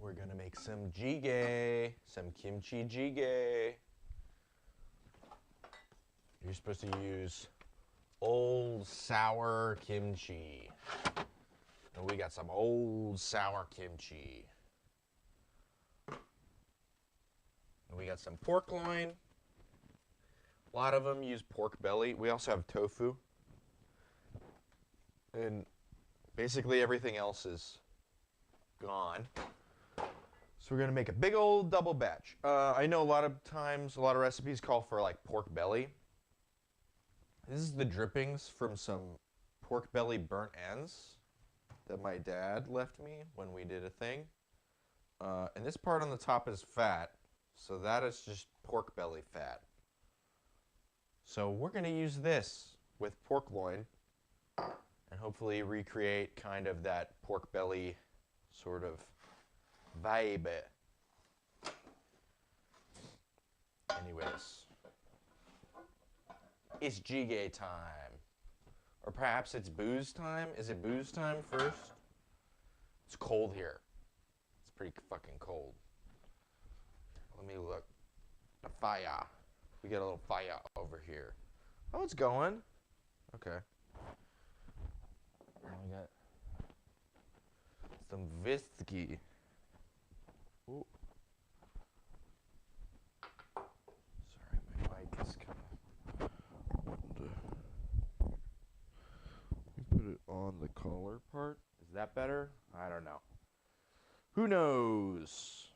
we're gonna make some jjigae, some kimchi jjigae. You're supposed to use old sour kimchi. And we got some old sour kimchi. And we got some pork loin. A lot of them use pork belly. We also have tofu. And basically everything else is gone. So we're gonna make a big old double batch. I know a lot of times, a lot of recipes call for like pork belly. This is the drippings from some pork belly burnt ends that my dad left me when we did a thing. And this part on the top is fat, so that is just pork belly fat. So we're gonna use this with pork loin and hopefully recreate kind of that pork belly sort of vibe. Anyways, it's Jjigae time. Or perhaps it's booze time? Is it booze time first? It's cold here. It's pretty fucking cold. Let me look. The fire. We got a little fire over here. Oh, it's going. Okay. Now we got some whiskey. Ooh. Sorry, my mic is kind of wanting to. Let me put it on the collar part. Is that better? I don't know. Who knows?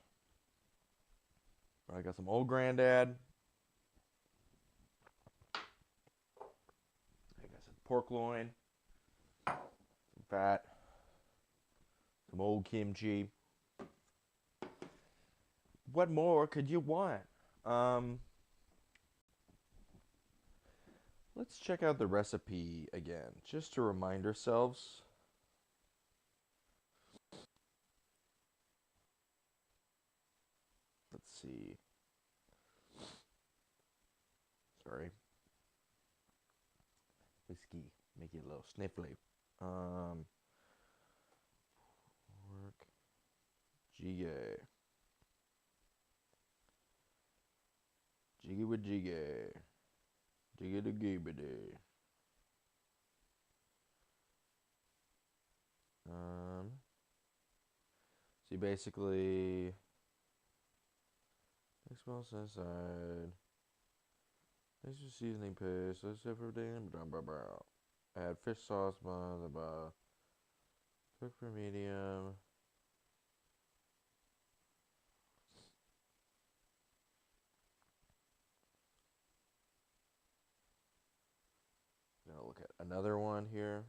I got some old granddad. I got some pork loin. Some fat. Some old kimchi. What more could you want? Let's check out the recipe again, just to remind ourselves. Let's see. Sorry. Whiskey, make it a little sniffly. Pork, Jjigae. Jiggy with Jjigae. Jiggy the gibbity. See, basically, next small aside. Next to seasoning paste. Let's have everything. Add fish sauce. Cook for medium. Gonna look at another one here.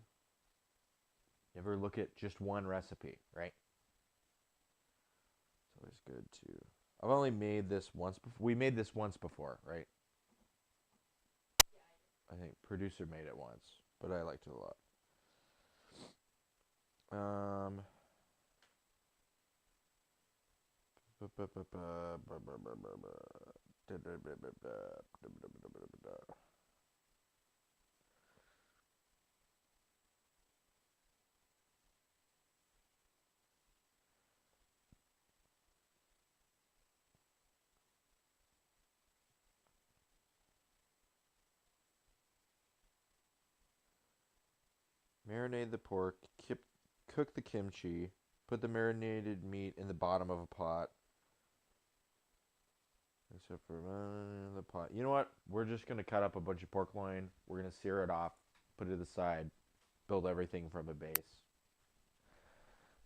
You ever look at just one recipe, right? It's always good to. I've only made this once before. We made this once before, right? I think producer made it once, but I liked it a lot. Marinate the pork, cook the kimchi, put the marinated meat in the bottom of a pot. Except for the pot. You know what? We're just going to cut up a bunch of pork loin. We're going to sear it off, put it to the side, build everything from a base.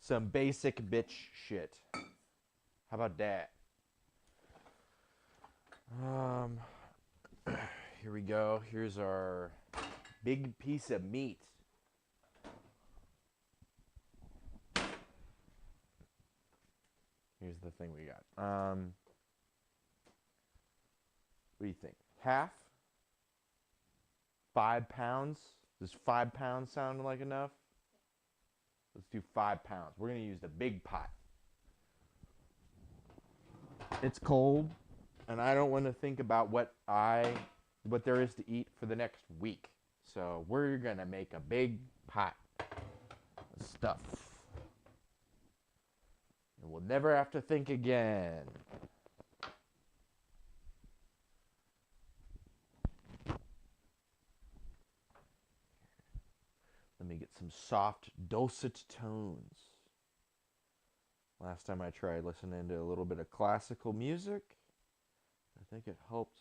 Some basic bitch shit. How about that? Here we go. Here's our big piece of meat. Here's the thing we got. What do you think? Half? 5 pounds? Does 5 pounds sound like enough? Let's do 5 pounds. We're going to use the big pot. It's cold, and I don't want to think about what there is to eat for the next week. So we're going to make a big pot of stuff. And we'll never have to think again. Let me get some soft, dulcet tones. Last time I tried listening to a little bit of classical music, I think it helps.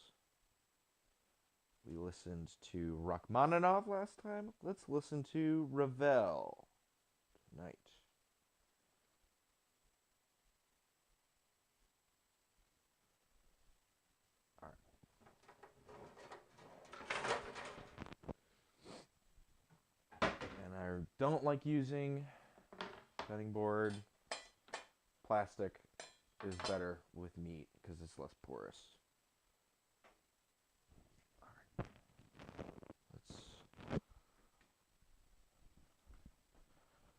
We listened to Rachmaninoff last time. Let's listen to Ravel tonight. All right. And I don't like using cutting board. Plastic is better with meat because it's less porous. All right. Let's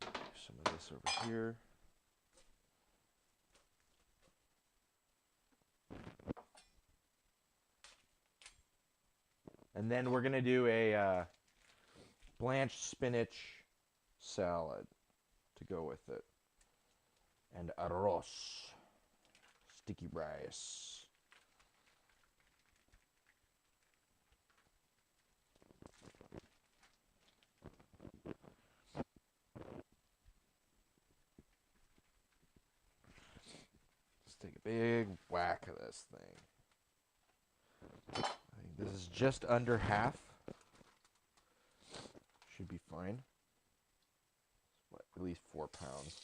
do some of this over here. And then we're going to do a blanched spinach salad to go with it. And arroz, sticky rice. Let's take a big whack of this thing. I think this is just under half. Should be fine. What, at least 4 pounds.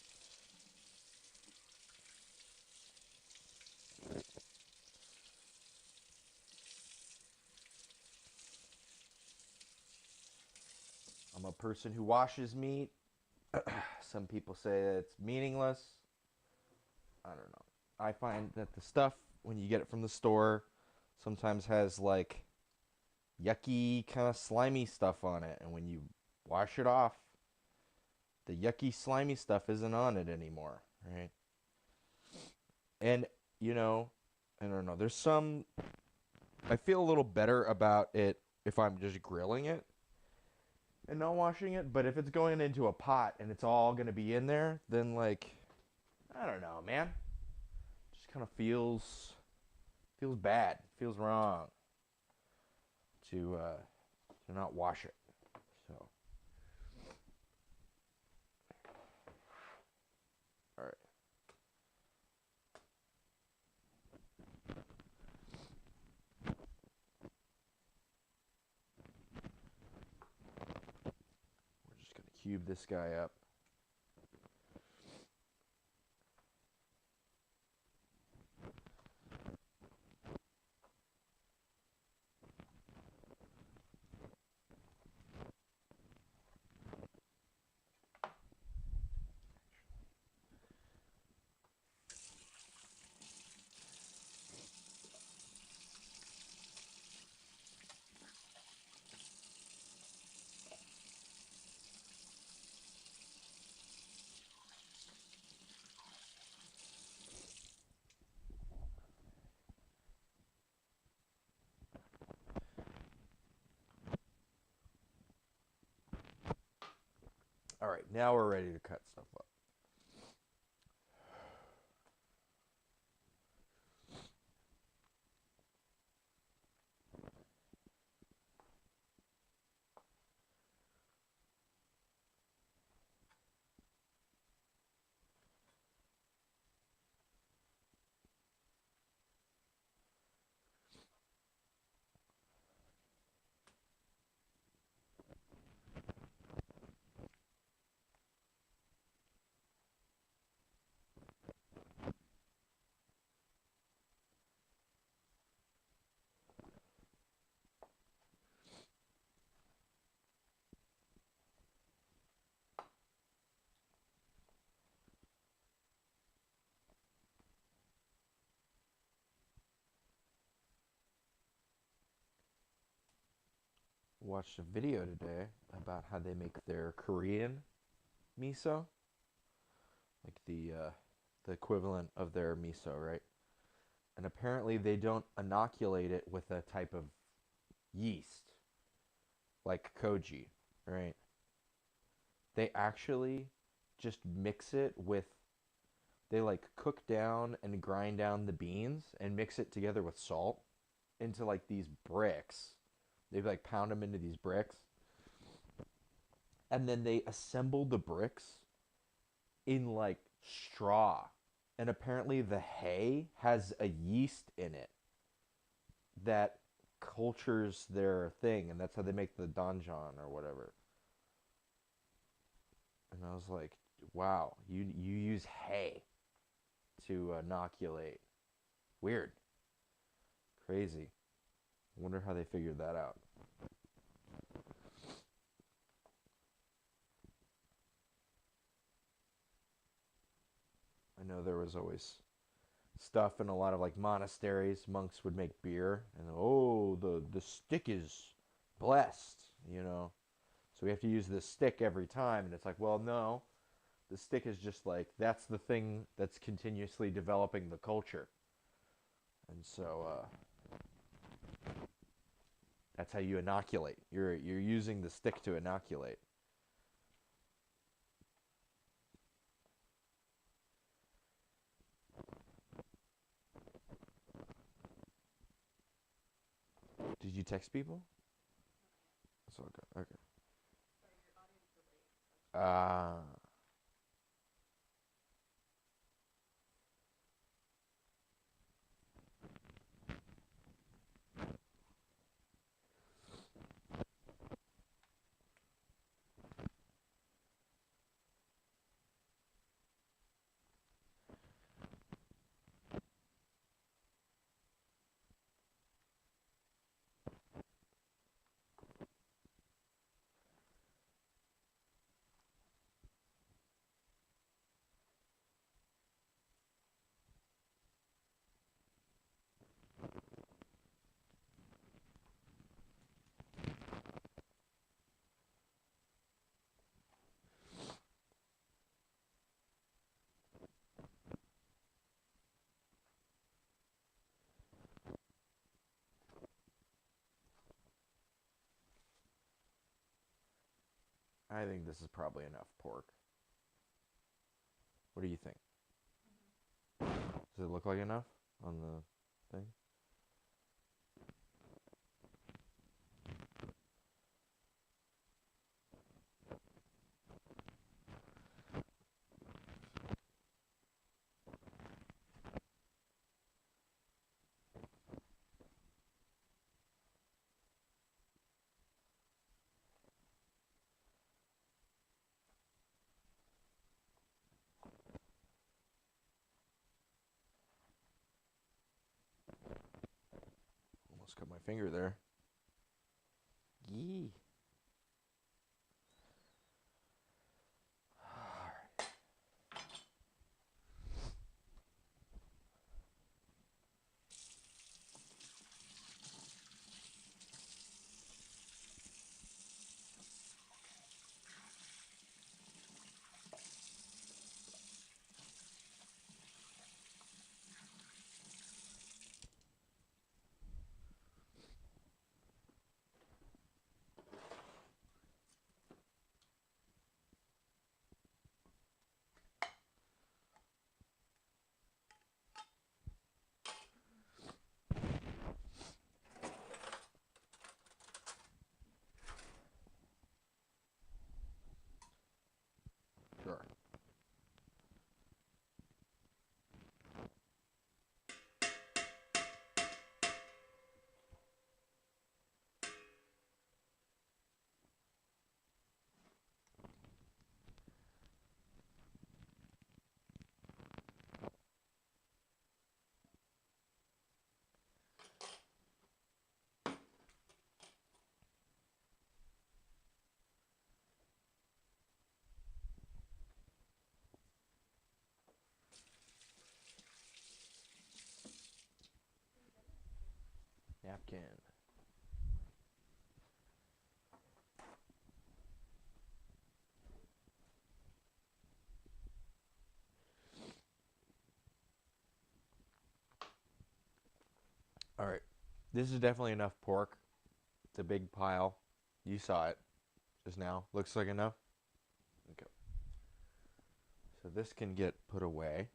I'm a person who washes meat. Some people say that it's meaningless. I don't know. I find that the stuff, when you get it from the store, sometimes has like yucky, kind of slimy stuff on it. And when you wash it off, the yucky, slimy stuff isn't on it anymore, right? And, you know, I don't know. There's some... I feel a little better about it if I'm just grilling it and not washing it. But if it's going into a pot and it's all going to be in there, then, like, I don't know, man. Just kind of feels bad. Feels wrong to not wash it. So, all right. We're just going to cube this guy up. All right, now we're ready to cut stuff up. Watched a video today about how they make their Korean miso, like the equivalent of their miso, right? And apparently they don't inoculate it with a type of yeast like koji, right? They actually just mix it with they like cook down and grind down the beans and mix it together with salt into like these bricks. They like pound them into these bricks, and then they assemble the bricks in like straw. And apparently the hay has a yeast in it that cultures their thing, and that's how they make the donjon or whatever. And I was like, wow, you use hay to inoculate. Weird. Crazy. I wonder how they figured that out. I know there was always stuff in a lot of like monasteries. Monks would make beer, and oh, the stick is blessed, you know. So we have to use this stick every time, and it's like, well, no, the stick is just like that's the thing that's continuously developing the culture, and so that's how you inoculate. You're using the stick to inoculate. Did you text people? That's all good. Okay. Ah. I think this is probably enough pork. What do you think? Does it look like enough on the thing? Almost cut my finger there. Yee. Sure. Napkin. All right. This is definitely enough pork. It's a big pile. You saw it just now. Looks like enough? Okay. So this can get put away.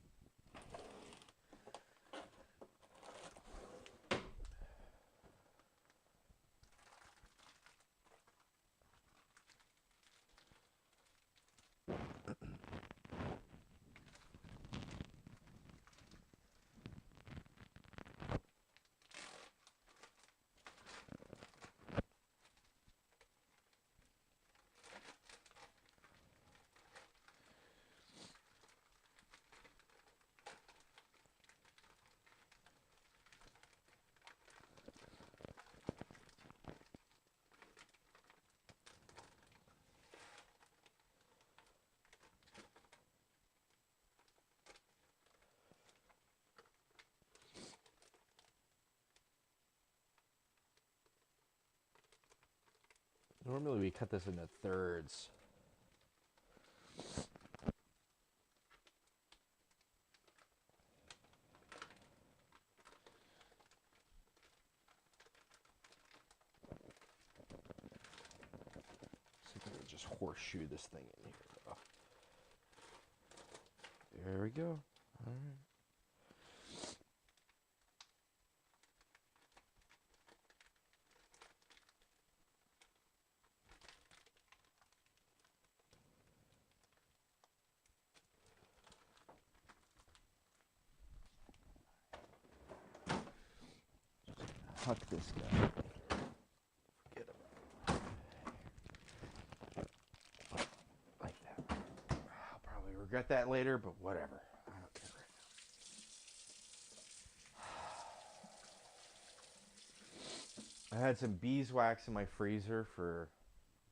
Normally we cut this into thirds. See if I can just horseshoe this thing in here, though. There we go. All right. Huck this guy. Forget about it. Like that. I'll probably regret that later, but whatever. I don't care right now. I had some beeswax in my freezer for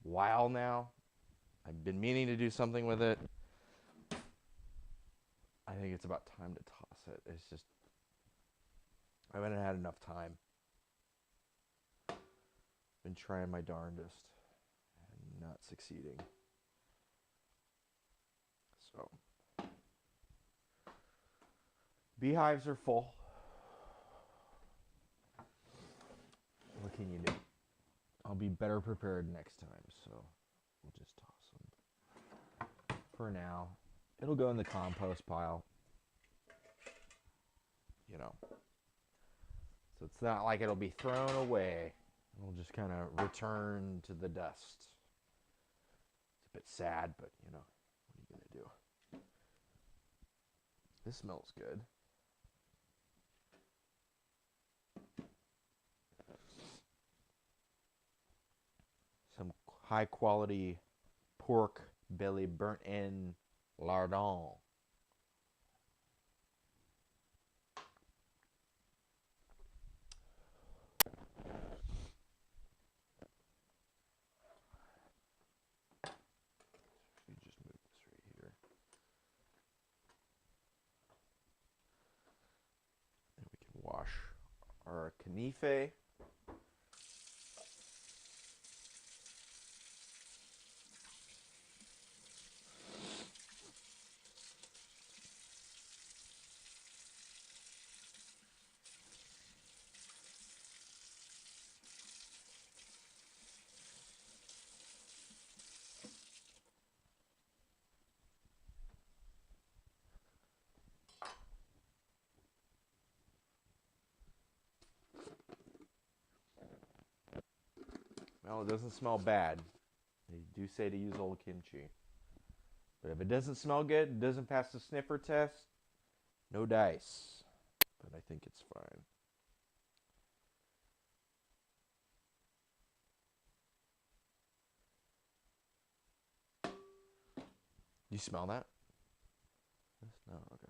a while now. I've been meaning to do something with it. I think it's about time to toss it. It's just, I haven't had enough time. Been trying my darndest and not succeeding. So, beehives are full. What can you do? I'll be better prepared next time, so we'll just toss them. For now, it'll go in the compost pile. You know. So it's not like it'll be thrown away. It'll just kind of return to the dust. It's a bit sad, but you know, what are you going to do? This smells good. Some high quality pork belly burnt in lardon. Our knife. Well, it doesn't smell bad. They do say to use old kimchi. But if it doesn't smell good, it doesn't pass the sniffer test, no dice. But I think it's fine. You smell that? No, okay.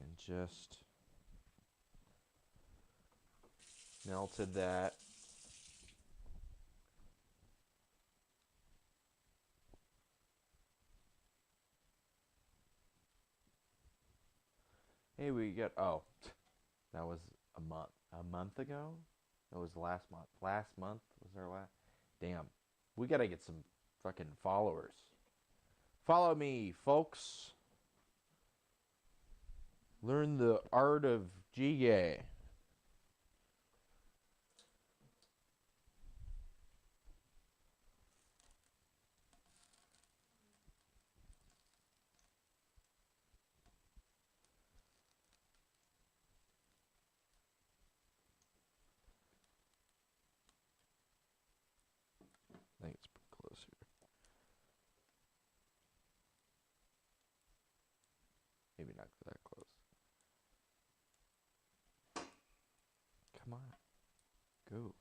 And just melted that. Hey, we got, oh, that was a month ago? That was last month. Last month was our last, damn. We gotta get some fucking followers. Follow me, folks. Learn the art of Jjigae. I think it's pretty close here. Maybe not that close. Come on. Go.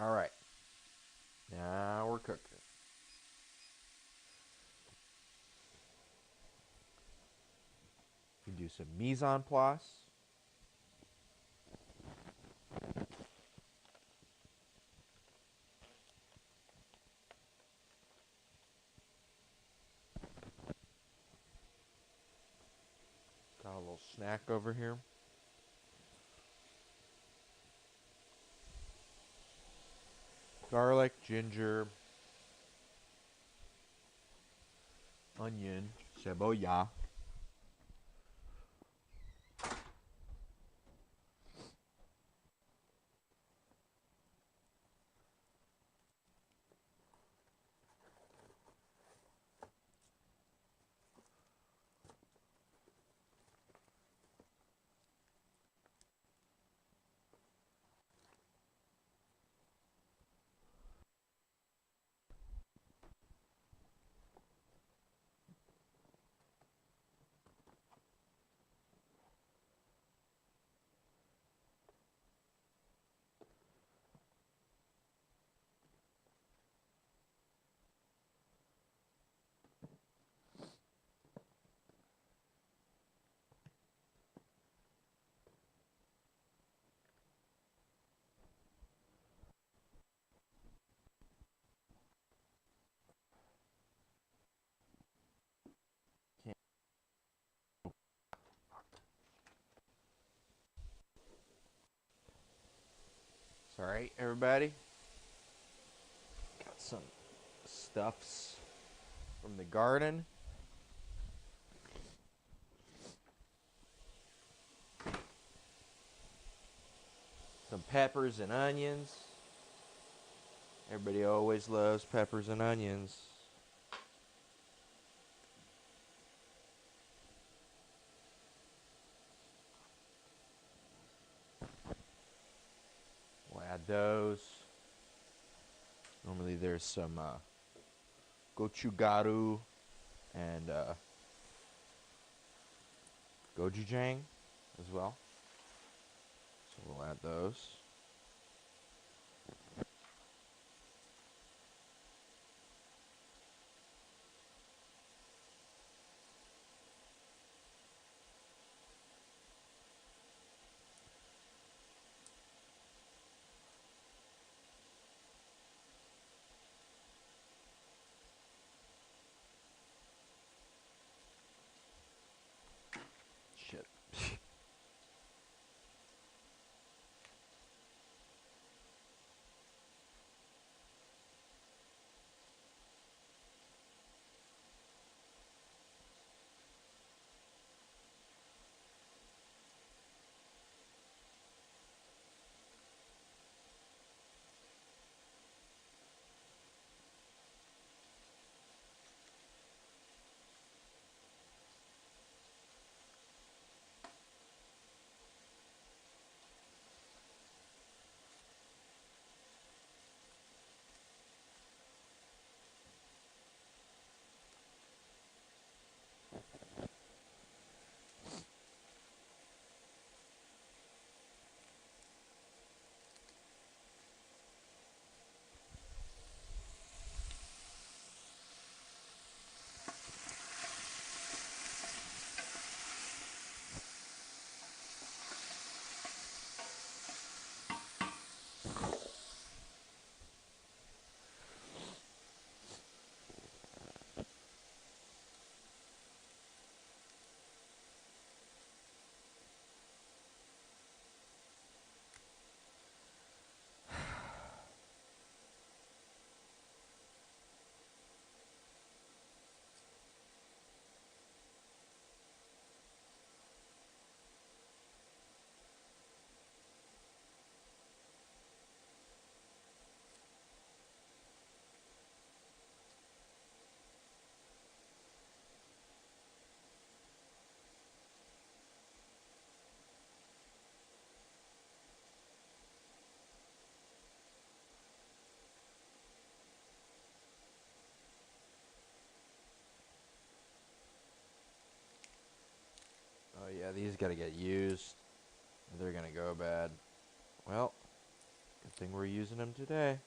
All right. Now we're cooking. You do some mise en place. Got a little snack over here. Garlic, ginger, onion, cebolla. Sorry, everybody. Got some stuffs from the garden. Some peppers and onions. Everybody always loves peppers and onions. We'll add those. Normally there's some gochugaru and gochujang as well. So we'll add those. Shit. Oh yeah, these gotta get used. They're gonna go bad. Well, Good thing we're using them today.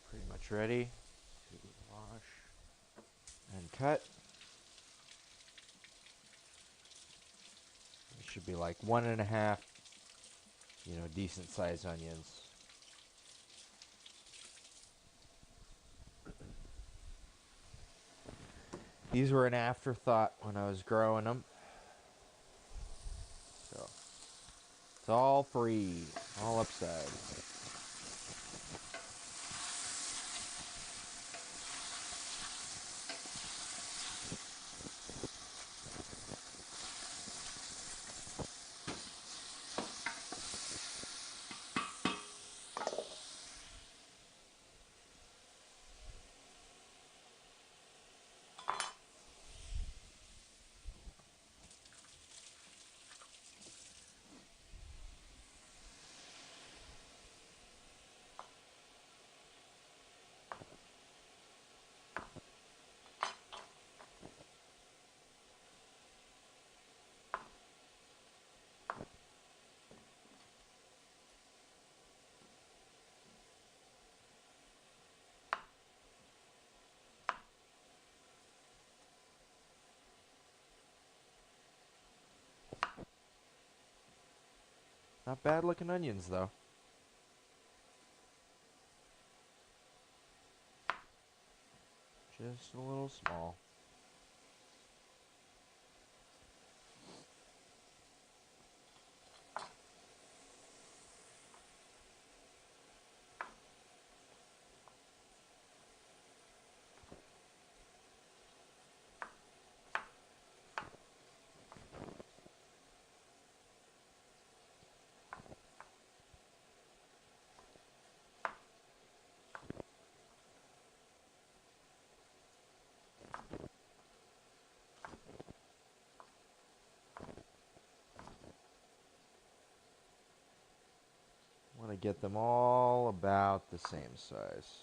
Pretty much ready to wash and cut. It should be like 1.5, decent sized onions. These were an afterthought when I was growing them. So it's all free, all upside. Not bad looking onions though. Just a little small. to get them all about the same size.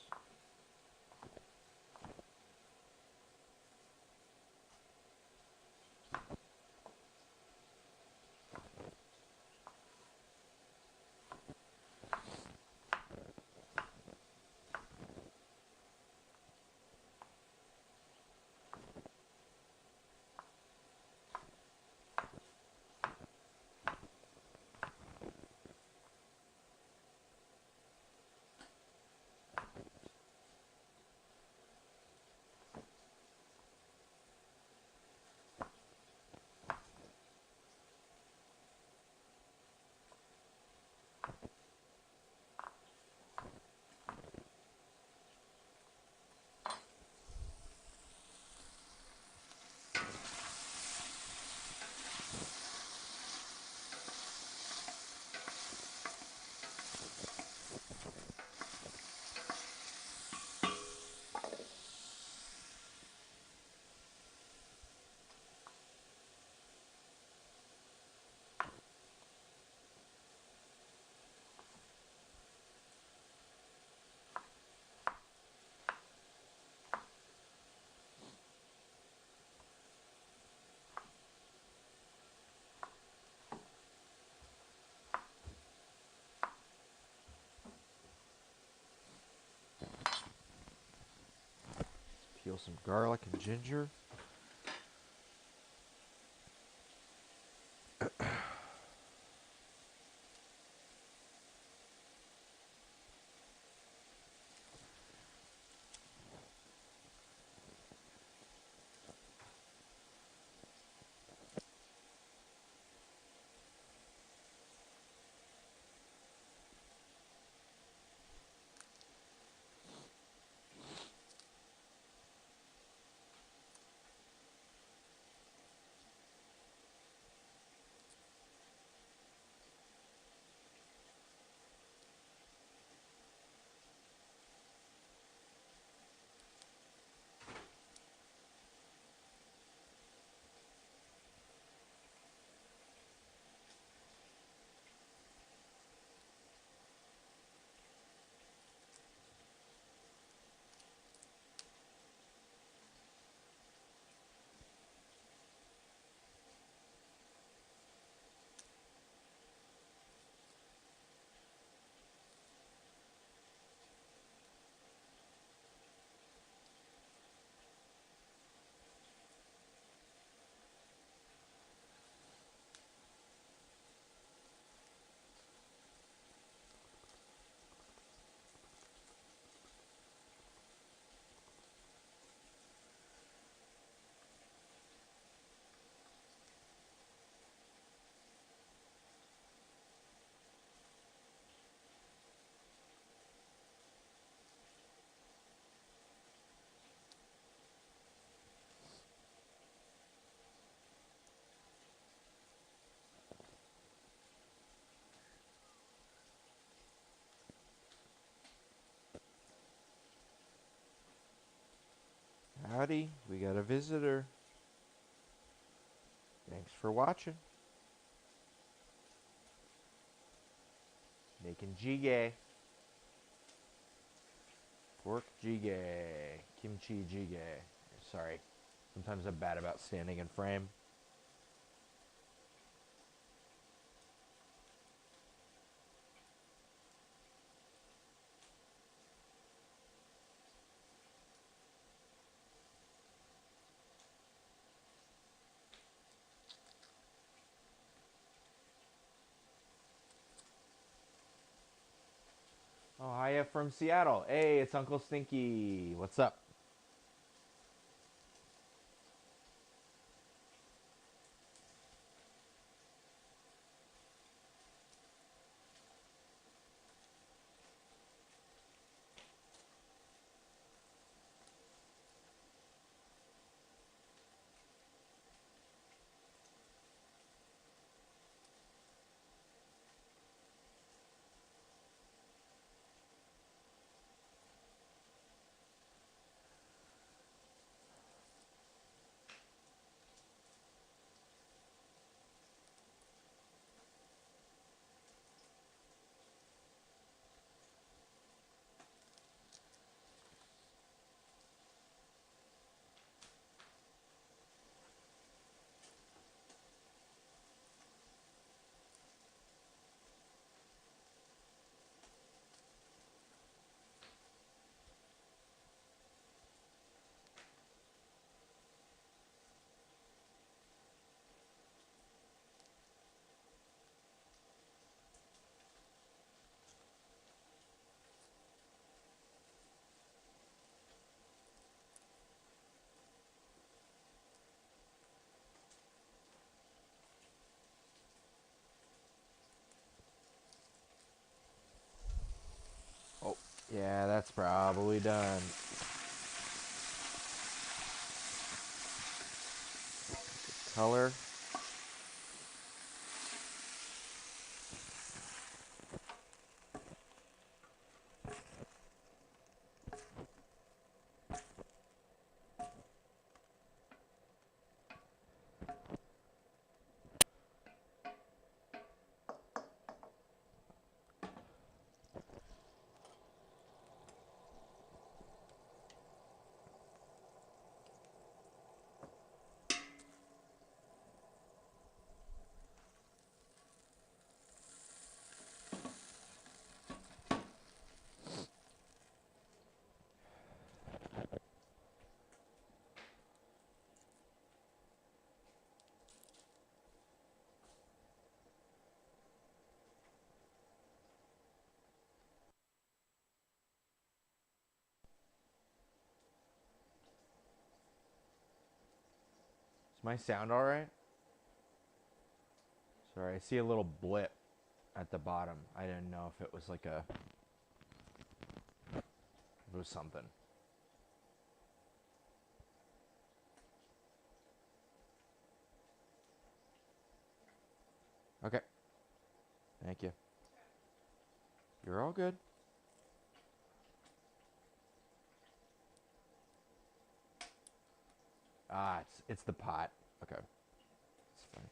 Peel some garlic and ginger. Howdy, we got a visitor. Thanks for watching. Making Jjigae. Pork Jjigae. Kimchi Jjigae. Sorry, sometimes I'm bad about standing in frame. Oh, hiya from Seattle. Hey, it's Uncle Stinky. What's up? Yeah, that's probably done. Color. Is my sound all right? Sorry, I see a little blip at the bottom. I didn't know if it was like a, if it was something. Okay. Thank you. You're all good. Ah, it's the pot. Okay. It's fine.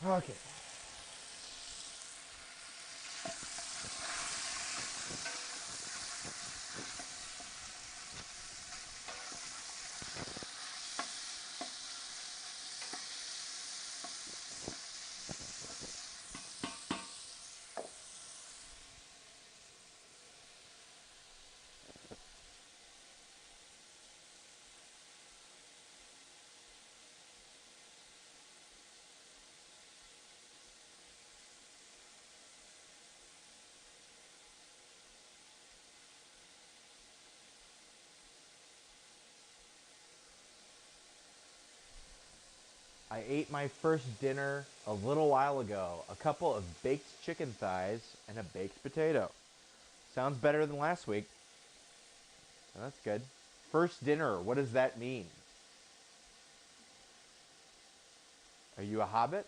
Okay. I ate my first dinner a little while ago. A couple of baked chicken thighs and a baked potato. Sounds better than last week. Oh, that's good. First dinner, what does that mean? Are you a hobbit?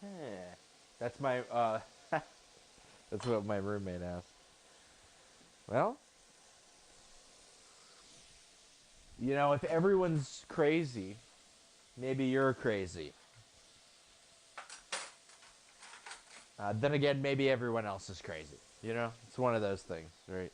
Eh. That's my that's what my roommate asked. Well, you know, if everyone's crazy, maybe you're crazy. Then again, maybe everyone else is crazy. You know, it's one of those things, right?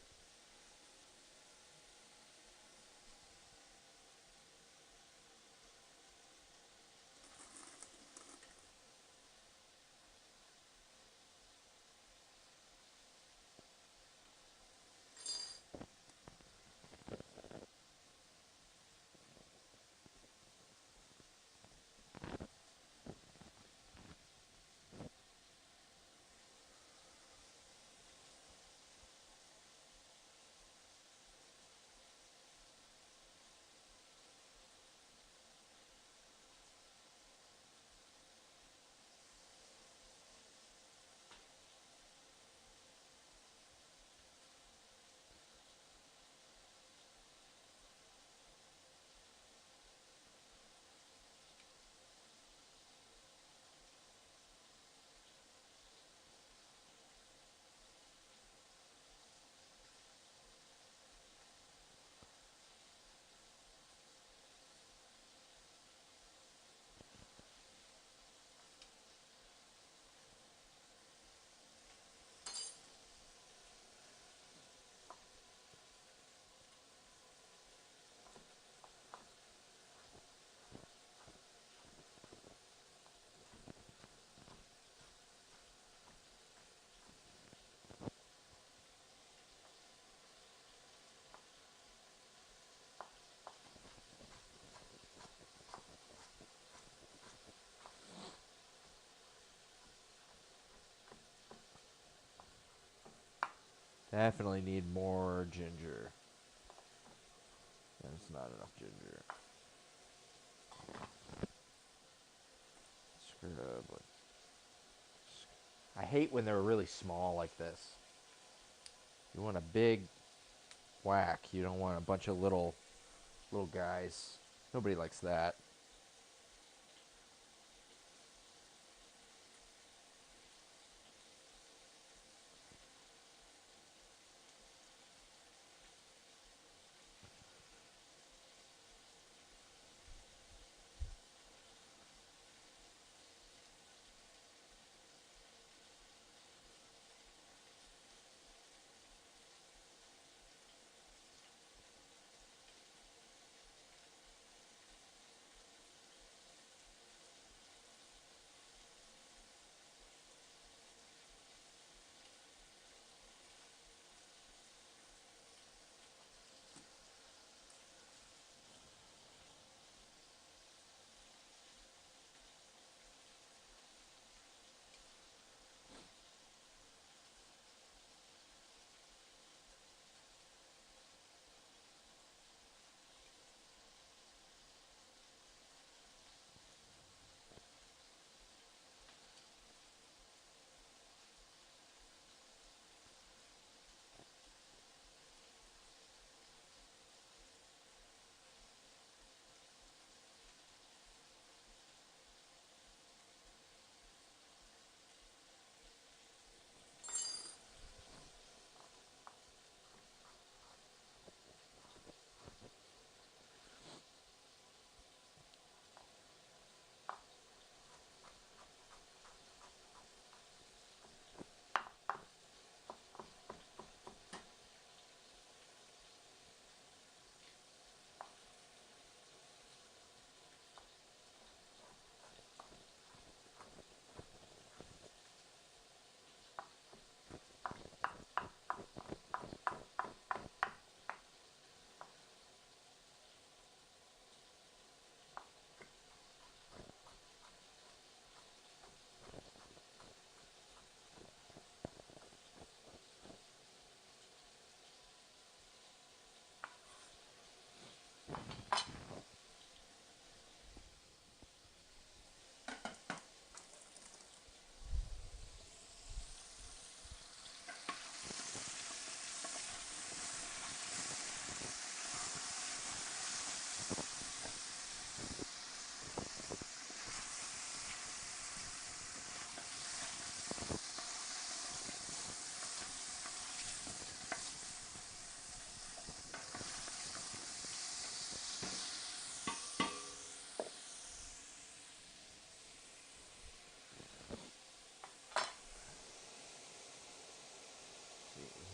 Definitely need more ginger. That's not enough ginger. Scrub. I hate when they're really small like this. You want a big whack. You don't want a bunch of little guys. Nobody likes that.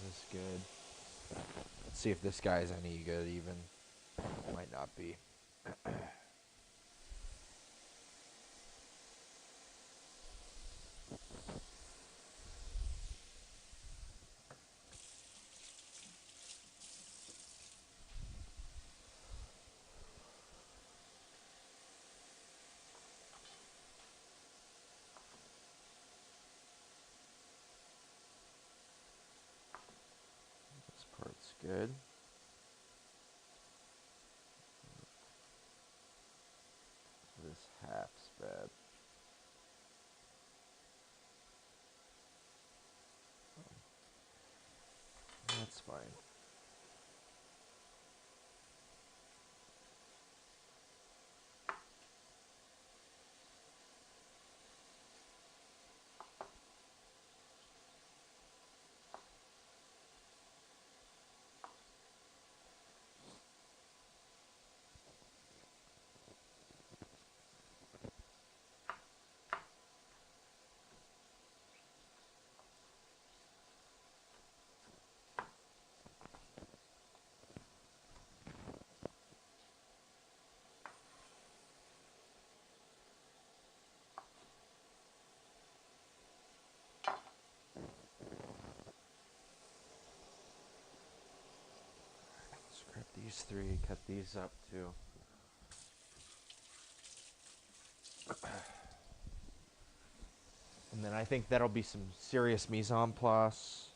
Is this good? Let's see if this guy's any good even. Might not be. This part's good. This half's bad. That's fine. Scrap these three, cut these up too. And then I think that'll be some serious mise en place.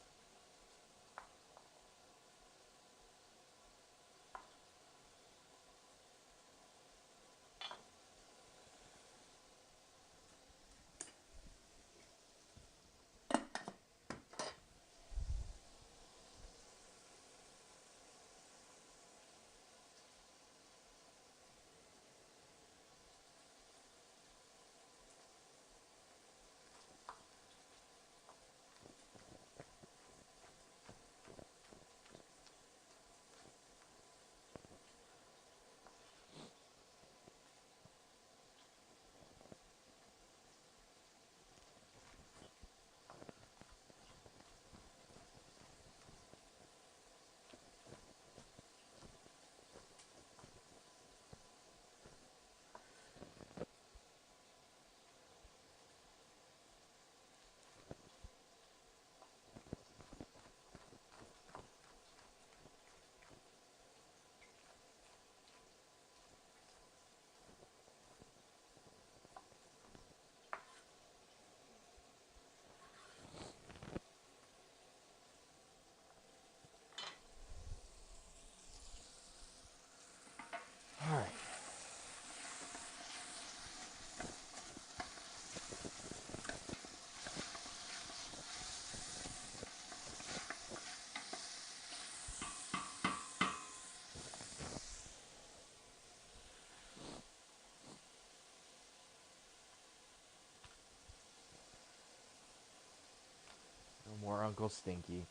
More Uncle Stinky.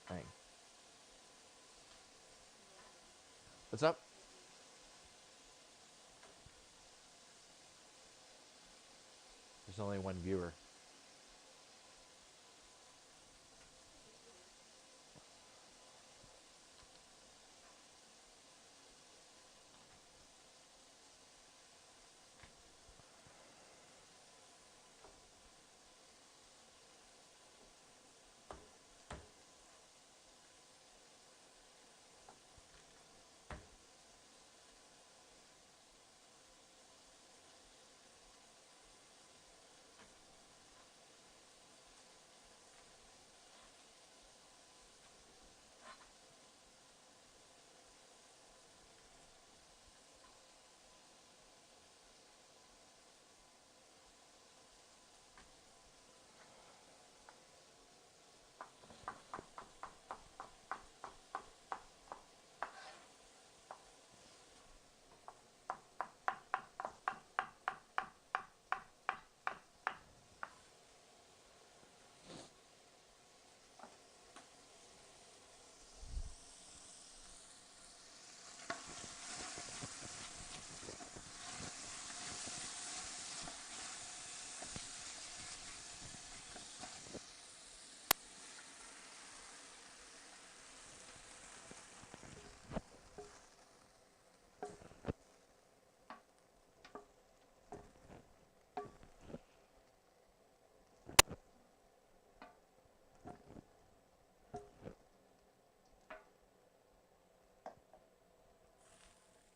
Dang. What's up? There's only one viewer.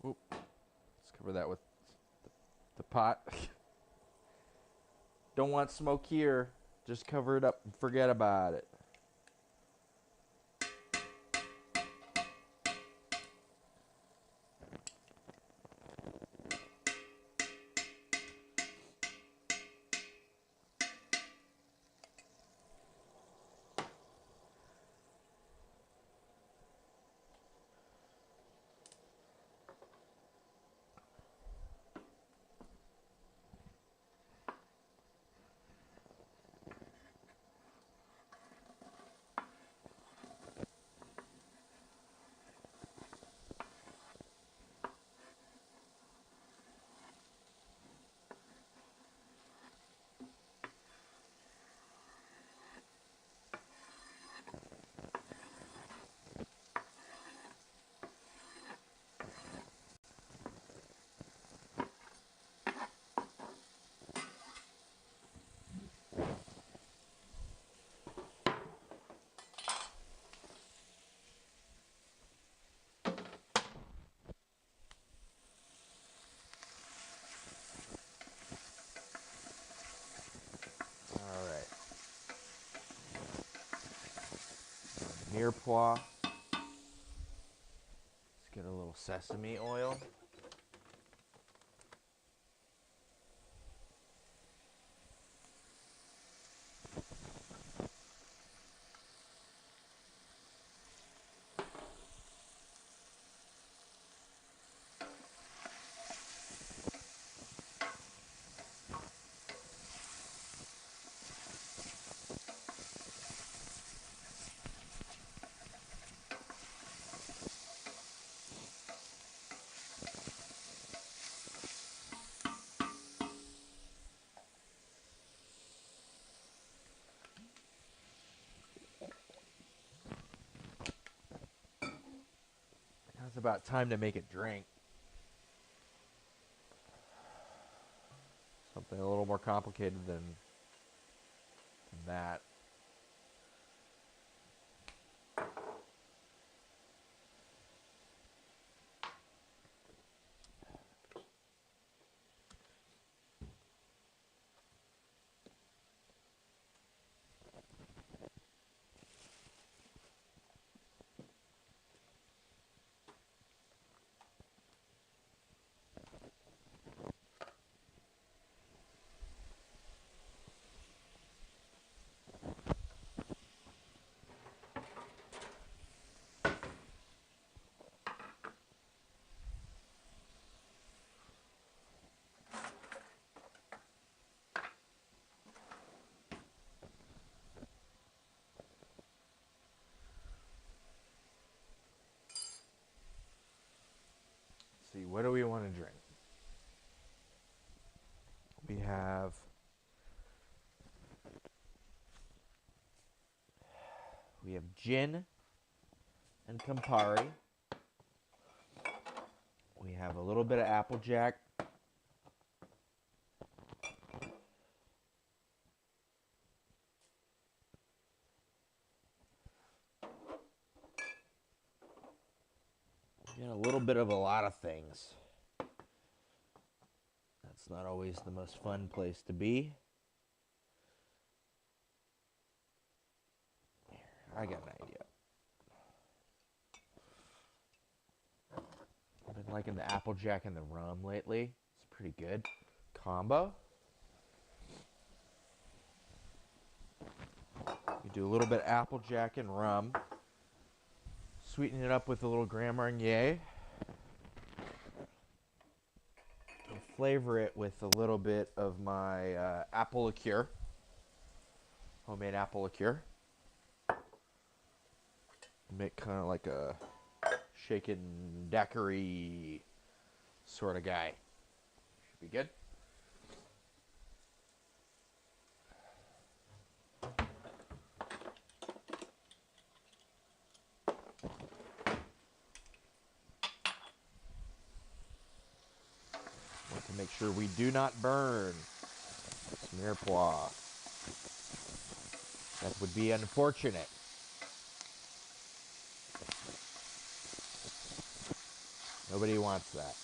Oop. Let's cover that with the pot. Don't want smoke here. Just cover it up and forget about it. All right. Mirepoix. Let's get a little sesame oil. Now it's about time to make a drink. Something a little more complicated than that. what do we want to drink? We have gin and Campari. We have a little bit of Applejack. We got a little bit of a lot of things. That's not always the most fun place to be. I got an idea. I've been liking the Applejack and the rum lately. It's pretty good combo. You do a little bit of Applejack and rum. Sweeten it up with a little Grand Marnier. And flavor it with a little bit of my apple liqueur. Homemade apple liqueur. Make kind of like a shaken daiquiri sort of guy. Should be good. Want to make sure we do not burn this mirepoix. That would be unfortunate. Nobody wants that.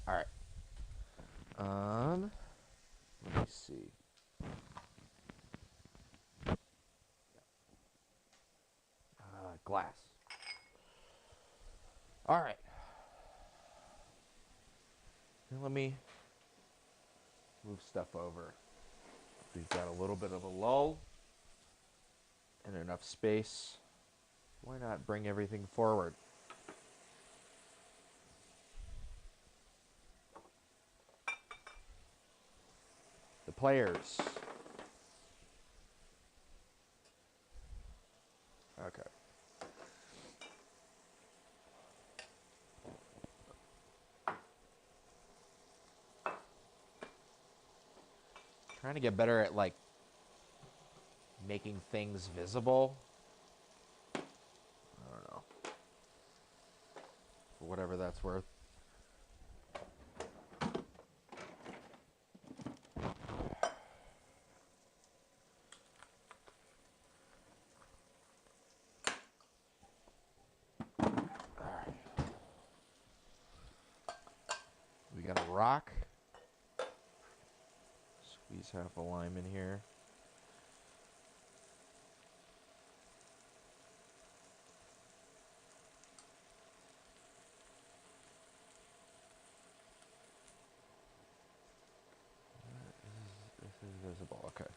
All right. Let me see. Glass. All right. Now let me move stuff over. We've got a little bit of a lull and enough space. Why not bring everything forward? The players. Okay. Trying to get better at like making things visible. I don't know. For whatever that's worth. We got a rock. Squeeze half a lime in here. This is visible. Okay.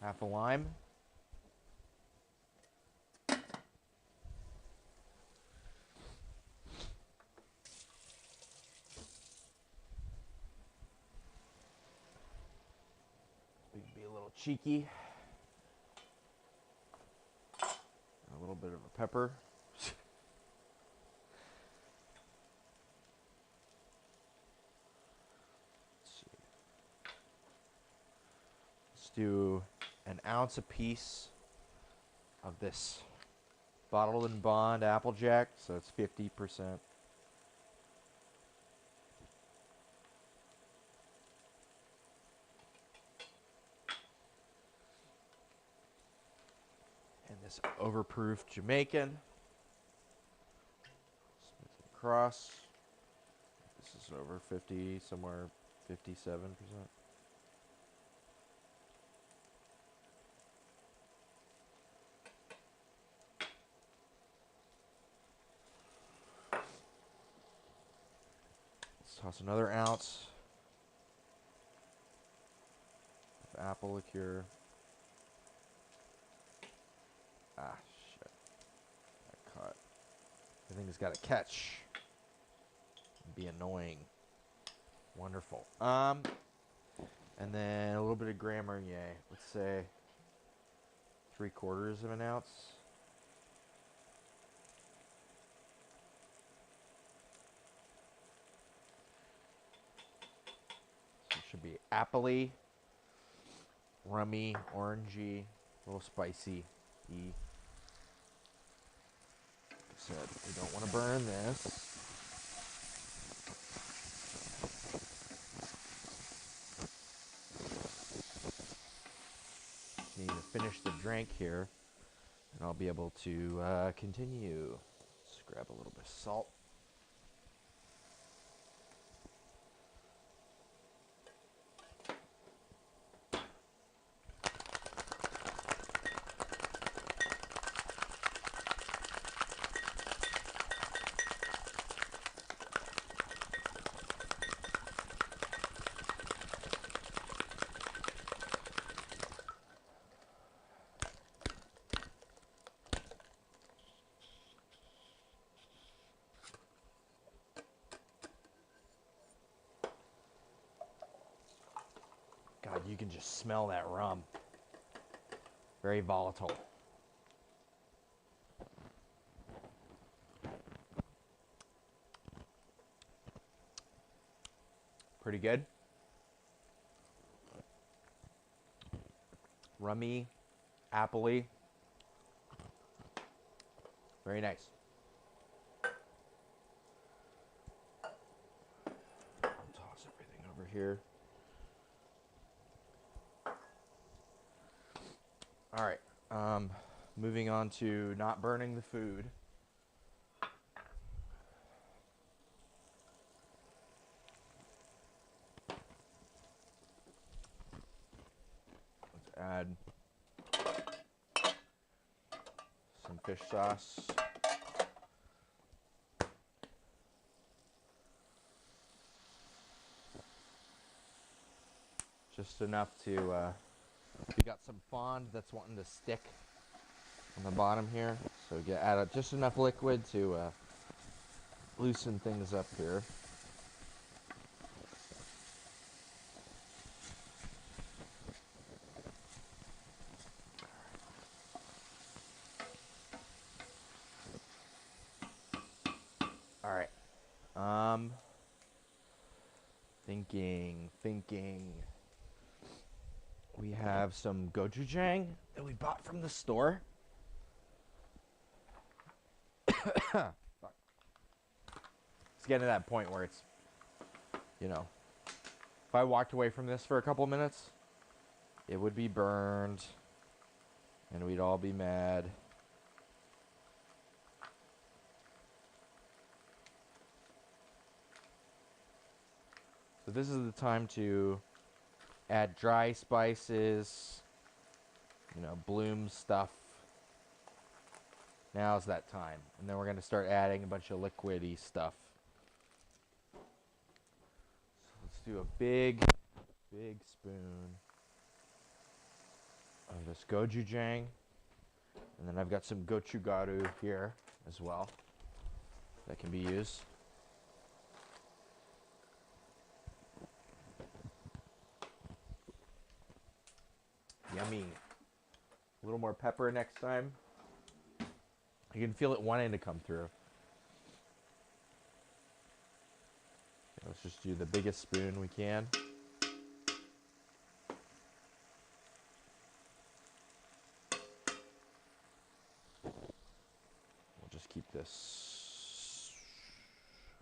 Half a lime. We can be a little cheeky. A little bit of a pepper. Let's do an ounce apiece of this bottled and bond Applejack, so it's 50%. And this overproof Jamaican. Smith and Cross. This is over 50, somewhere 57%. Toss another ounce of apple liqueur. Ah, shit. Got caught. Everything's got to catch. Be annoying. Wonderful. And then a little bit of Grand Marnier. Let's say 3/4 of an ounce. So it should be appley, rummy, orangey, a little spicy-y. Like I said, we don't want to burn this. Need to finish the drink here, and I'll be able to continue. Let's grab a little bit of salt. God, you can just smell that rum. Very volatile. Pretty good. Rummy, appley. Very nice. I'll toss everything over here. All right. Moving on to not burning the food. Let's add some fish sauce. Just enough to, we got some fond that's wanting to stick on the bottom here. So add just enough liquid to loosen things up here. All right. Thinking. We have some gochujang that we bought from the store. It's getting to that point where it's, you know, if I walked away from this for a couple minutes, it would be burned, and we'd all be mad. So this is the time to add dry spices, you know, bloom stuff. Now's that time. And then we're going to start adding a bunch of liquidy stuff. So let's do a big spoon of this gochujang. And then I've got some gochugaru here as well that can be used. Yummy. A little more pepper next time. You can feel it wanting to come through. Okay, let's just do the biggest spoon we can. We'll just keep this.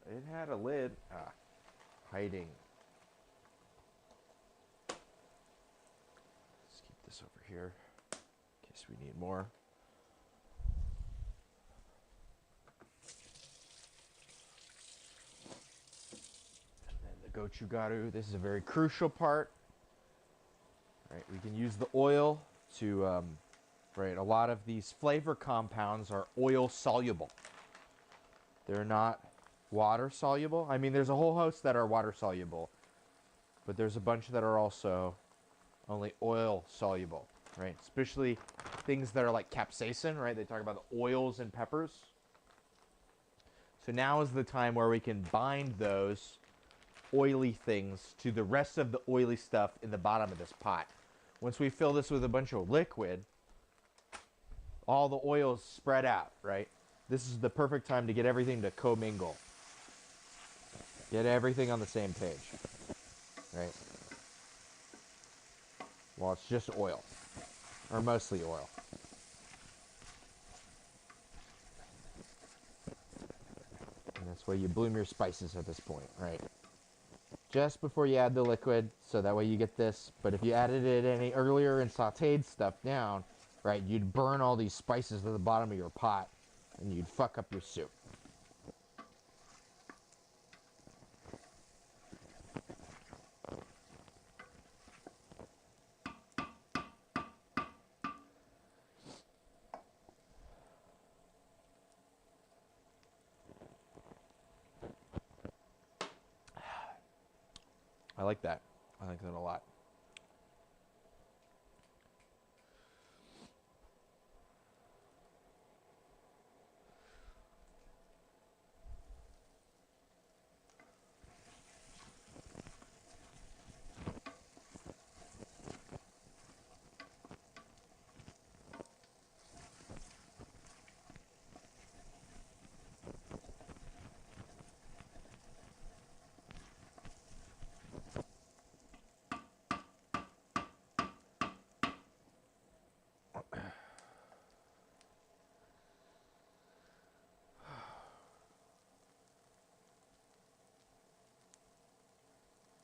It had a lid. Hiding. Let's keep this over here in case we need more. Gochugaru. This is a very crucial part. Right, we can use the oil to, right, a lot of these flavor compounds are oil soluble. They're not water soluble. I mean, there's a whole host that are water soluble, but there's a bunch that are also only oil soluble. right? Especially things that are like capsaicin, right? They talk about the oils and peppers. So now is the time where we can bind those oily things to the rest of the oily stuff in the bottom of this pot. Once we fill this with a bunch of liquid, all the oils spread out, right? This is the perfect time to get everything to commingle. Get everything on the same page, right? Well, it's just oil, or mostly oil. And that's why you bloom your spices at this point, right? Just before you add the liquid, so that way you get this. But if you added it any earlier and sauteed stuff down, right, you'd burn all these spices to the bottom of your pot, and you'd fuck up your soup. I like that. I like that a lot.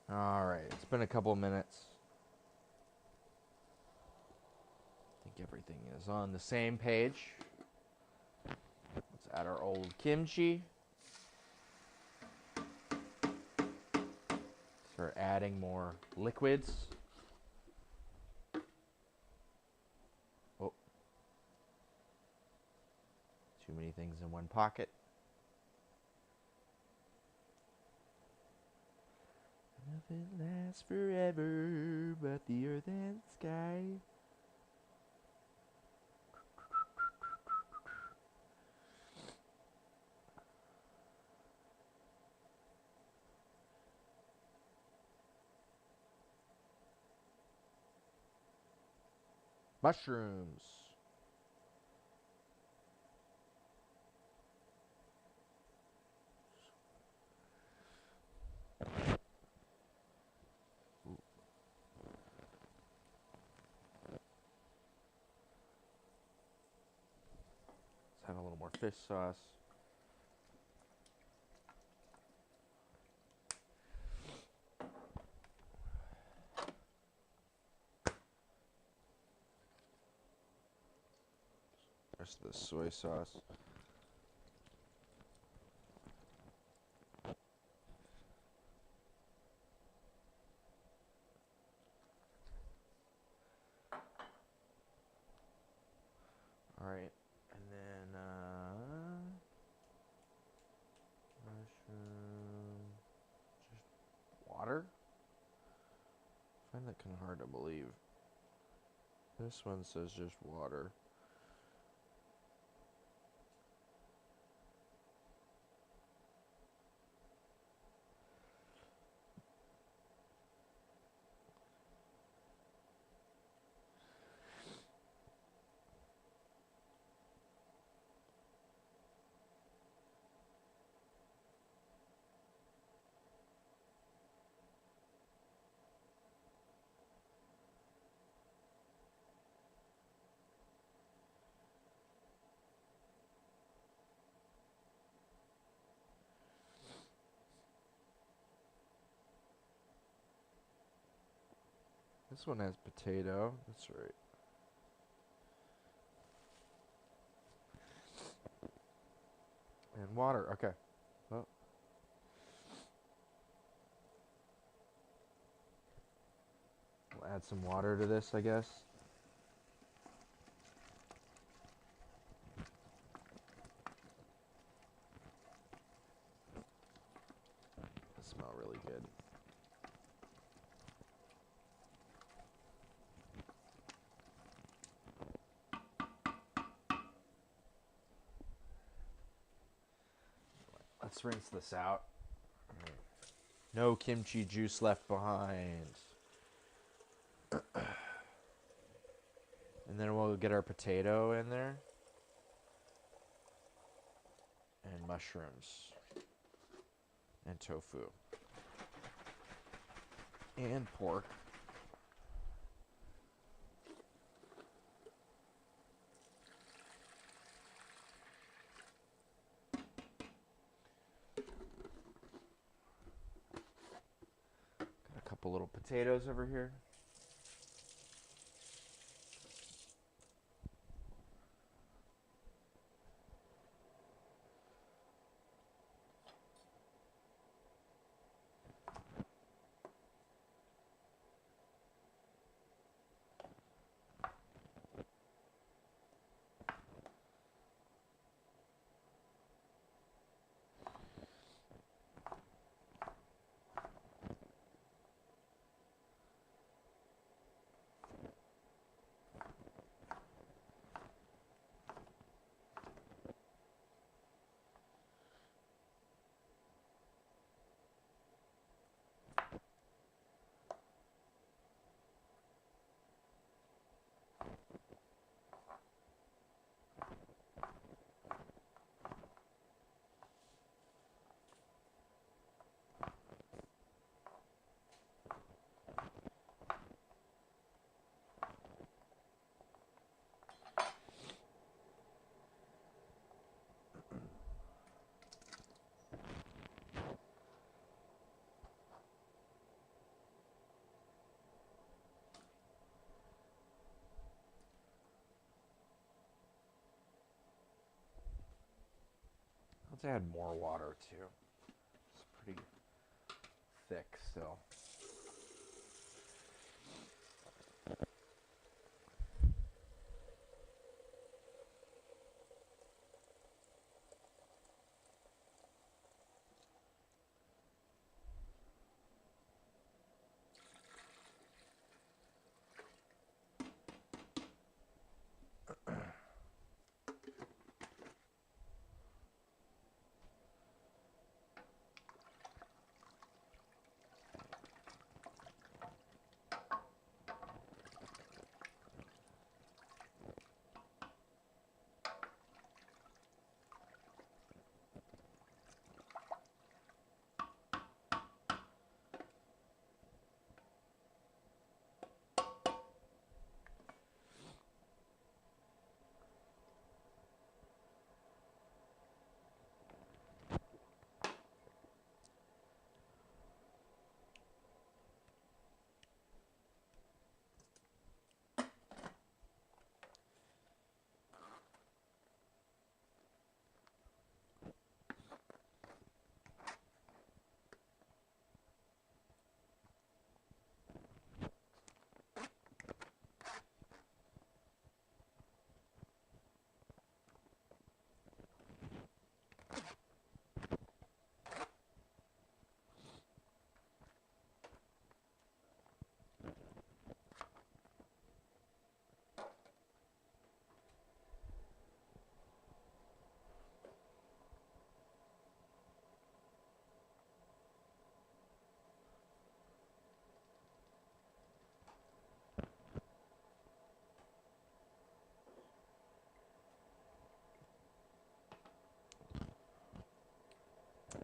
All right, it's been a couple of minutes. I think everything is on the same page. Let's add our old kimchi. Start adding more liquids. Oh, too many things in one pocket. Nothing lasts forever but the earth and sky. Mushrooms. Let's have a little more fish sauce. Rest of the soy sauce. All right, and then mushroom, just water. I find that kind of hard to believe. This one says just water. This one has potato. That's right. And water. Okay. Well, we'll add some water to this, I guess. They smell really good. Let's rinse this out. No kimchi juice left behind. And then we'll get our potato in there. And mushrooms. And tofu. And pork. Got a couple little potatoes over here. Let's add more water too. It's pretty thick still.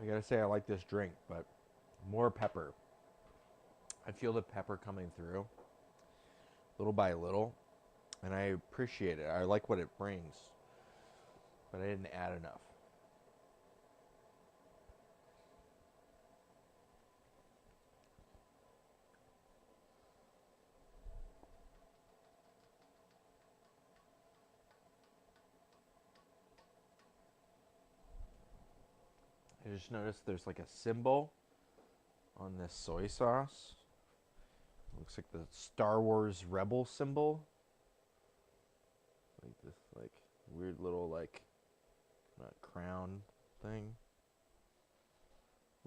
I gotta say I like this drink, but more pepper. I feel the pepper coming through little by little, and I appreciate it. I like what it brings, but I didn't add enough. I just noticed there's like a symbol on this soy sauce. Looks like the Star Wars Rebel symbol. Like this like weird little like crown thing.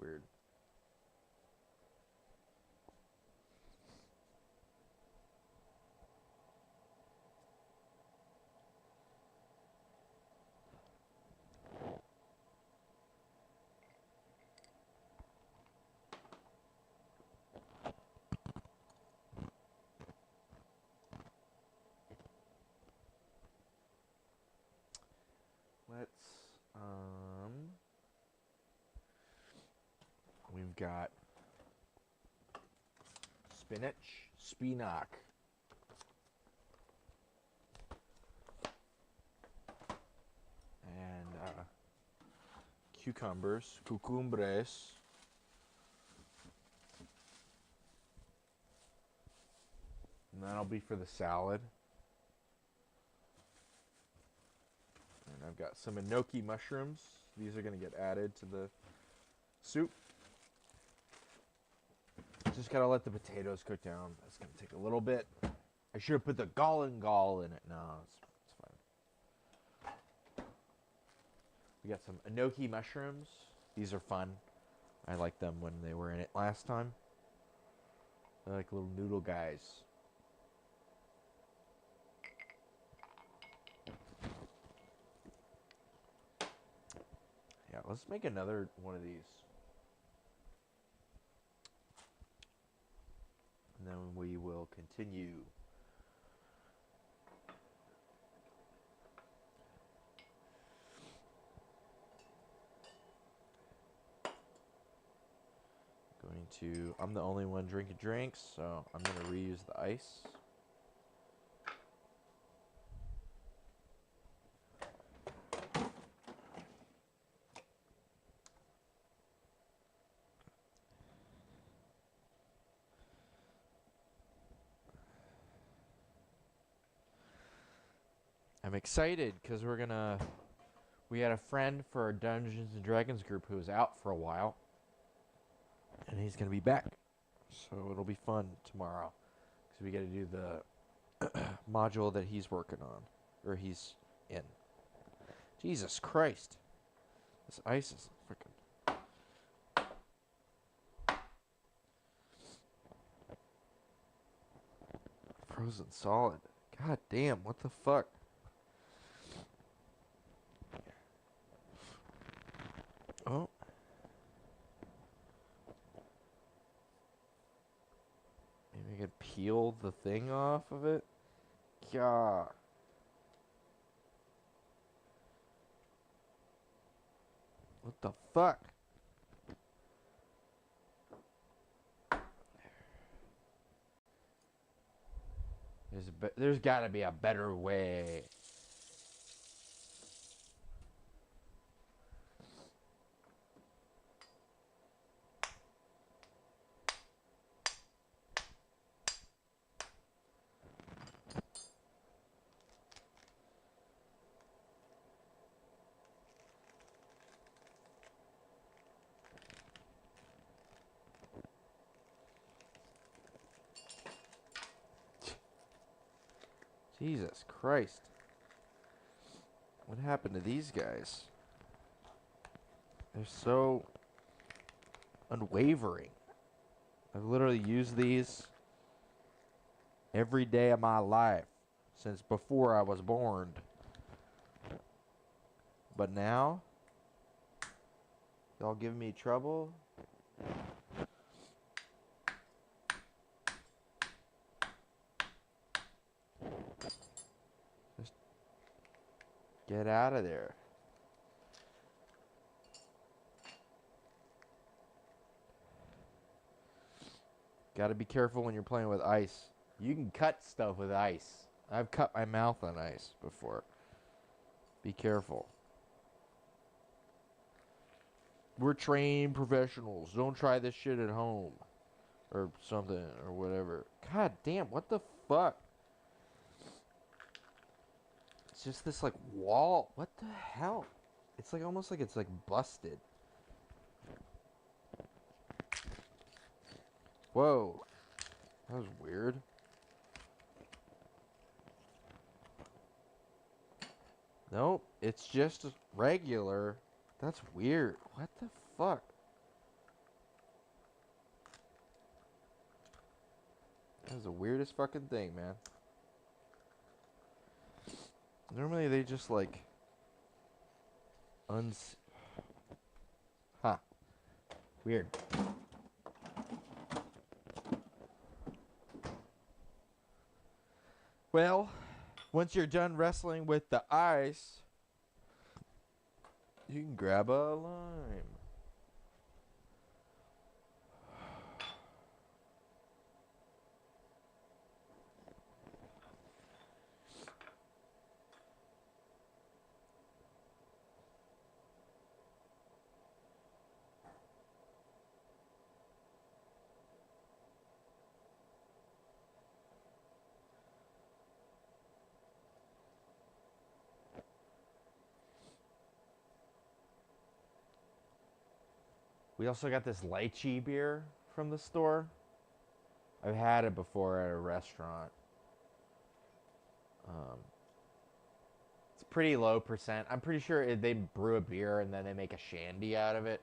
Weird. got spinach. And cucumbres. And that'll be for the salad. And I've got some enoki mushrooms. These are going to get added to the soup. Just got to let the potatoes cook down. That's going to take a little bit. I should have put the gall in it. No, it's fine. We got some enoki mushrooms. These are fun. I liked them when they were in it last time. They're like little noodle guys. Yeah, let's make another one of these. And then we will continue. I'm the only one drinking drinks, so I'm going to reuse the ice. I'm excited because we had a friend for our Dungeons and Dragons group who was out for a while. And he's going to be back. So it'll be fun tomorrow. Because we got to do the module that he's working on. Or he's in. Jesus Christ. This ice is freaking... frozen solid. God damn, what the fuck? Oh. Maybe I could peel the thing off of it. God. What the fuck? There's got to be a better way. Jesus Christ. What happened to these guys? They're so unwavering. I've literally used these every day of my life since before I was born. But now, y'all give me trouble? Just get out of there. Gotta be careful when you're playing with ice. You can cut stuff with ice. I've cut my mouth on ice before. Be careful. We're trained professionals. Don't try this shit at home. Or something, or whatever. God damn, what the fuck? It's just this, like, wall. What the hell? It's, like, almost like it's, like, busted. Whoa. That was weird. Nope, it's just regular. That's weird. What the fuck? That was the weirdest fucking thing, man. Normally they just like Huh. Weird. Well, once you're done wrestling with the ice, you can grab a lime. We also got this lychee beer from the store. I've had it before at a restaurant. It's pretty low percent. I'm pretty sure they brew a beer and then they make a shandy out of it.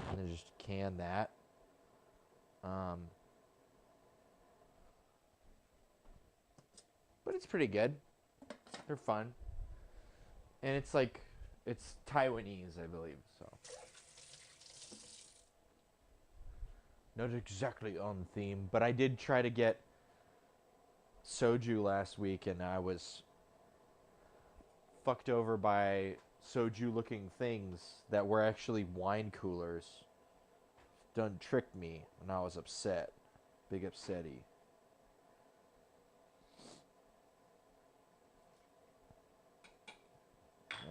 And then just can that. But it's pretty good. They're fun. And it's like, it's Taiwanese, I believe, so. Not exactly on theme, but I did try to get soju last week, and I was fucked over by soju-looking things that were actually wine coolers. Done tricked me, and I was upset. Big upsetty.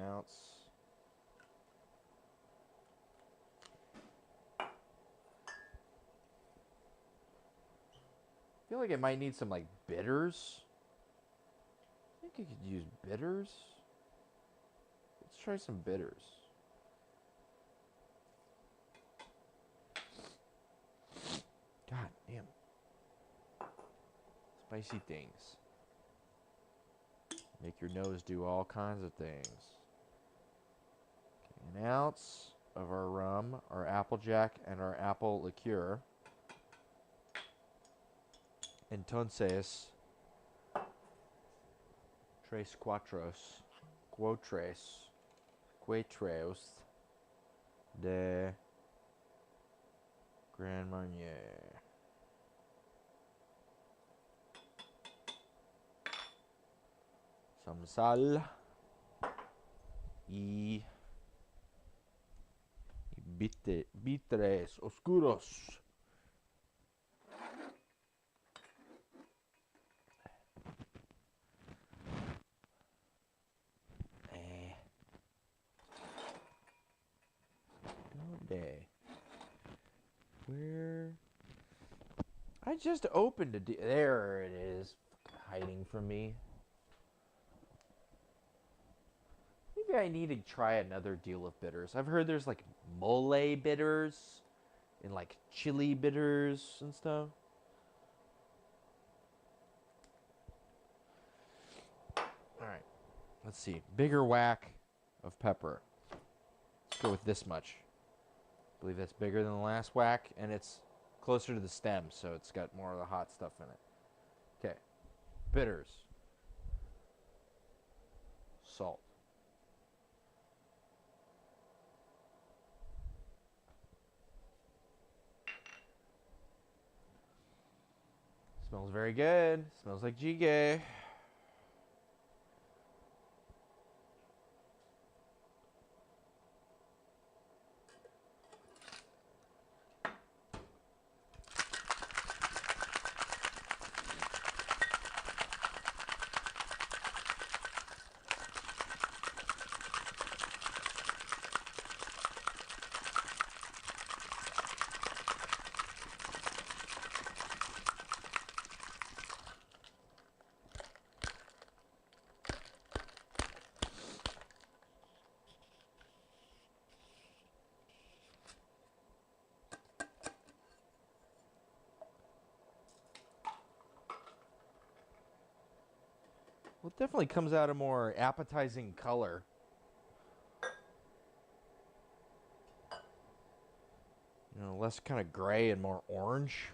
Ounce. I feel like it might need some like bitters. I think you could use bitters. Let's try some bitters. God damn. Spicy things. Make your nose do all kinds of things. Okay, an ounce of our rum, our Applejack, and our apple liqueur. Entonces, tres cuatros, cuatros de Grand Marnier. Some sal y bitres oscuros. Day. Where? I just opened it. There it is. Hiding from me. Maybe I need to try another deal of bitters. I've heard there's like mole bitters and like chili bitters and stuff. Alright. Let's see. Bigger whack of pepper. Let's go with this much. I believe that's bigger than the last whack, and it's closer to the stem, so it's got more of the hot stuff in it. Okay. Bitters. Salt. Smells very good. Smells like Jjigae. Well, it definitely comes out a more appetizing color. You know, less kind of gray and more orange.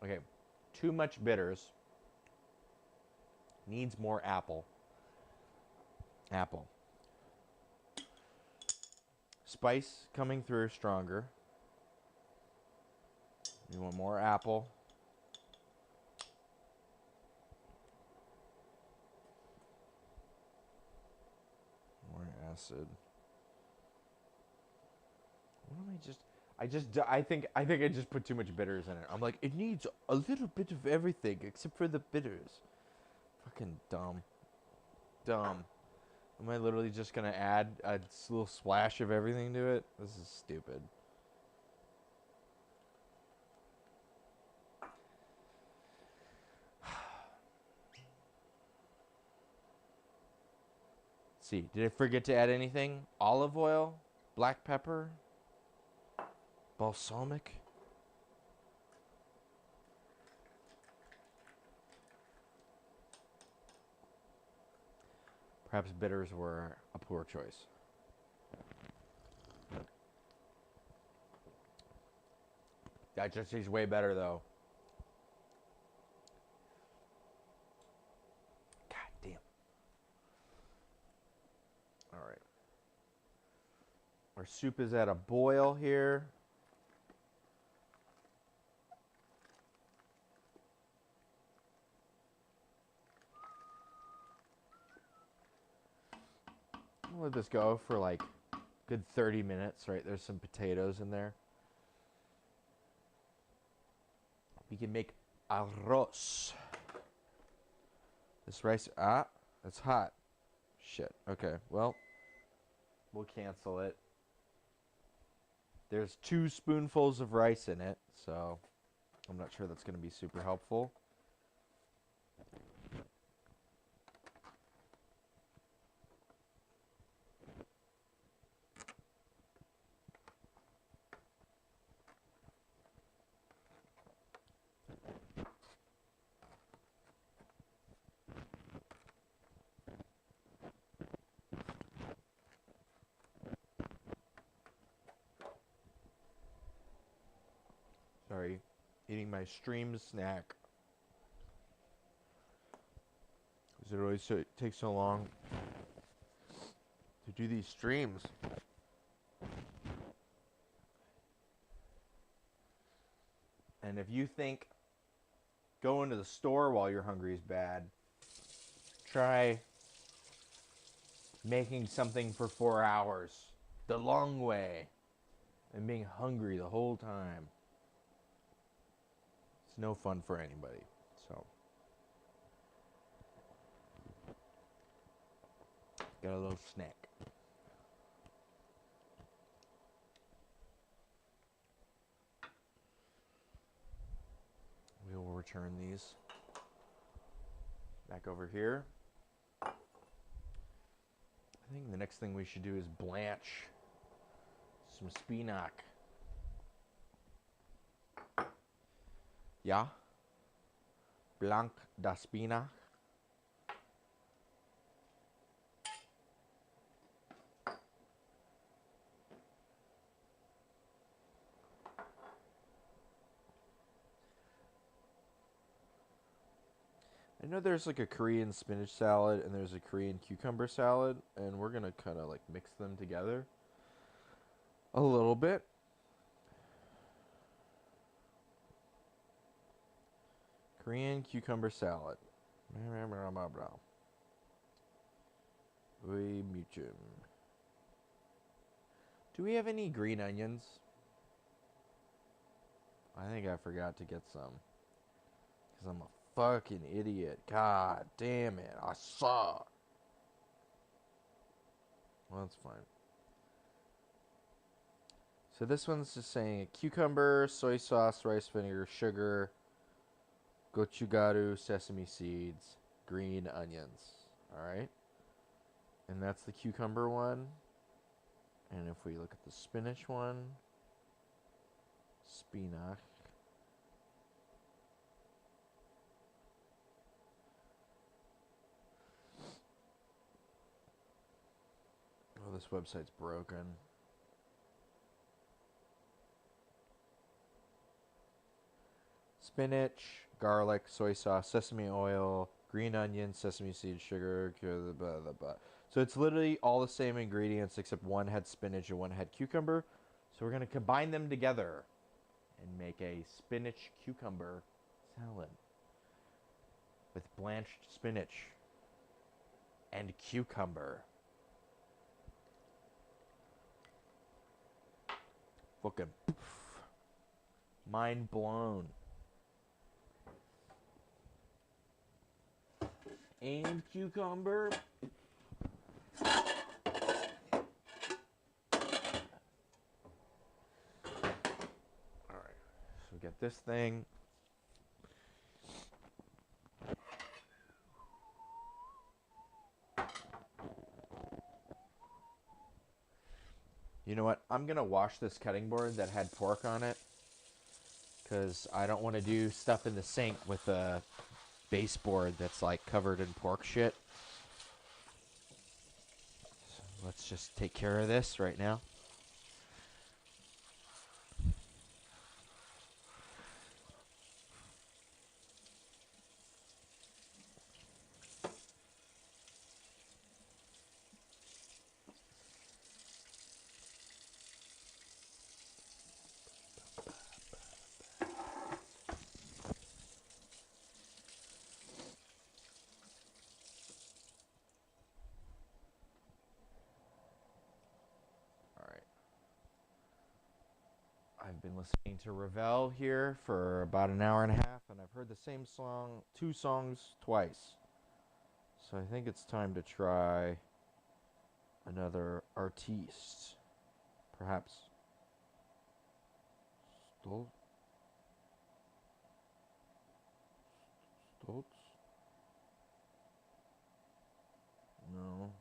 Okay, too much bitters. Needs more apple. Apple. Spice coming through stronger. You want more apple. More acid. What am I think I just put too much bitters in it. I'm like, it needs a little bit of everything except for the bitters. Fucking dumb. Dumb. Am I literally just gonna add a little splash of everything to it? This is stupid. see. Did I forget to add anything? Olive oil, black pepper, balsamic. Perhaps bitters were a poor choice. That just tastes way better, though. God damn. All right. Our soup is at a boil here. I'll let this go for like a good 30 minutes, right? There's some potatoes in there. We can make arroz. This rice, it's hot. Shit. Okay, well, we'll cancel it. There's 2 spoonfuls of rice in it, so I'm not sure that's going to be super helpful. Sorry, eating my stream snack. Because it always takes so long to do these streams. And if you think going to the store while you're hungry is bad, try making something for 4 hours the long way and being hungry the whole time. It's no fun for anybody. So, got a little snack. We will return these back over here. I think the next thing we should do is blanch some spinach. Ja? Blanc da spinach. I know there's like a Korean spinach salad and there's a Korean cucumber salad, and we're gonna kind of like mix them together a little bit. Korean cucumber salad. Do we have any green onions? I think I forgot to get some. Because I'm a fucking idiot. God damn it. I suck. Well, that's fine. So this one's just saying cucumber, soy sauce, rice vinegar, sugar, gochugaru, sesame seeds, green onions. Alright? And that's the cucumber one. And if we look at the spinach one, spinach. Oh, this website's broken. Spinach, garlic, soy sauce, sesame oil, green onion, sesame seeds, sugar, blah, blah, blah. So it's literally all the same ingredients except one had spinach and one had cucumber. So we're going to combine them together and make a spinach cucumber salad with blanched spinach and cucumber. Fucking poof. Mind blown. And cucumber. Alright, so get this thing. I'm gonna wash this cutting board that had pork on it, because I don't want to do stuff in the sink with a baseboard that's like covered in pork shit. So let's just take care of this right now. All right. I've been listening to Ravel here for about an hour and a half, and I've heard the same song, 2 songs twice. So I think it's time to try another artiste. Perhaps Stoltz? Stoltz? No.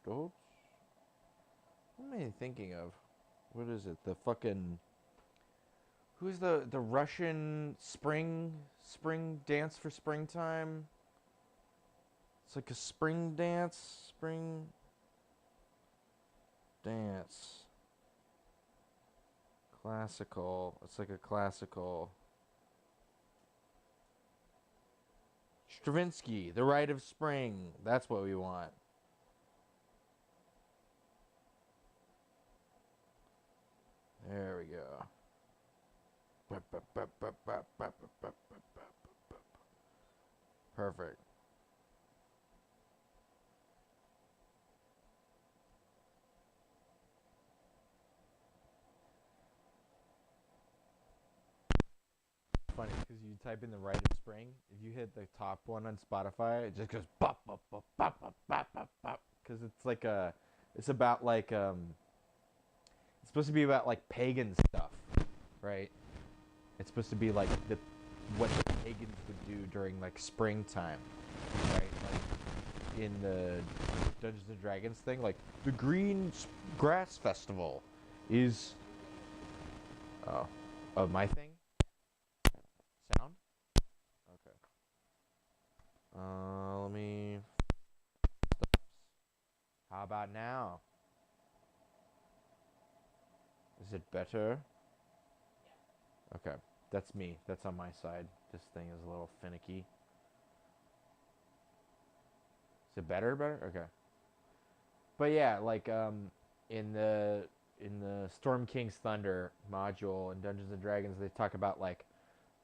Stoltz? What am I thinking of? What is it? The fucking... Who's the Russian spring dance for springtime? It's like a spring dance. Spring dance. Classical. It's like a classical. Stravinsky, The Rite of Spring. That's what we want. There we go. Perfect. Funny because you type in The Rite of Spring. If you hit the top one on Spotify, it just goes bop bop bop bop bop bop bop bop. Because it's like a, it's about like it's supposed to be about like pagan stuff, right? It's supposed to be like the what the pagans would do during like springtime, right? Like in the Dungeons and Dragons thing, like the Green Grass Festival is oh my thing. Sound? Okay. Let me. How about now? Is it better? Okay. That's me. That's on my side. This thing is a little finicky. Is it better? Better? Okay. But yeah, like in the Storm King's Thunder module in Dungeons and Dragons, they talk about like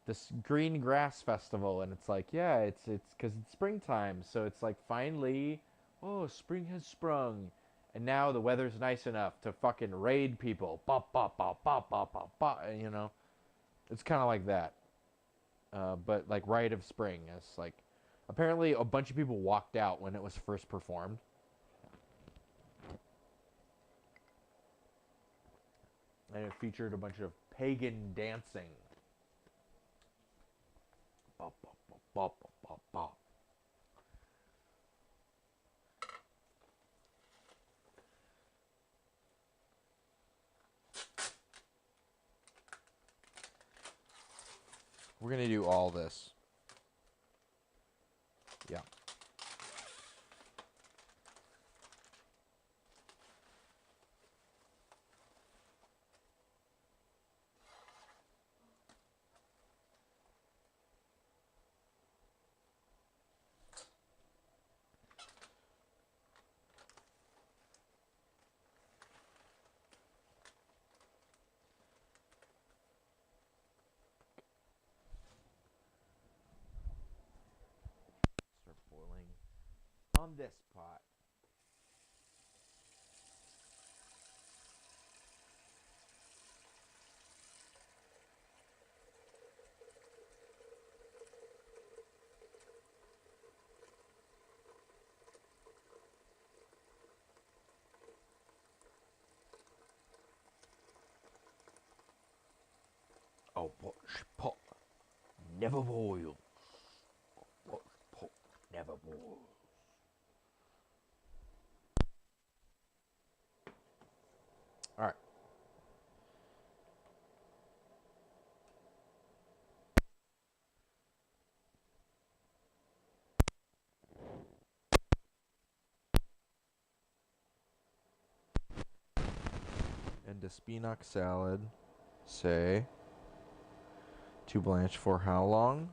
this green grass festival, and it's like, yeah, it's because it's springtime, so it's like finally, oh, spring has sprung, and now the weather's nice enough to fucking raid people, bop bop bop bop bop bop bop, you know, it's kind of like that, but like Rite of Spring is like, apparently a bunch of people walked out when it was first performed. And it featured a bunch of pagan dancing. Bop, bop, bop, bop, bop, bop. We're going to do all this. Yeah. Start boiling on this pot. Oh, watch pot never boils. Watch pot never boils. the spinach salad say to blanch for how long?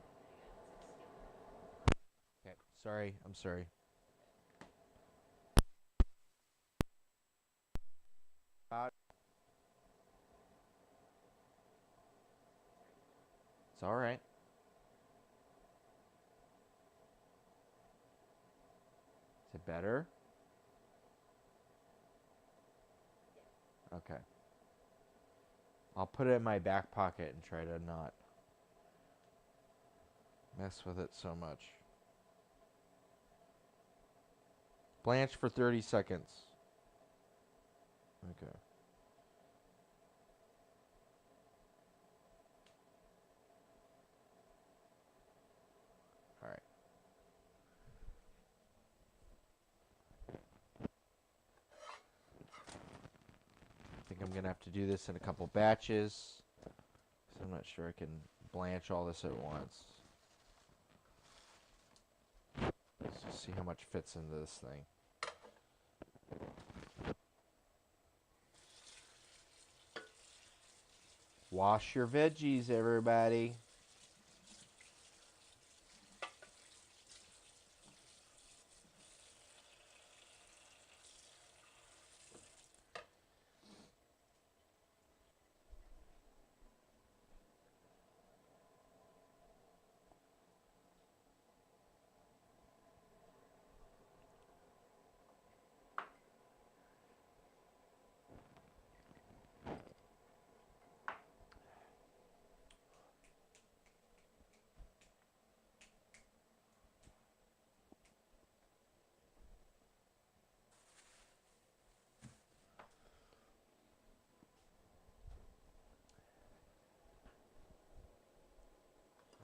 Okay, sorry, I'm sorry. It's all right. Is it better? Okay. I'll put it in my back pocket and try to not mess with it so much. Blanch for 30 seconds. Okay. All right. I think I'm going to have to do this in a couple batches. So I'm not sure I can blanch all this at once. Let's just see how much fits into this thing. Wash your veggies, everybody.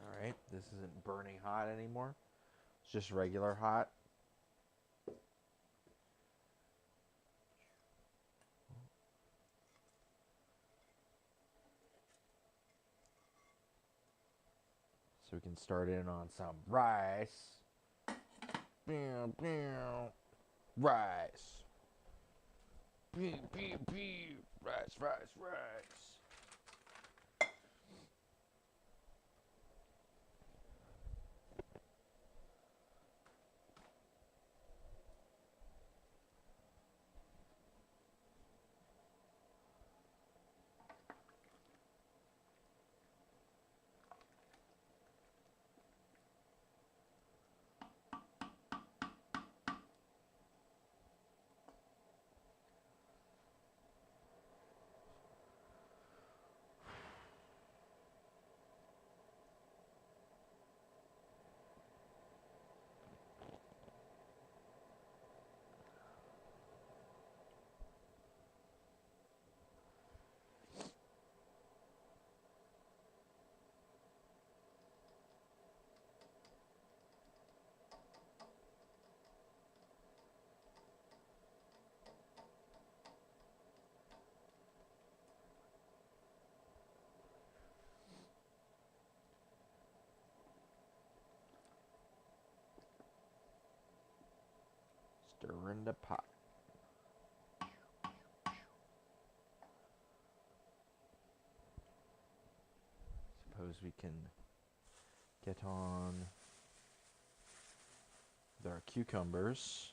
All right, this isn't burning hot anymore. It's just regular hot. So we can start in on some rice. Rice. Rice, rice, rice. Stir in the pot. Suppose we can get on with our cucumbers.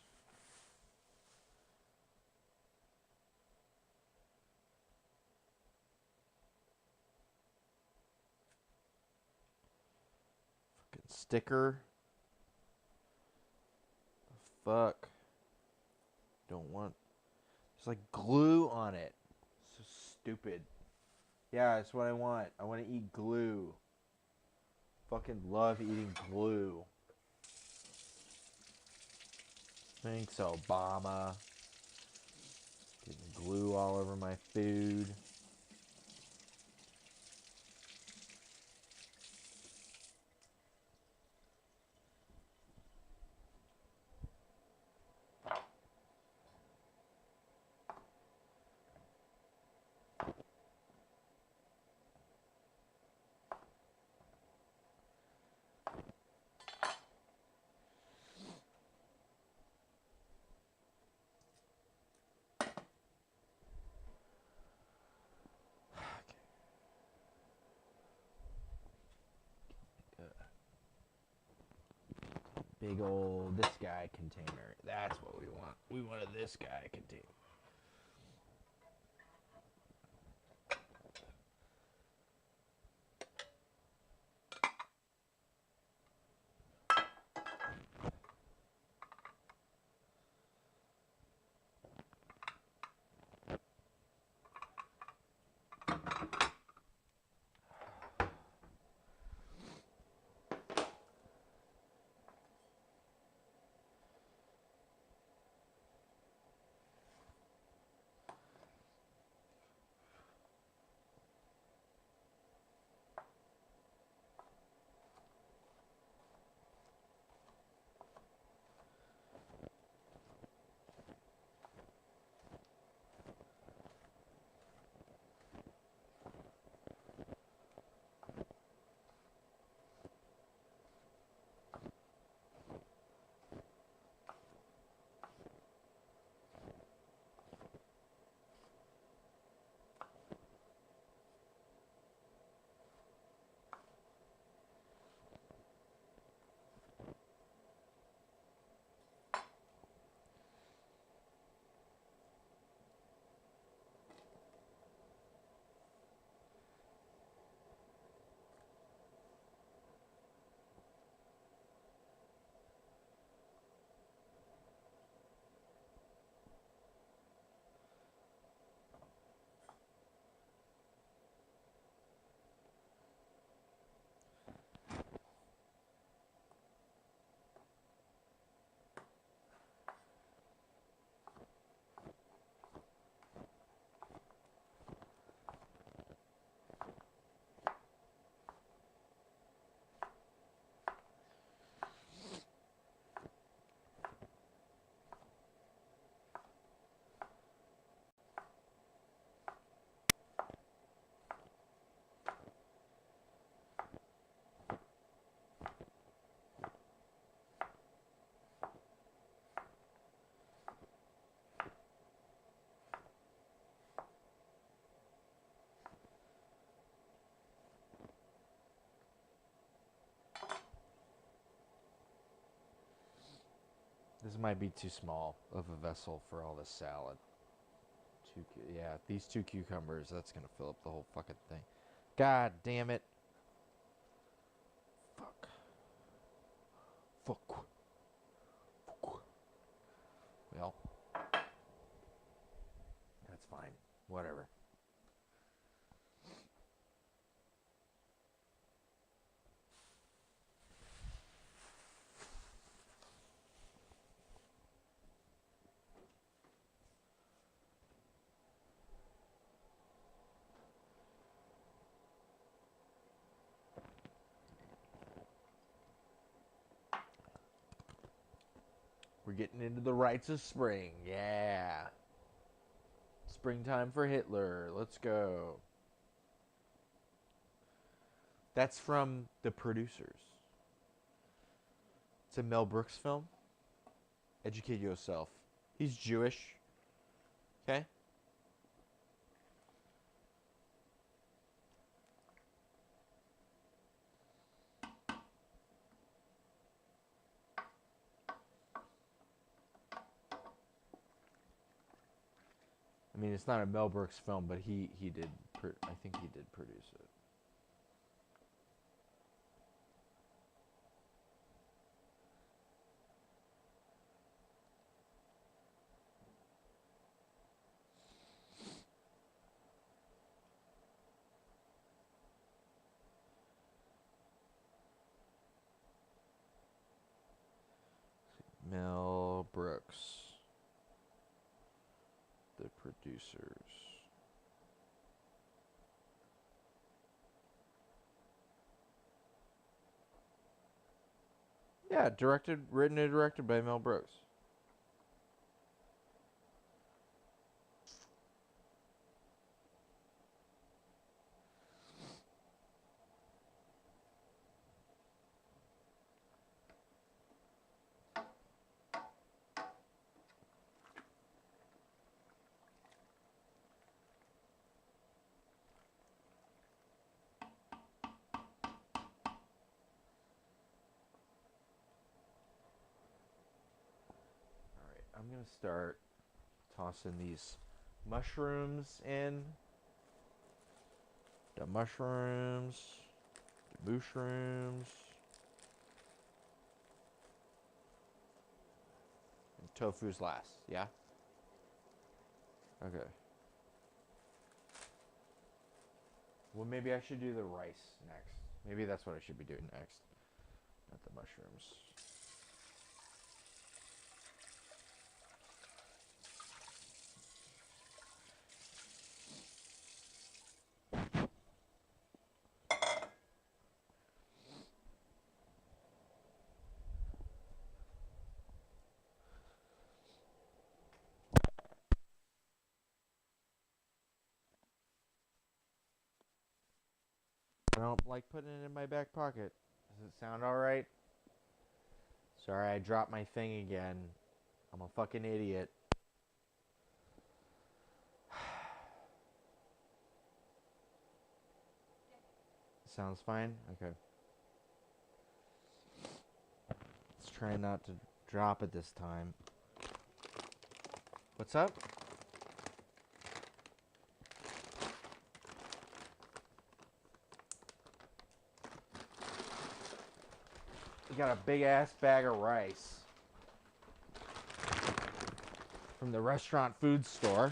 Fucking sticker. The fuck. Don't want. There's like glue on it. So stupid. Yeah, that's what I want. I want to eat glue. Fucking love eating glue. Thanks, Obama. Getting glue all over my food. big old this guy container. That's what we want. We wanted this guy container. This might be too small of a vessel for all this salad. Yeah, these 2 cucumbers, that's gonna fill up the whole fucking thing. God damn it. Fuck. Fuck. Fuck. Well, that's fine. Whatever. We're getting into the rites of spring. Yeah. Springtime for Hitler. Let's go. That's from The Producers. It's a Mel Brooks film. Educate yourself. He's Jewish. Okay? I mean, it's not a Mel Brooks film, but he did. I think he did produce it. Mel Brooks, The Producers. Yeah, written and directed by Mel Brooks. I'm going to start tossing these mushrooms in. The mushrooms. The mushrooms. And tofu's last, yeah? Okay. Well, maybe I should do the rice next. Maybe that's what I should be doing next. Not the mushrooms. I don't like putting it in my back pocket. Does it sound alright? Sorry, I dropped my thing again. I'm a fucking idiot. Sounds fine? Okay. Let's try not to drop it this time. What's up? We got a big ass bag of rice from the restaurant food store.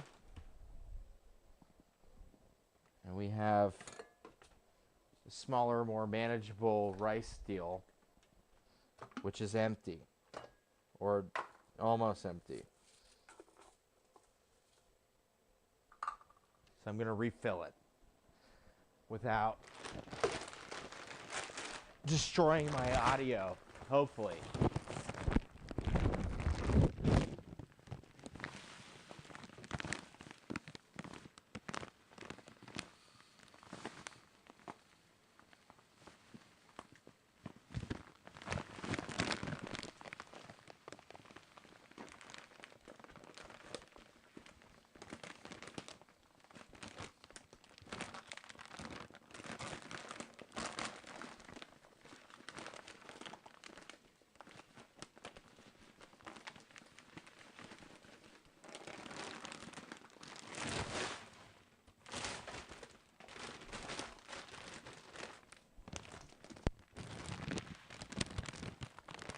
And we have a smaller, more manageable rice deal, which is empty. Or almost empty. So I'm going to refill it without destroying my audio, hopefully.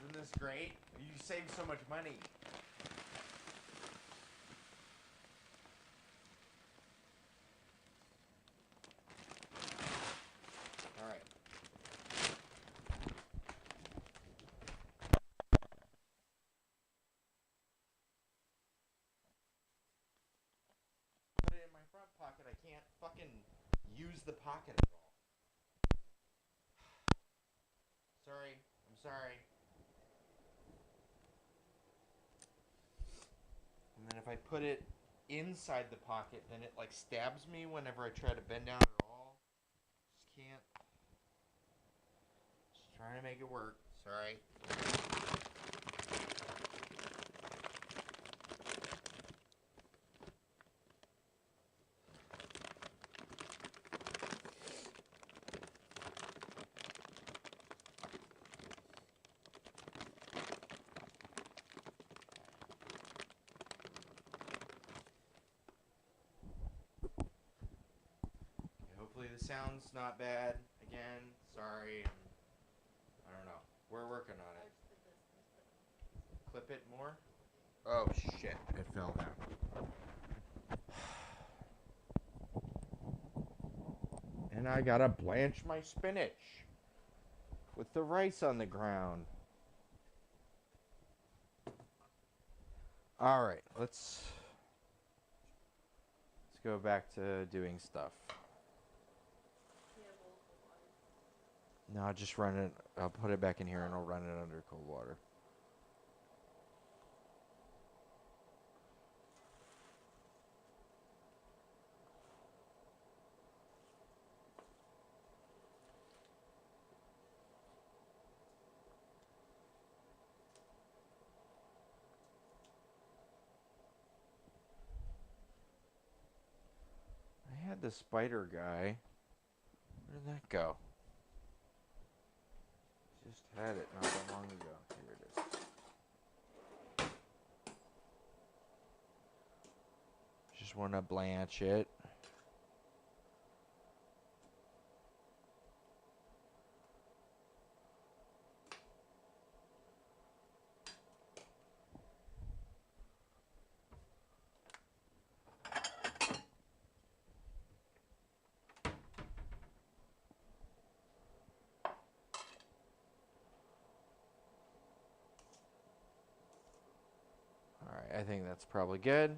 Isn't this great? You save so much money. Alright. Put it in my front pocket. I can't fucking use the pocket at all. Sorry. I'm sorry. And then if I put it inside the pocket, then it like stabs me whenever I try to bend down at all. Just can't. Just trying to make it work. Sorry. Hopefully the sound's not bad. Again, sorry. I don't know. We're working on it. Clip it more? Oh shit, it fell down. And I gotta blanch my spinach with the rice on the ground. Alright, let's go back to doing stuff. No, I'll just run it. I'll put it back in here and I'll run it under cold water. I had the spider guy. Where did that go? Just had it not that long ago. Here it is. want to blanch it. All right, I think that's probably good.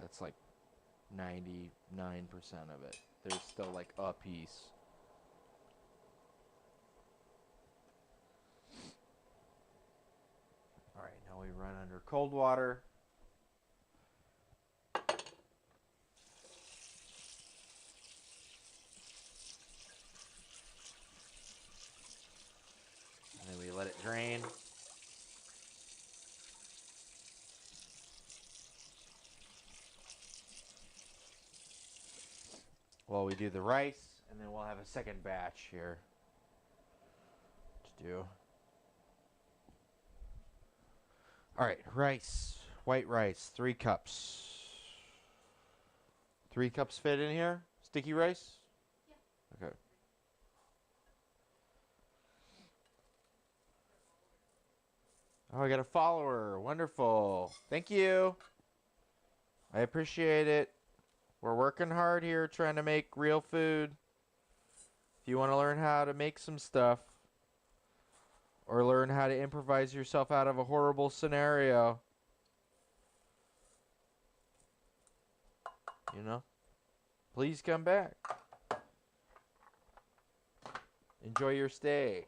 That's like 99% of it. There's still like a piece. All right, now we run under cold water. And then we let it drain. While we do the rice, and then we'll have a second batch here to do. All right, rice, white rice, 3 cups. 3 cups fit in here? Sticky rice? Yeah. Okay. Oh, I got a follower. Wonderful. Thank you. I appreciate it. We're working hard here trying to make real food. If you want to learn how to make some stuff or learn how to improvise yourself out of a horrible scenario, you know, please come back. Enjoy your stay.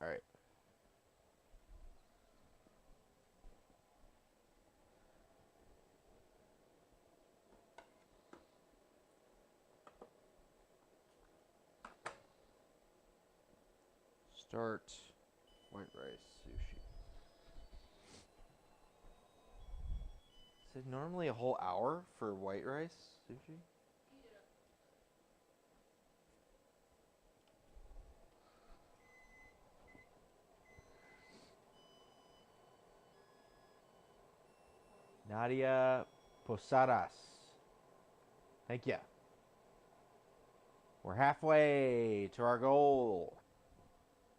All right. Start white rice sushi. Is it normally a whole hour for white rice sushi? Nadia Posadas. Thank you. We're halfway to our goal.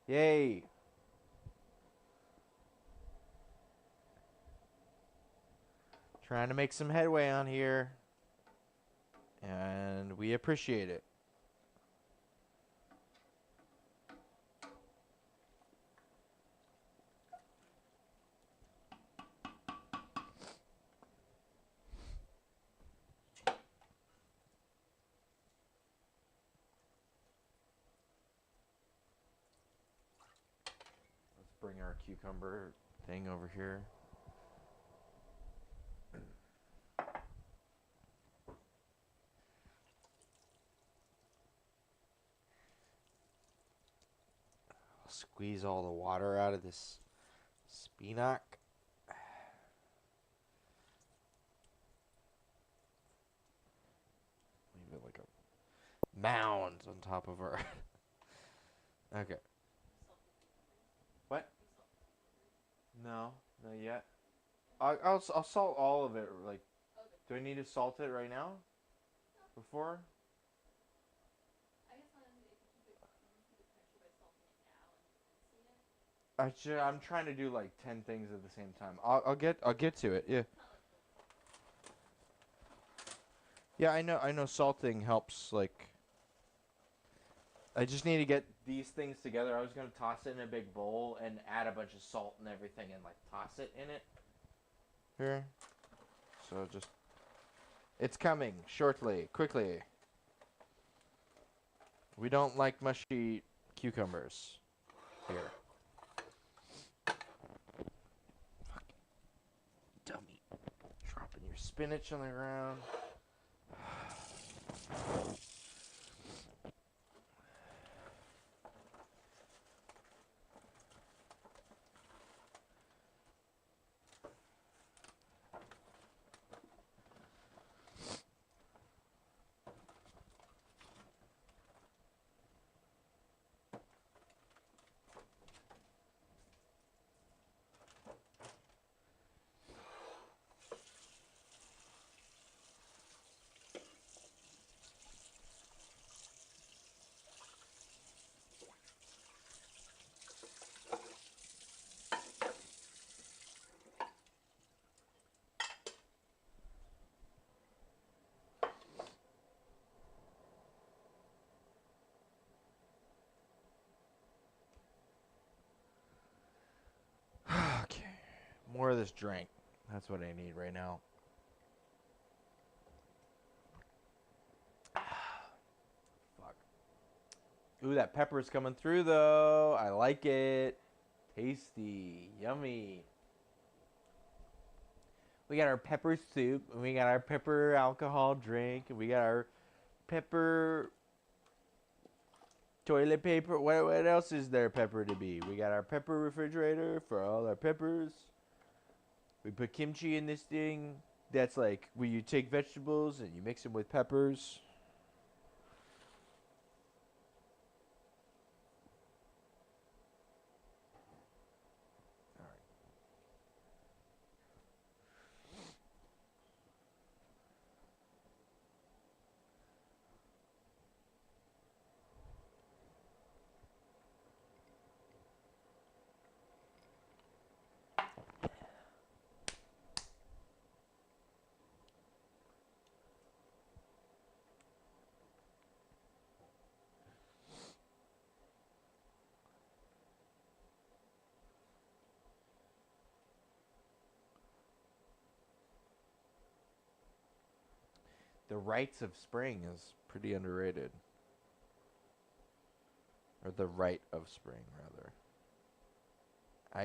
Yay. Trying to make some headway on here. And we appreciate it. bring our cucumber thing over here. Squeeze all the water out of this spinach. Leave it like a mound on top of our. Okay. What? No, not yet. I'll salt all of it. Like, do I need to salt it right now? Before? I'm trying to do like 10 things at the same time. I'll get to it. Yeah. Yeah, I know salting helps. Like, I just need to get these things together. I was gonna toss it in a big bowl and add a bunch of salt and everything and like toss it in it. Here. So just, it's coming shortly, quickly. We don't like mushy cucumbers here. Dummy. Dropping your spinach on the ground. Okay. More of this drink. That's what I need right now. Fuck. Ooh, that pepper's coming through though. I like it. Tasty. Yummy. We got our pepper soup, and we got our pepper alcohol drink, and we got our pepper toilet paper. What else is there pepper to be? We got our pepper refrigerator for all our peppers. We put kimchi in this thing. That's like where you take vegetables and you mix them with peppers. The rites of spring is pretty underrated. Or the rite of spring, rather.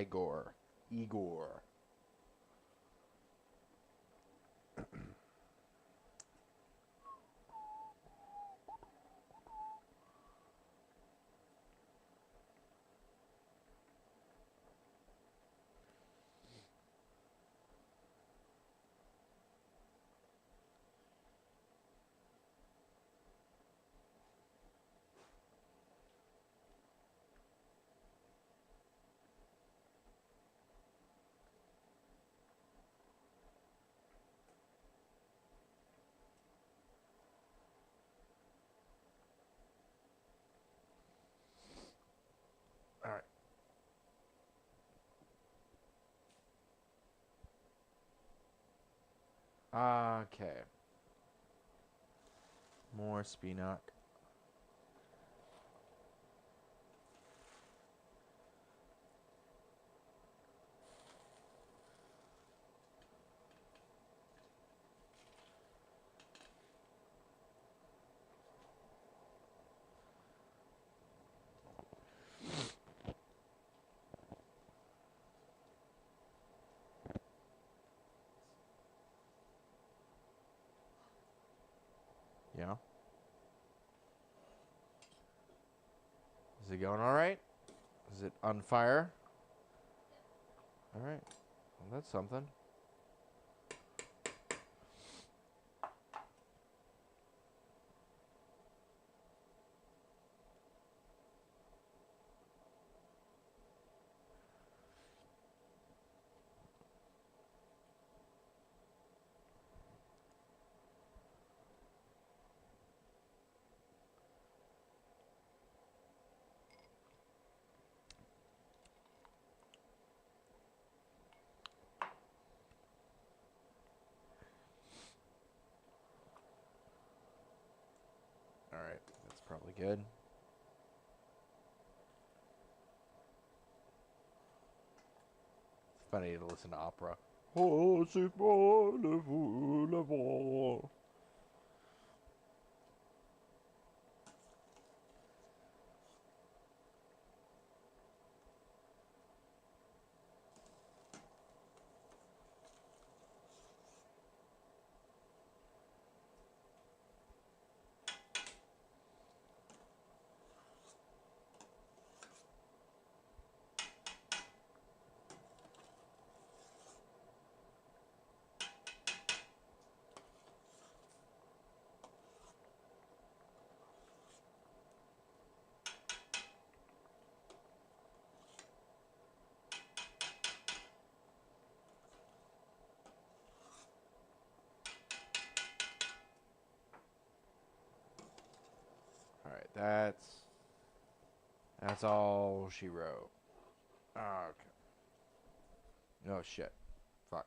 Igor. Alright. Okay. More spinach. Yeah. Is it going all right? Is it on fire? All right. Well, that's something. All right. That's probably good. It's funny to listen to opera. Oh, c'est bon, le vous, le bon. All right, that's all she wrote. Okay. Oh shit. Fuck.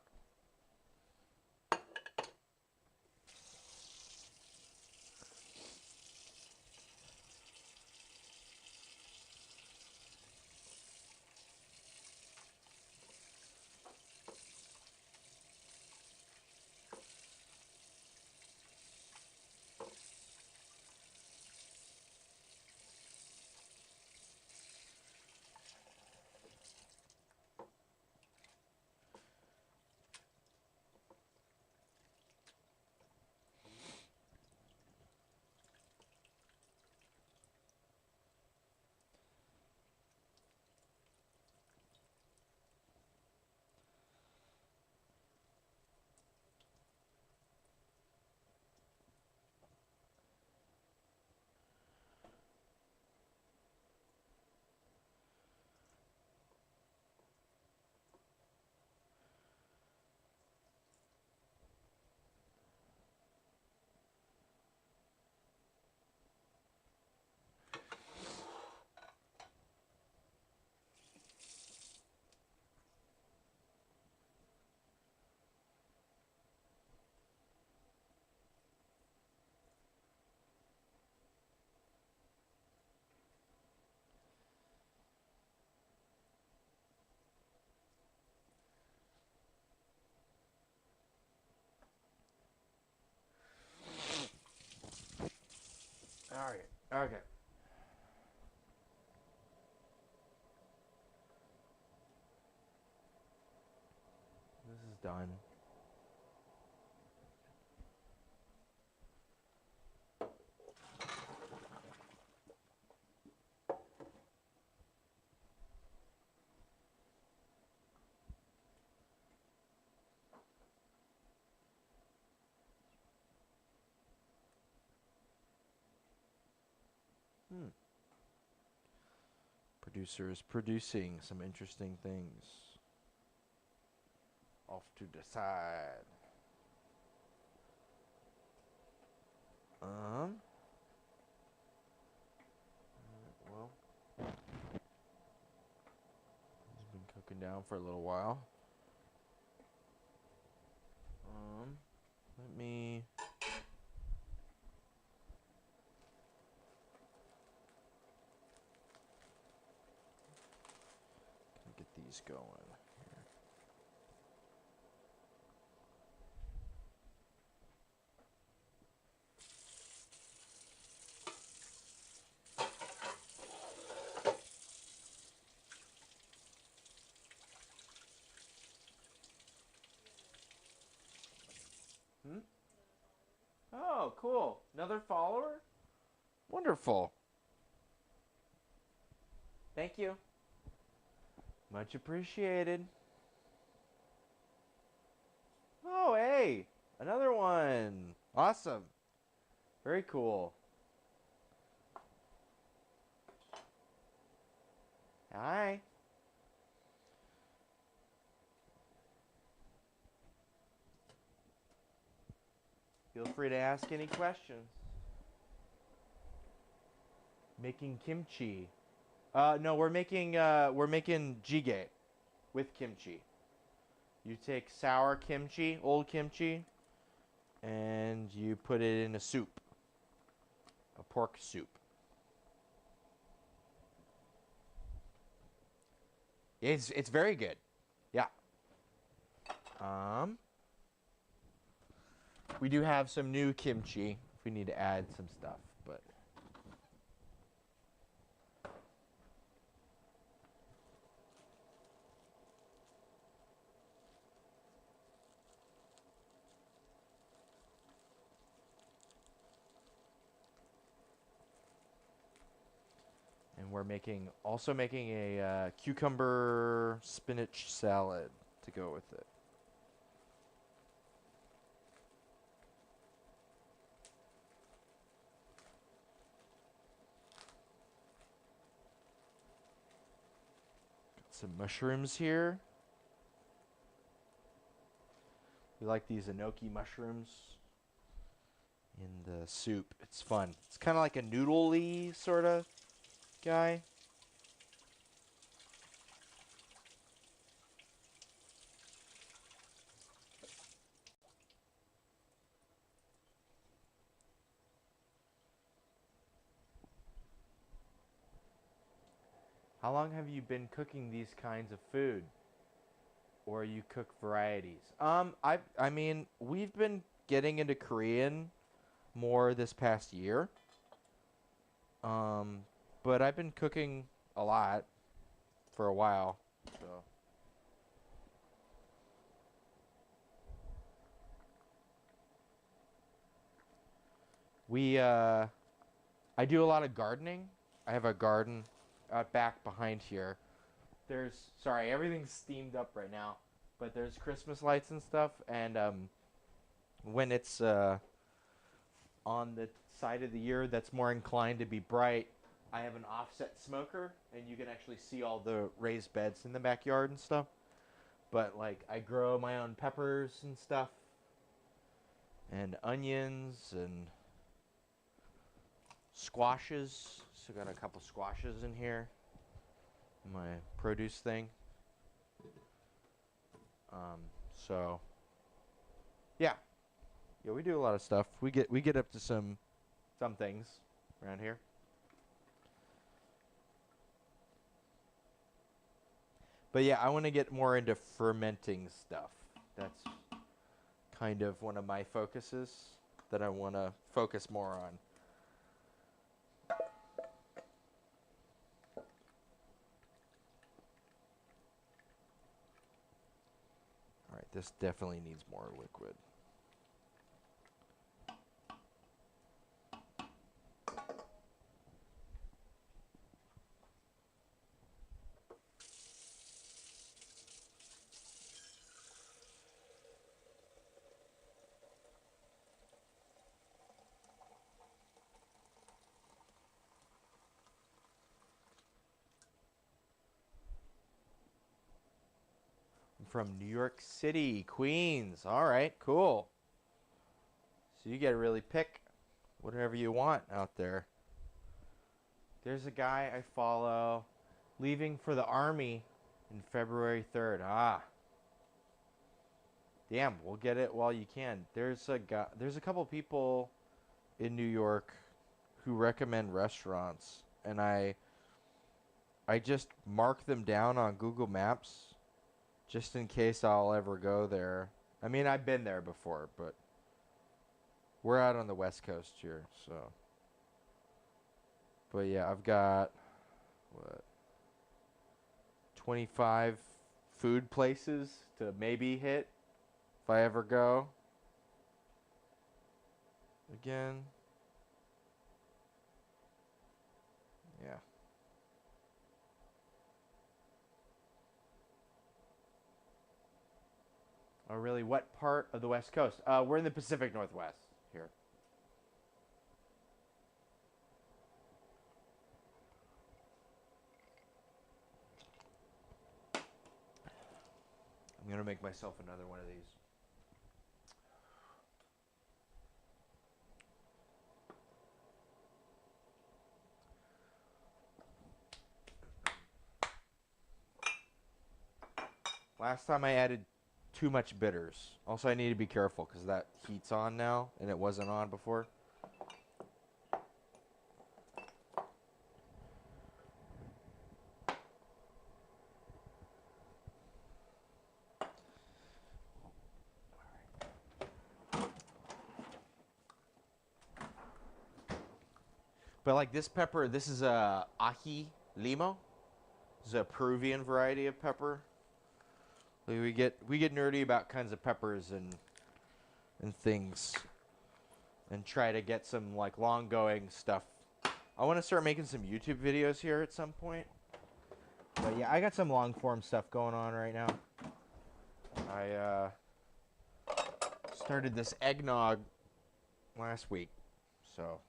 All right. Okay. This is done. Producer is producing some interesting things. Off to the side. Well, it's been cooking down for a little while. Let me get these going. Oh, cool. Another follower? Wonderful. Thank you. Much appreciated. Oh, hey. Another one. Awesome. Very cool. Hi. Feel free to ask any questions. Making kimchi. No, we're making jjigae with kimchi. You take sour kimchi, old kimchi, and you put it in a soup, a pork soup. It's very good. Yeah. Um, we do have some new kimchi if we need to add some stuff, but and we're also making a cucumber spinach salad to go with it. Got some mushrooms here. We like these enoki mushrooms in the soup. It's fun. It's kind of like a noodle-y sort of guy. How long have you been cooking these kinds of food? Or you cook varieties? I mean, we've been getting into Korean more this past year. Um, but I've been cooking a lot for a while. So we I do a lot of gardening. I have a garden back behind here. Sorry, everything's steamed up right now, but there's Christmas lights and stuff, and when it's on the side of the year that's more inclined to be bright, I have an offset smoker, and you can actually see all the raised beds in the backyard and stuff. But like, I grow my own peppers and stuff, and onions and squashes. So got a couple squashes in here. My produce thing. So yeah, yeah, we do a lot of stuff. We get up to some things around here. But yeah, I want to get more into fermenting stuff. That's kind of one of my focuses that I want to focus more on. All right, this definitely needs more liquid. I'm from New York City, Queens. All right, cool. So you get to really pick whatever you want out there. There's a guy I follow leaving for the Army in February 3rd. Ah. Damn, we'll get it while you can. There's a couple people in New York who recommend restaurants, and I just mark them down on Google Maps just in case I'll ever go there. I mean, I've been there before, but we're out on the West Coast here, so. But yeah, I've got what 25 food places to maybe hit if I ever go. again. Yeah. Oh, really? What part of the West Coast? We're in the Pacific Northwest here. I'm going to make myself another one of these. Last time I added too much bitters. Also, I need to be careful because that heat's on now and it wasn't on before. But like this pepper, this is a ají limo. This is a Peruvian variety of pepper. We get nerdy about kinds of peppers and things, and try to get some like long going stuff. I want to start making some YouTube videos here at some point. But yeah, I got some long form stuff going on right now. I started this eggnog last week, so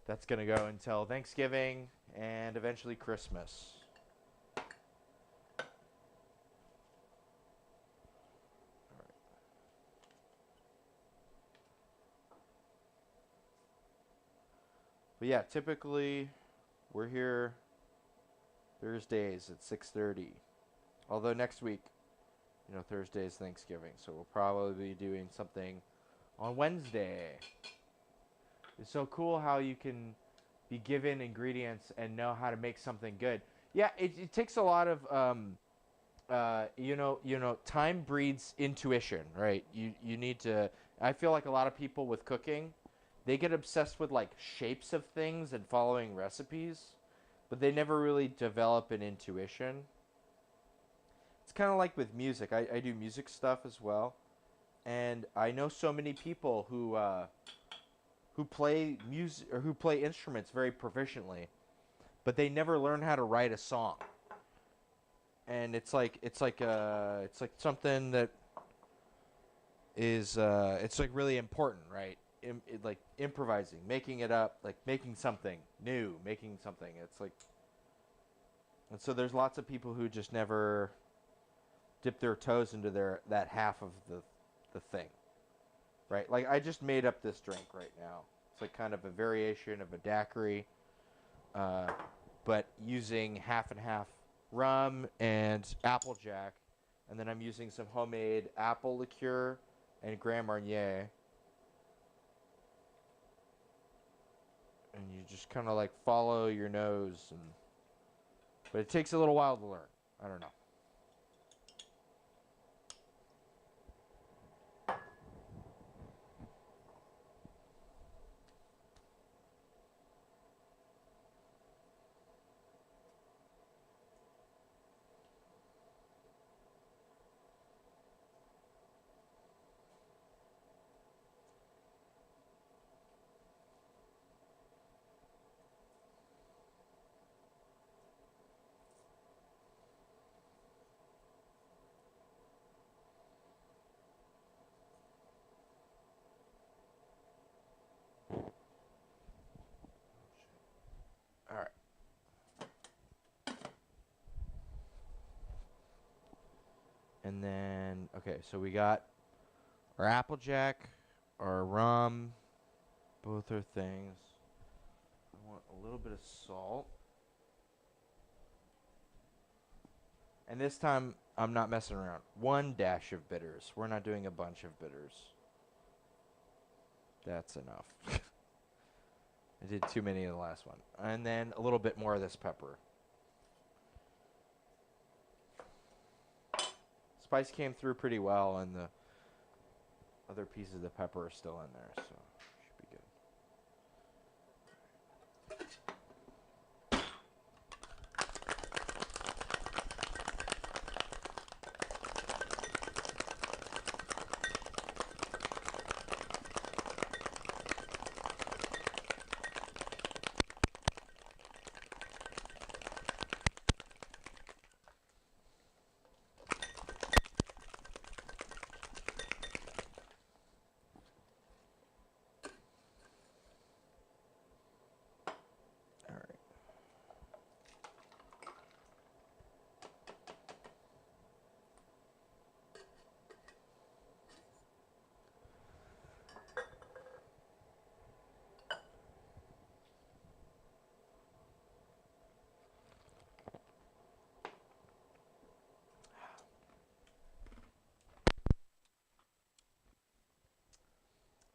that's gonna go until Thanksgiving and eventually Christmas. But yeah, typically we're here Thursdays at 6:30. Although next week, you know, Thursday is Thanksgiving, so we'll probably be doing something on Wednesday. It's so cool how you can be given ingredients and know how to make something good. Yeah, it takes a lot of time breeds intuition, right? You need to. I feel like a lot of people with cooking, they get obsessed with like shapes of things and following recipes, but they never really develop an intuition. It's kind of like with music. I do music stuff as well, and I know so many people who play music or who play instruments very proficiently, but they never learn how to write a song. And it's like something that is it's like really important, right? Like improvising, making it up, like making something new, making something. It's like, and so there's lots of people who just never dip their toes into that half of the thing, right? Like I just made up this drink right now. It's like kind of a variation of a daiquiri, but using half and half rum and applejack, and then I'm using some homemade apple liqueur and Grand Marnier. And you just kind of like follow your nose, but it takes a little while to learn. I don't know. All right. And then, okay, so we got our applejack, our rum, both are things. I want a little bit of salt. And this time, I'm not messing around. 1 dash of bitters. We're not doing a bunch of bitters. That's enough. I did too many in the last one. And then a little bit more of this pepper. Spice came through pretty well, and the other pieces of the pepper are still in there, so should be good.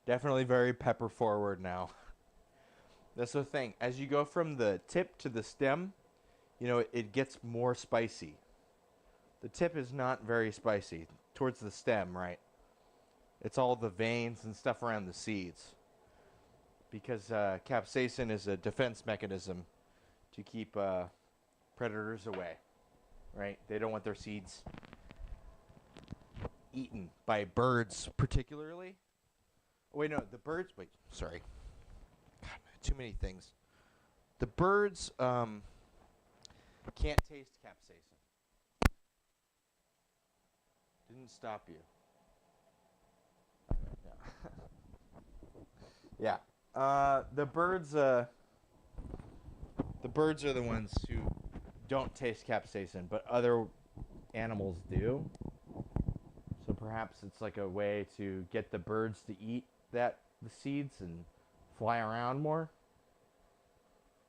Definitely very pepper forward now. That's the thing. As you go from the tip to the stem, it gets more spicy. The tip is not very spicy. Towards the stem, right? It's all the veins and stuff around the seeds. Because capsaicin is a defense mechanism to keep predators away, right? They don't want their seeds eaten by birds, particularly. Oh, wait, no, the birds. Wait, sorry. God, too many things. The birds can't taste capsaicin. Didn't stop you. Yeah. The birds are the ones who don't taste capsaicin, but other animals do. So perhaps it's like a way to get the birds to eat the seeds and fly around more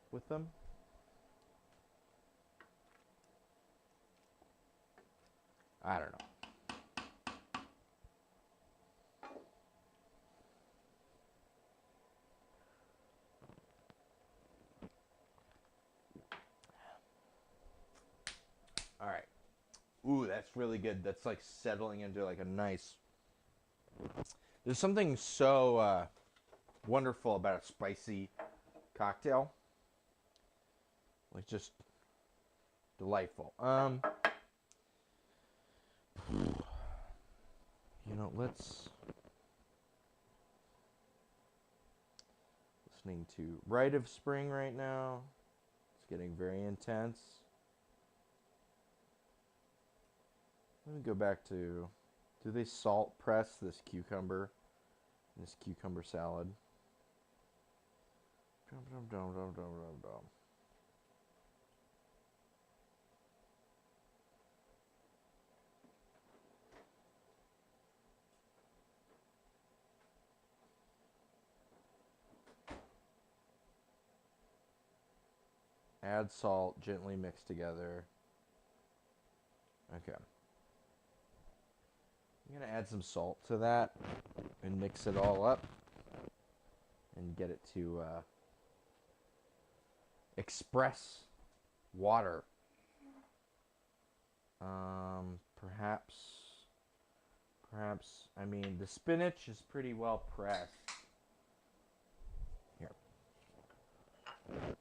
with them. I don't know. All right. Ooh, that's really good. That's like settling into like a nice. There's something so wonderful about a spicy cocktail. Like just delightful. Let's listening to Rite of Spring right now. It's getting very intense. Let me go back to, do they salt press this cucumber salad? Dum, dum, dum, dum, dum, dum, dum. Add salt, gently mix together. Okay. I'm going to add some salt to that and mix it all up and get it to express water. Perhaps, I mean, the spinach is pretty well pressed. Here. Let's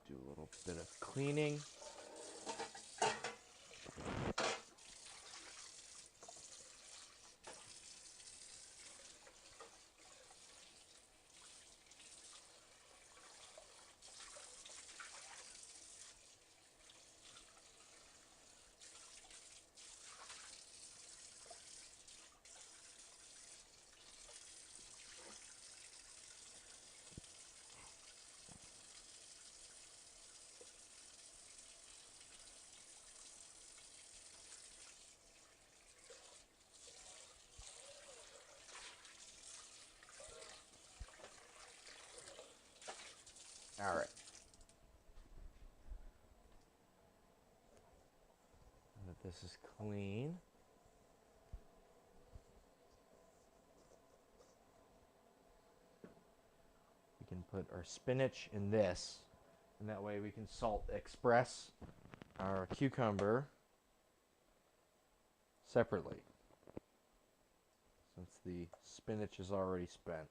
do a little bit of cleaning. All right. Now that this is clean, we can put our spinach in this, and that way we can salt express our cucumber separately, since the spinach is already spent.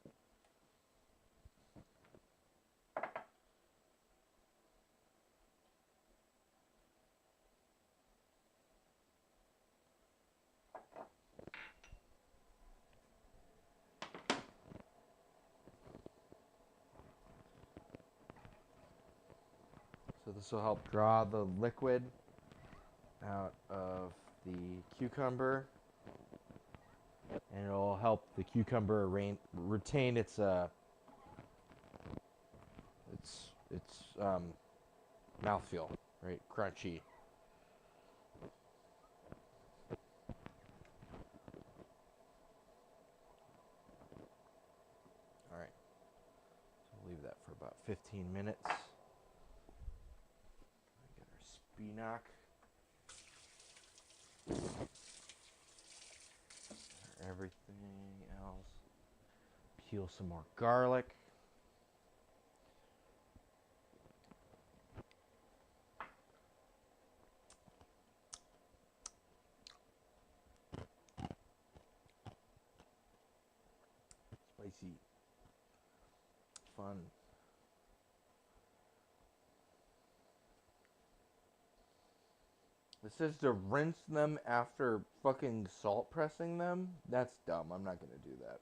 So this will help draw the liquid out of the cucumber, and it'll help the cucumber retain its mouthfeel, right? Crunchy. All right. So we'll leave that for about 15 minutes. Get our spinach. peel some more garlic. Spicy. Fun. It says to rinse them after fucking salt pressing them. That's dumb. I'm not gonna do that.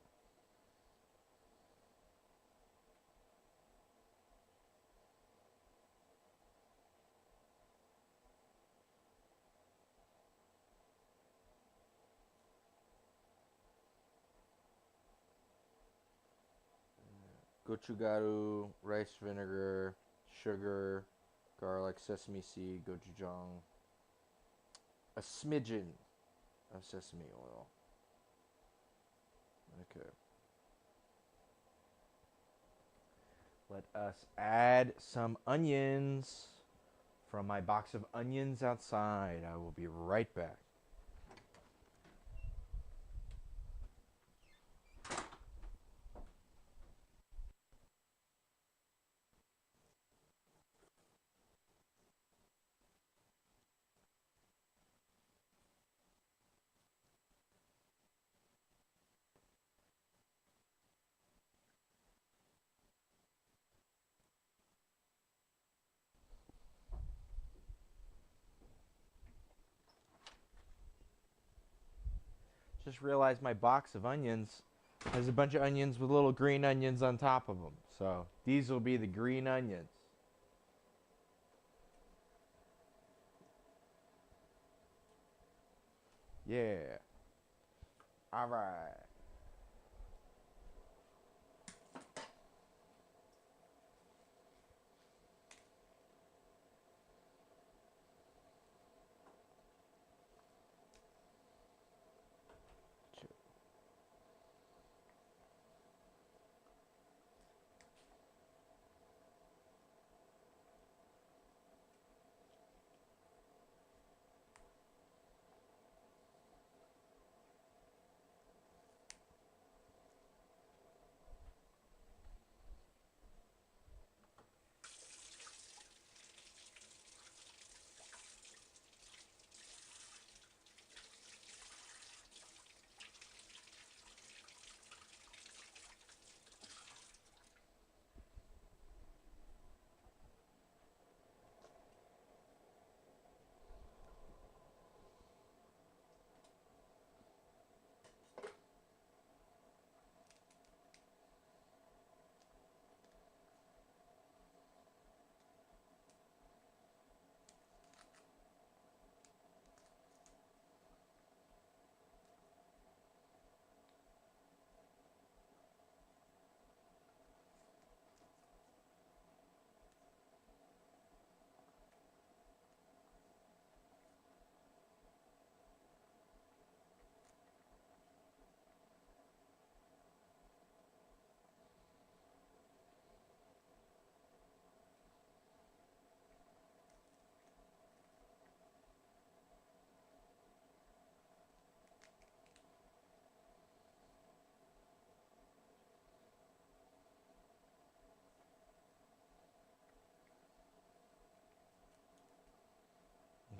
Gochugaru, rice vinegar, sugar, garlic, sesame seed, gochujang, a smidgen of sesame oil. Okay. Let us add some onions from my box of onions outside. I will be right back. Just realized my box of onions has a bunch of onions with little green onions on top of them. So these will be the green onions. Yeah. All right.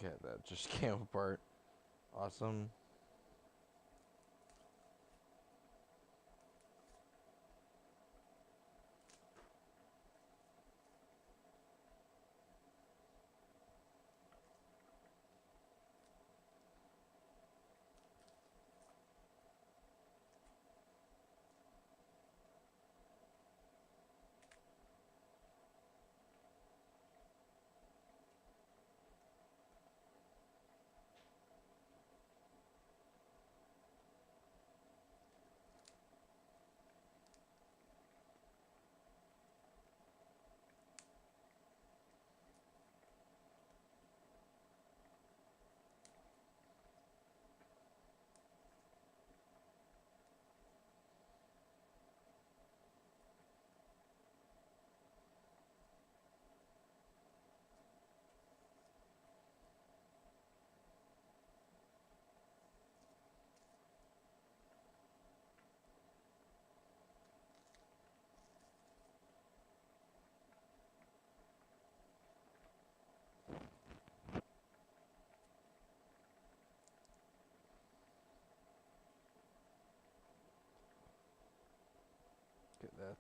Okay, that just came apart. Awesome.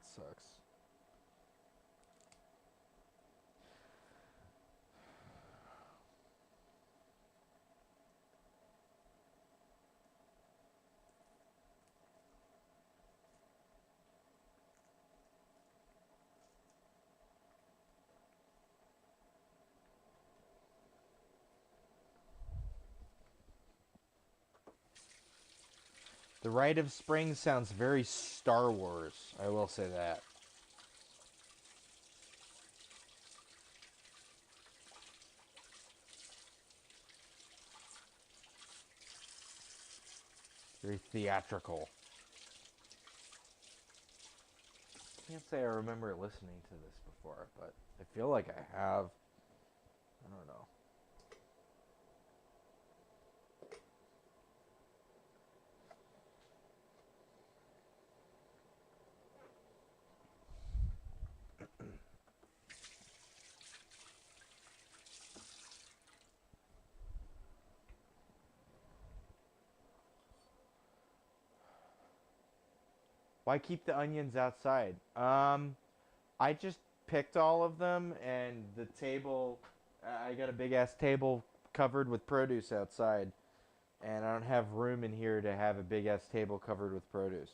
sucks. The Rite of Spring sounds very Star Wars. I will say that. Very theatrical. Can't say I remember listening to this before, but I feel like I have. I don't know. Why keep the onions outside? I just picked all of them, and the table. I got a big ass table covered with produce outside, and I don't have room in here to have a big ass table covered with produce.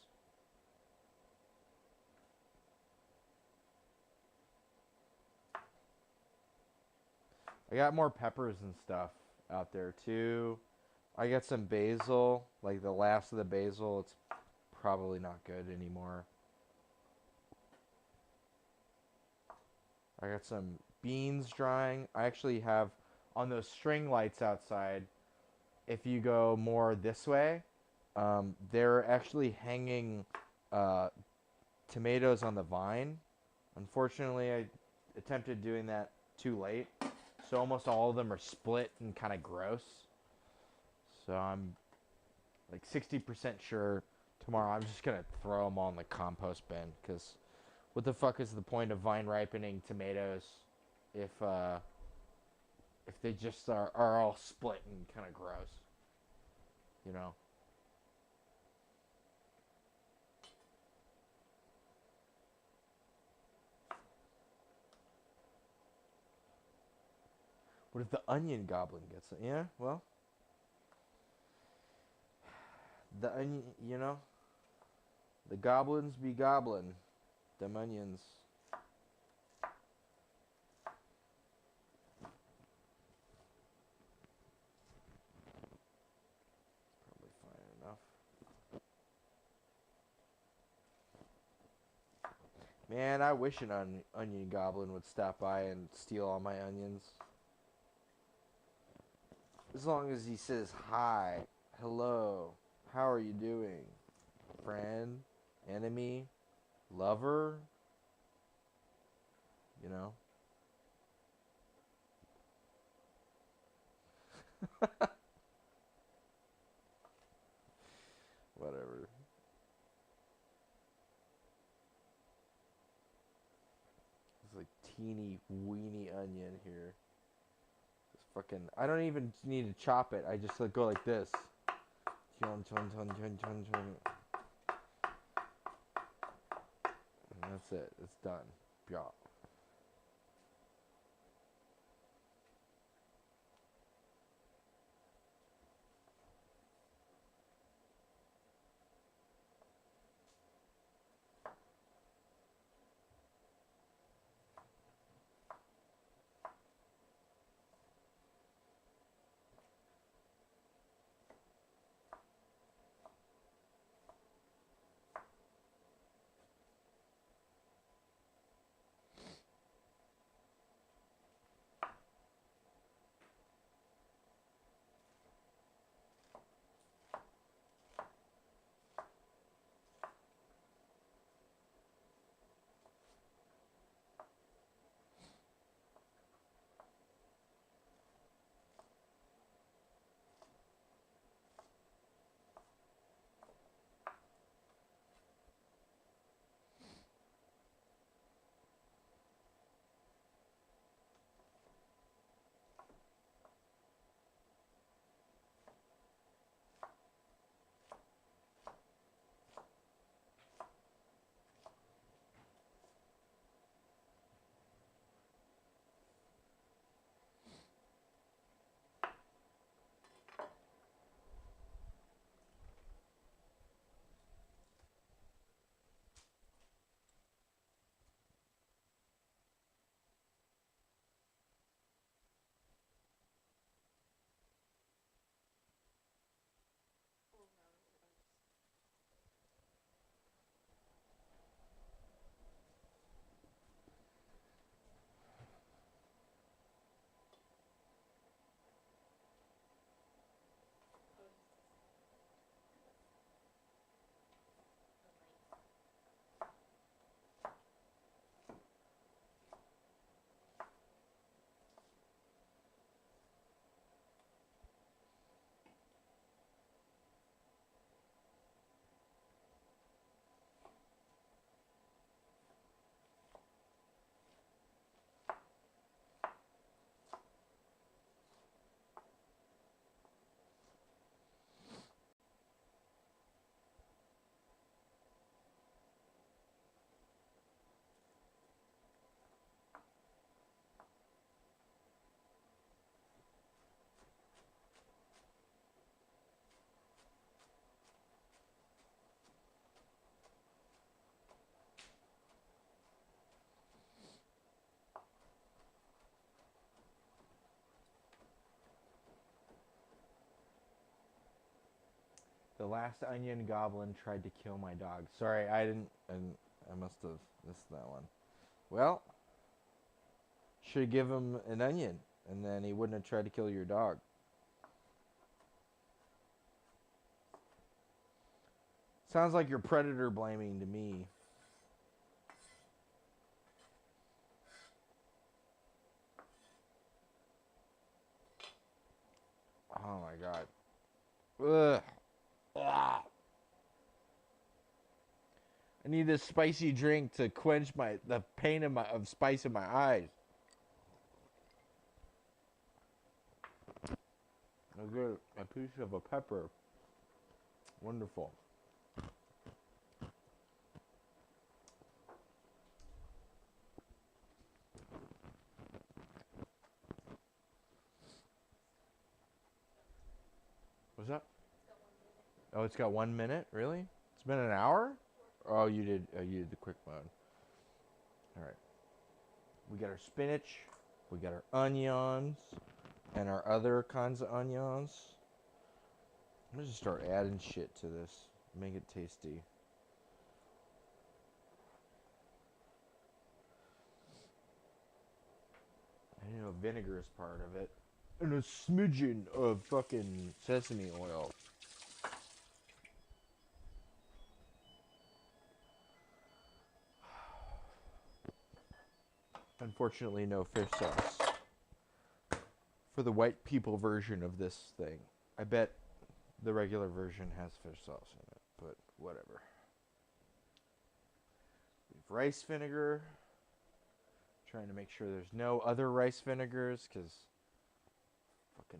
I got more peppers and stuff out there too. I got some basil, like the last of the basil. It's probably not good anymore. I got some beans drying. I actually have on those string lights outside. If you go more this way, they're actually hanging tomatoes on the vine. Unfortunately, I attempted doing that too late. So almost all of them are split and kind of gross. So I'm like 60% sure tomorrow I'm just going to throw them all in the compost bin. Because what the fuck is the point of vine ripening tomatoes if they just are all split and kind of gross? You know? What if the onion goblin gets it? Yeah, well. The onion, you know? The goblins be goblin. Them onions. Probably fine enough. Man, I wish an onion goblin would stop by and steal all my onions. As long as he says hi, hello, how are you doing? Friend, enemy, lover, you know? Whatever. It's like teeny weeny onion here. Just fucking. I don't even need to chop it. I just go like this. And that's it. It's done. Yeah. The last onion goblin tried to kill my dog. Sorry, I didn't. I must have missed that one. Well, should give him an onion, and then he wouldn't have tried to kill your dog. Sounds like you're predator blaming to me. Oh my god. Ugh. Ah. I need this spicy drink to quench the pain of spice in my eyes. I'll get a piece of a pepper. Wonderful. What's up? Oh, it's got 1 minute? Really? It's been an hour? Oh, you did the quick mode. All right. We got our spinach. We got our onions. And our other kinds of onions. I'm going to just start adding shit to this. Make it tasty. I know vinegar is part of it. And a smidgen of fucking sesame oil. Unfortunately, no fish sauce. For the white people version of this thing. I bet the regular version has fish sauce in it, but whatever. We have rice vinegar. Trying to make sure there's no other rice vinegars, because fucking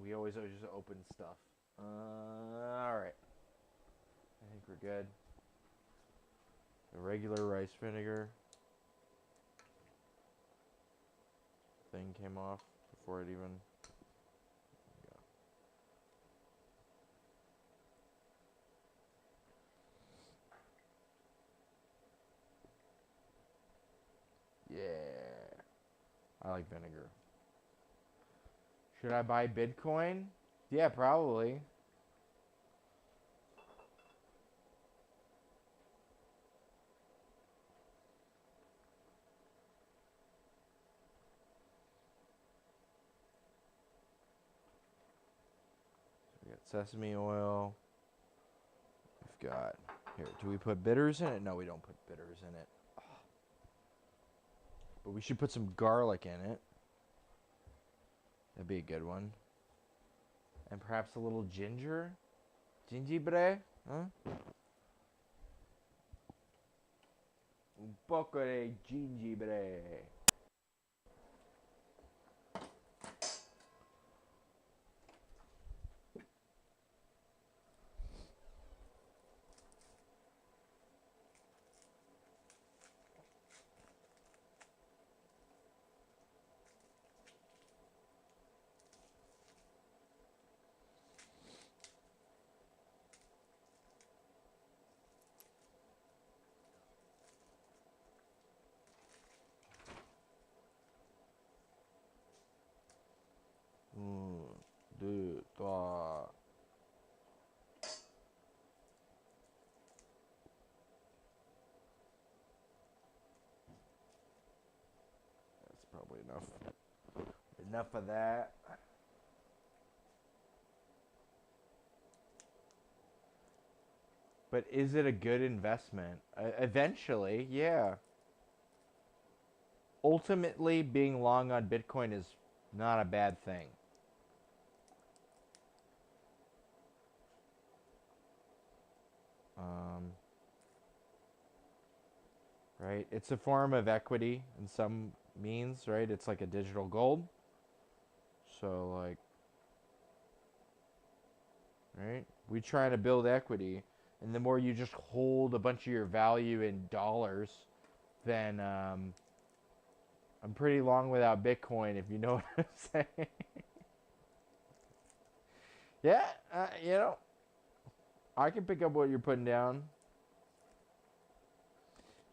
we always just open stuff. Alright. I think we're good. The regular rice vinegar thing came off before it even... Yeah. I like vinegar. Should I buy Bitcoin? Yeah, probably. We got sesame oil. We've got... Here, do we put bitters in it? No, we don't put bitters in it. But we should put some garlic in it. That'd be a good one. And perhaps a little ginger? Gingebre? Huh? Un poco de gingebre. Deux, trois. That's probably enough. Enough of that. But is it a good investment? Eventually, yeah. Ultimately, being long on Bitcoin is not a bad thing. Right? It's a form of equity in some means, right? It's like a digital gold. So, like, right? We try to build equity, and the more you just hold a bunch of your value in dollars, then I'm pretty long without Bitcoin, if you know what I'm saying. Yeah, you know, I can pick up what you're putting down.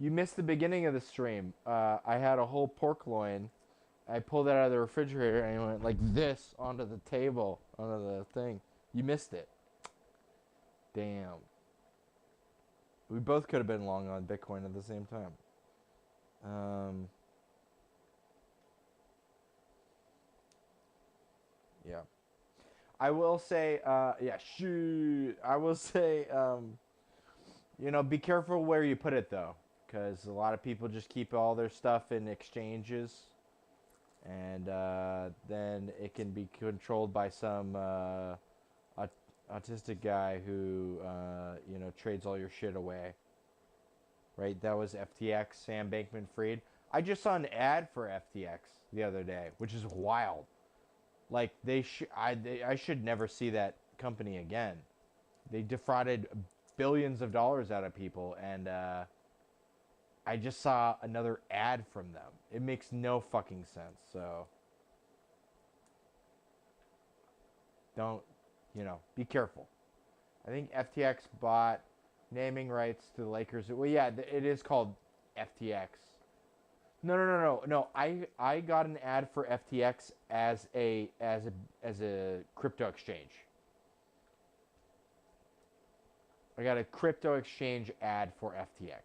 You missed the beginning of the stream. I had a whole pork loin. I pulled it out of the refrigerator and it went like this onto the table, onto the thing. You missed it. Damn. We both could have been long on Bitcoin at the same time. Yeah. I will say, yeah, shoot. I will say, be careful where you put it, though. Because a lot of people just keep all their stuff in exchanges. And then it can be controlled by some autistic guy who, trades all your shit away. Right? That was FTX, Sam Bankman-Fried. I just saw an ad for FTX the other day, which is wild. Like I should never see that company again. They defrauded billions of dollars out of people, and I just saw another ad from them. It makes no fucking sense. So don't, be careful. I think FTX bought naming rights to the Lakers. Well, yeah, it is called FTX. No. I got an ad for FTX as a crypto exchange. I got a crypto exchange ad for FTX.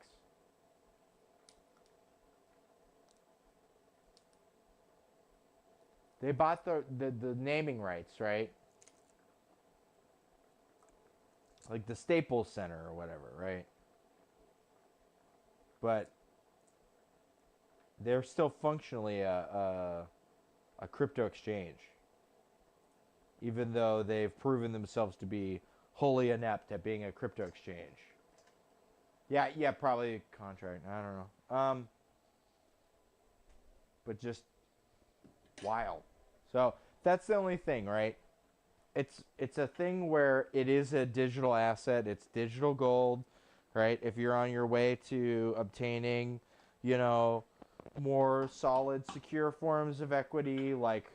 They bought the naming rights, right? Like the Staples Center or whatever, right? But they're still functionally a crypto exchange, even though they've proven themselves to be wholly inept at being a crypto exchange. Yeah, probably a contract. I don't know. But just wild. So that's the only thing, right? It's a thing where it is a digital asset. It's digital gold, right? If you're on your way to obtaining, more solid, secure forms of equity, like,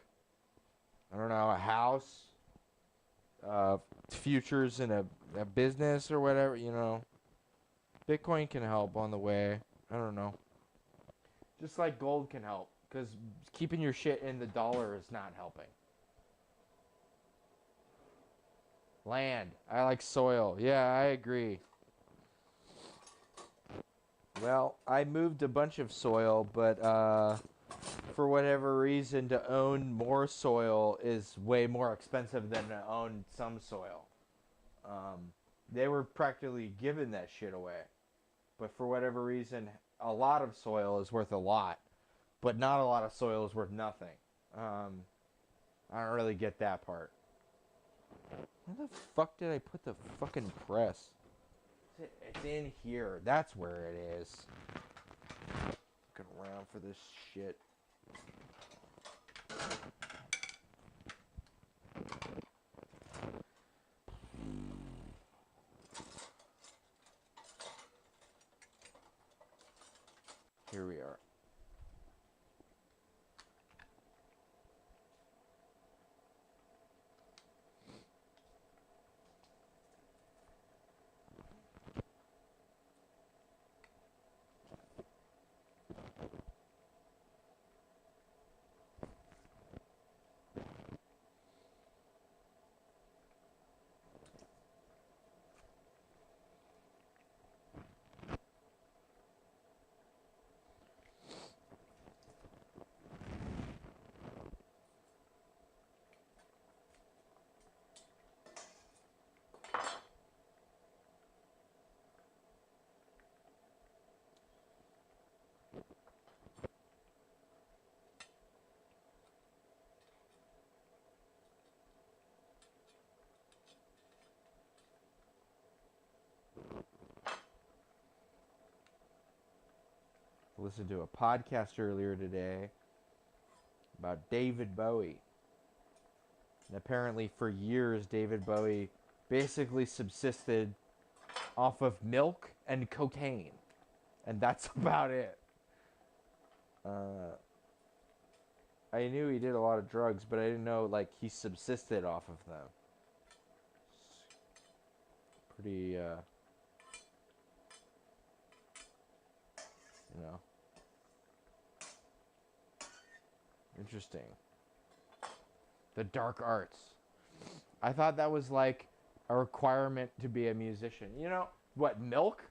I don't know, a house, futures in a business or whatever, Bitcoin can help on the way. I don't know. Just like gold can help, because keeping your shit in the dollar is not helping. Land. I like soil. Yeah, I agree. Well, I moved a bunch of soil, but for whatever reason, to own more soil is way more expensive than to own some soil. They were practically giving that shit away. But for whatever reason, a lot of soil is worth a lot, but not a lot of soil is worth nothing. I don't really get that part. Where the fuck did I put the fucking press? It's in here. That's where it is. Looking around for this shit. Here we are. I listened to a podcast earlier today about David Bowie. And apparently for years, David Bowie basically subsisted off of milk and cocaine. And that's about it. I knew he did a lot of drugs, but I didn't know, like, he subsisted off of them. It's pretty, interesting. The dark arts. I thought that was like a requirement to be a musician. You know what? Milk?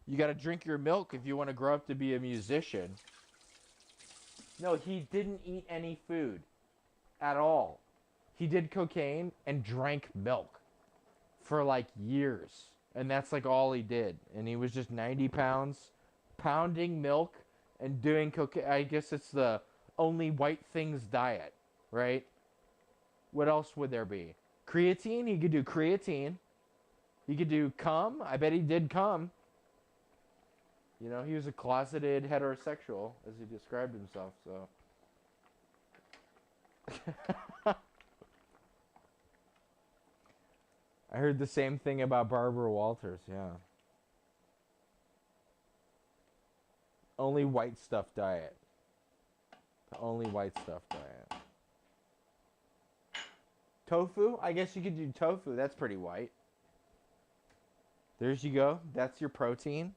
You got to drink your milk if you want to grow up to be a musician. No, he didn't eat any food at all. He did cocaine and drank milk for like years. And that's like all he did. And he was just 90 pounds, pounding milk and doing cocaine. I guess it's the only white things diet, right? What else would there be? Creatine? He could do creatine. He could do cum. I bet he did cum. You know, he was a closeted heterosexual, as he described himself, so. I heard the same thing about Barbara Walters, yeah. Only white stuff diet. The only white stuff diet. Tofu? I guess you could do tofu. That's pretty white. There you go. That's your protein.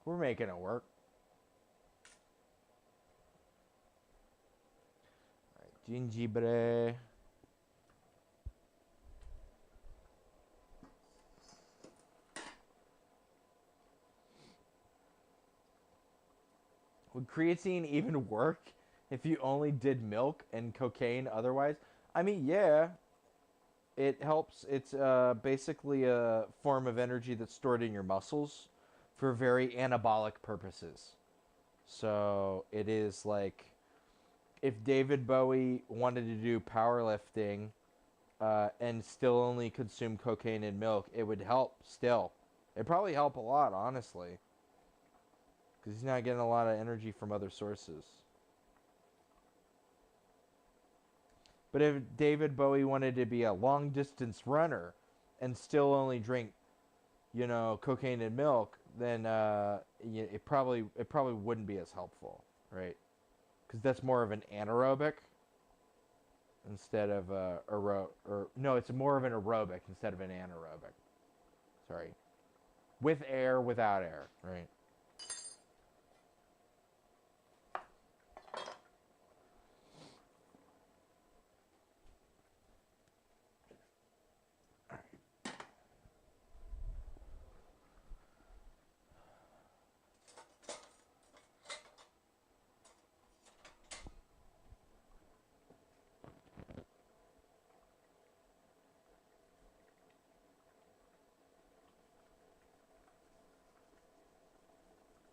We're making it work. All right, gingebre. Would creatine even work if you only did milk and cocaine otherwise? I mean, yeah. It helps. It's basically a form of energy that's stored in your muscles for very anabolic purposes. So it is like if David Bowie wanted to do powerlifting and still only consume cocaine and milk, it would help still. It'd probably help a lot, honestly. Because he's not getting a lot of energy from other sources. But if David Bowie wanted to be a long distance runner and still only drink, you know, cocaine and milk, then it probably wouldn't be as helpful, right? Because that's more of an anaerobic instead of no, it's more of an aerobic instead of an anaerobic. Sorry, with air, without air, right?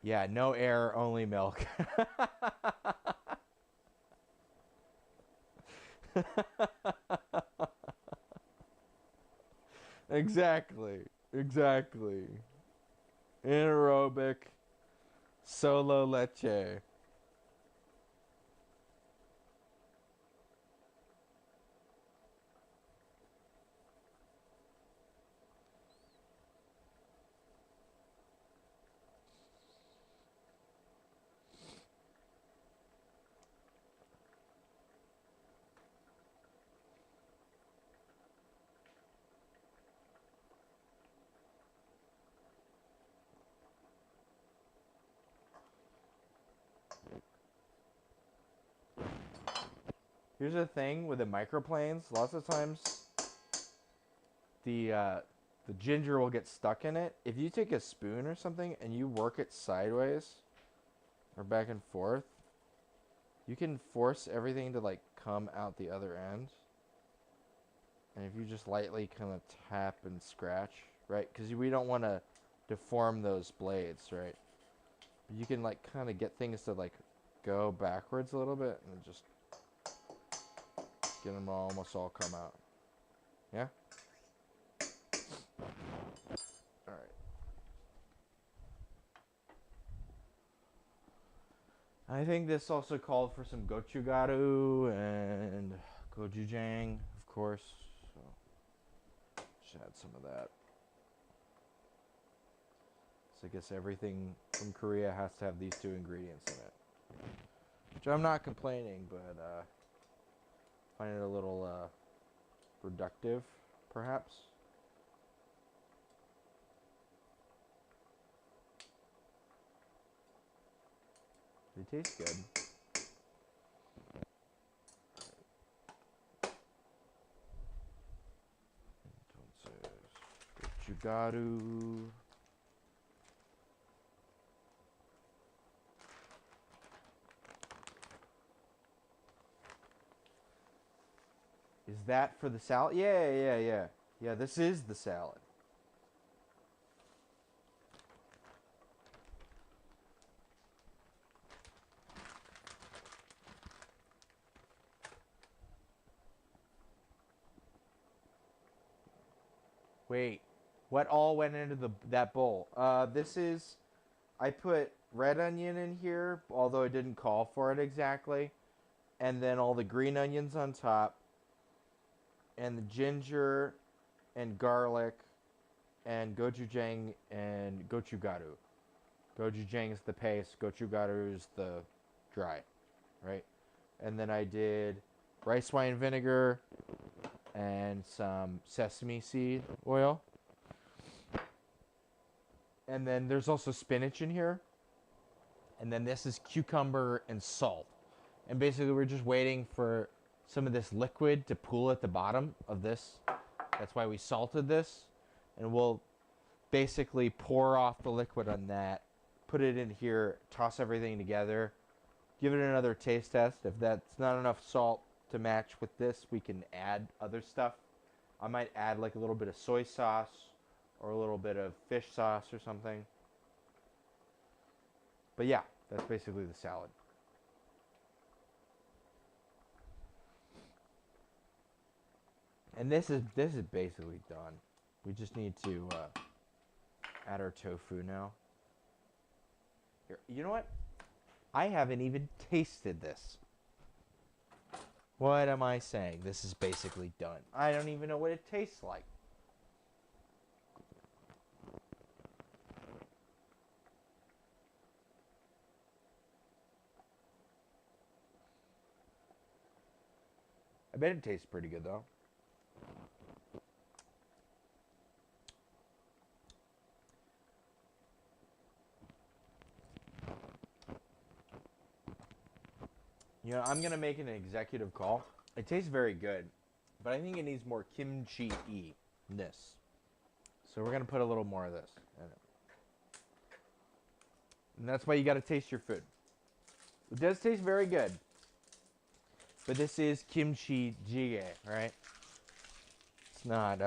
Yeah, no air, only milk. Exactly. Exactly. Anaerobic solo leche. Here's the thing with the microplanes. Lots of times, the ginger will get stuck in it. If you take a spoon or something and you work it sideways or back and forth, you can force everything to like come out the other end. And if you just lightly kind of tap and scratch, right? Because we don't want to deform those blades, right? But you can like kind of get things to like go backwards a little bit and just get them almost all come out. Yeah? Alright. I think this also called for some gochugaru and gochujang, of course. So, just add some of that. So I guess everything from Korea has to have these two ingredients in it. Which I'm not complaining, but find it a little reductive, perhaps. They taste good. Gochugaru. Is that for the salad? Yeah. Yeah, this is the salad. Wait, what all went into that bowl? This is, I put red onion in here, although it didn't call for it exactly, and then all the green onions on top, and the ginger, and garlic, and gochujang and gochugaru. Gochujang is the paste, gochugaru is the dry, right? And then I did rice wine vinegar and some sesame seed oil. And then there's also spinach in here. And then this is cucumber and salt. And basically we're just waiting for some of this liquid to pool at the bottom of this. That's why we salted this. And we'll basically pour off the liquid on that, put it in here, toss everything together, give it another taste test. If that's not enough salt to match with this, we can add other stuff. I might add like a little bit of soy sauce or a little bit of fish sauce or something. But yeah, that's basically the salad. And this is basically done. We just need to add our tofu now. Here, you know what? I haven't even tasted this. What am I saying? This is basically done. I don't even know what it tastes like. I bet it tastes pretty good though. You know, I'm going to make an executive call. It tastes very good, but I think it needs more kimchi-y-ness. So we're going to put a little more of this in it. And that's why you got to taste your food. It does taste very good. But this is kimchi jjigae, right? It's not,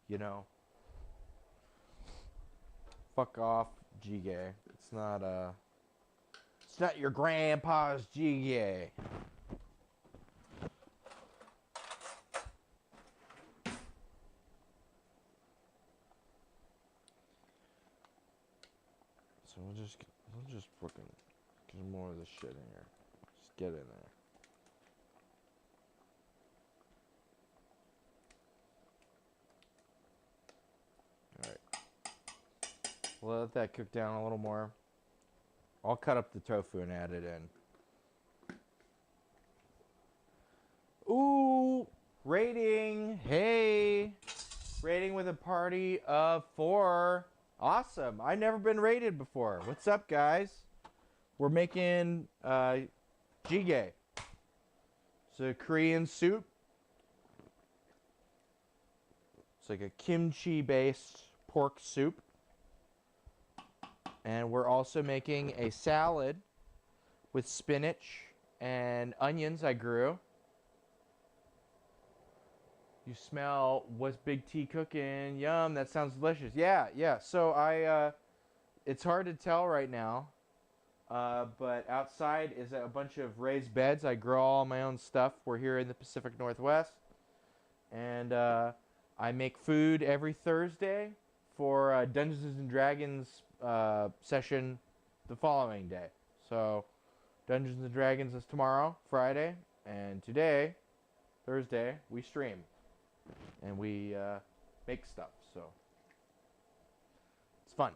you know, fuck off jjigae. It's not your grandpa's Jiggy. So we'll just fucking get more of this shit in here. Just get in there. Alright. We'll let that cook down a little more. I'll cut up the tofu and add it in. Ooh, rating. Hey, rating with a party of 4. Awesome. I've never been rated before. What's up, guys? We're making Jjigae. It's a Korean soup. It's like a kimchi-based pork soup. And we're also making a salad with spinach and onions I grew. You smell what's Big T cooking. Yum, that sounds delicious. Yeah. So it's hard to tell right now, but outside is a bunch of raised beds. I grow all my own stuff. We're here in the Pacific Northwest. And I make food every Thursday for Dungeons and Dragons session the following day. So Dungeons and Dragons is tomorrow, Friday, and today, Thursday, we stream and we make stuff. So it's fun.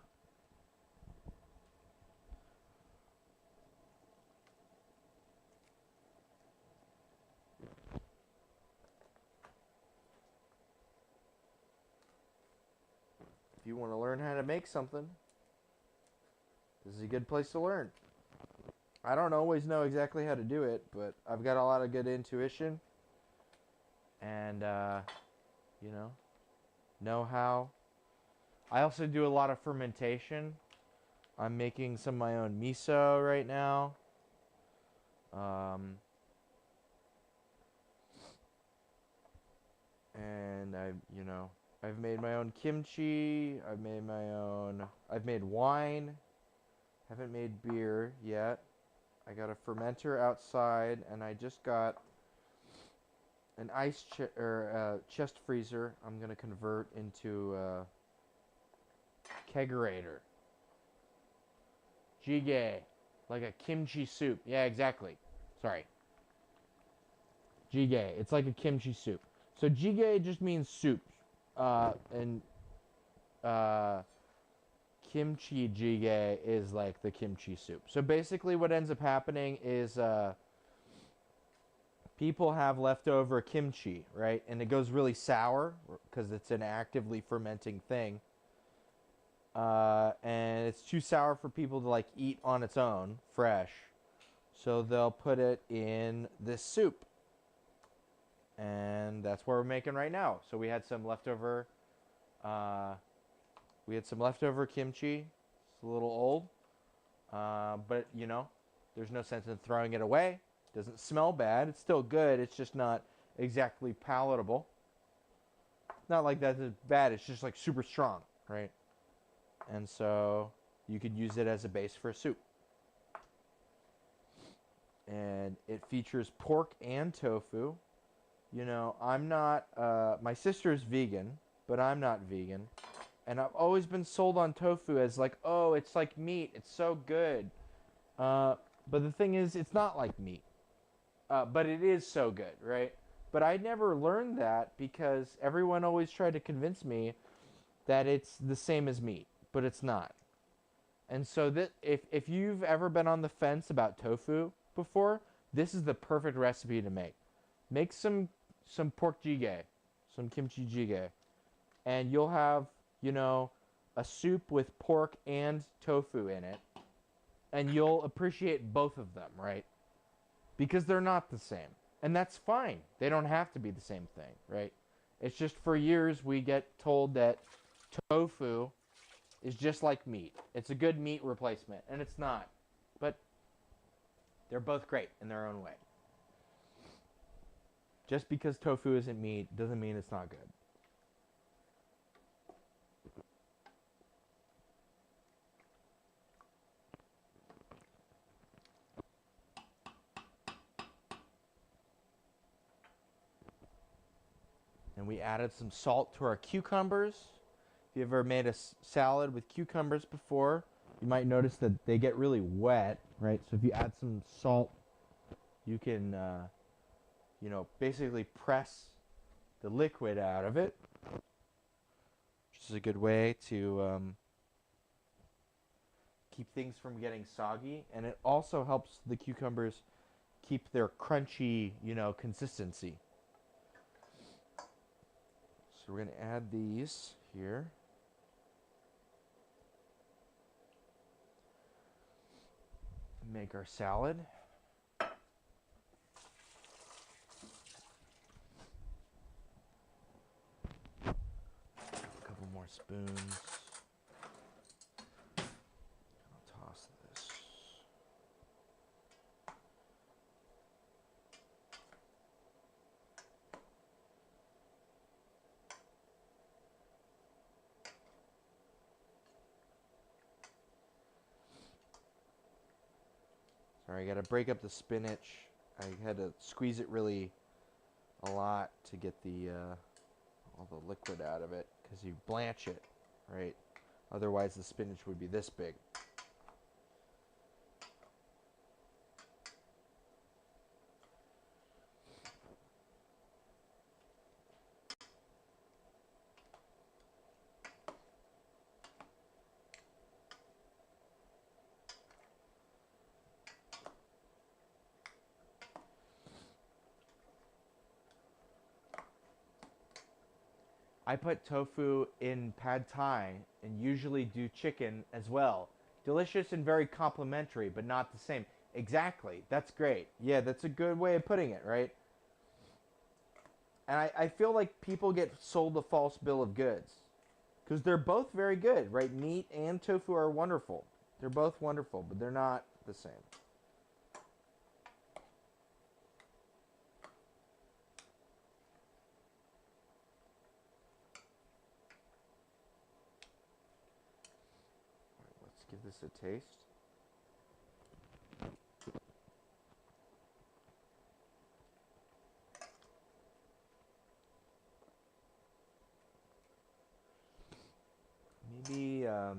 If you want to learn how to make something, this is a good place to learn. I don't always know exactly how to do it, but I've got a lot of good intuition. And, you know, know-how. I also do a lot of fermentation. I'm making some of my own miso right now. And I've made my own kimchi. I've made wine. Haven't made beer yet. I got a fermenter outside, and I just got an chest freezer. I'm gonna convert into a kegerator. Jjigae, like a kimchi soup. Yeah, exactly. Sorry. Jjigae. It's like a kimchi soup. So jjigae just means soup, and kimchi jjigae is like the kimchi soup. So basically, what ends up happening is people have leftover kimchi, right, and it goes really sour because it's an actively fermenting thing, and it's too sour for people to like eat on its own, fresh. So they'll put it in this soup. And that's what we're making right now. So we had some leftover kimchi. It's a little old. But there's no sense in throwing it away. It doesn't smell bad. It's still good. It's just not exactly palatable. Not like that's bad. It's just like super strong, right? And so you could use it as a base for a soup. And it features pork and tofu. I'm not, my sister's vegan, but I'm not vegan. And I've always been sold on tofu as like, oh, it's like meat. It's so good. But the thing is, it's not like meat. But it is so good, right? But I never learned that because everyone always tried to convince me that it's the same as meat, but it's not. And so that if you've ever been on the fence about tofu before, this is the perfect recipe to make. Make some pork jjigae, some kimchi jjigae, and you'll have, a soup with pork and tofu in it, and you'll appreciate both of them, right? Because they're not the same. And that's fine. They don't have to be the same thing, right? It's just for years we get told that tofu is just like meat. It's a good meat replacement, and it's not. But they're both great in their own way. Just because tofu isn't meat doesn't mean it's not good. And we added some salt to our cucumbers. If you ever made a salad with cucumbers before, you might notice that they get really wet, right? So if you add some salt, you can, basically press the liquid out of it, which is a good way to keep things from getting soggy. And it also helps the cucumbers keep their crunchy, consistency. So we're going to add these here. Make our salad. A couple more spoons. I'll toss this. Sorry, I gotta break up the spinach. I had to squeeze it really a lot to get the all the liquid out of it, because you blanch it, right? Otherwise the spinach would be this big. I put tofu in pad thai and usually do chicken as well. Delicious and very complimentary, but not the same. Exactly. That's great. Yeah, that's a good way of putting it, right? And I feel like people get sold a false bill of goods. Because they're both very good, right? Meat and tofu are wonderful. They're both wonderful, but they're not the same. All right, let's give this a taste. Maybe a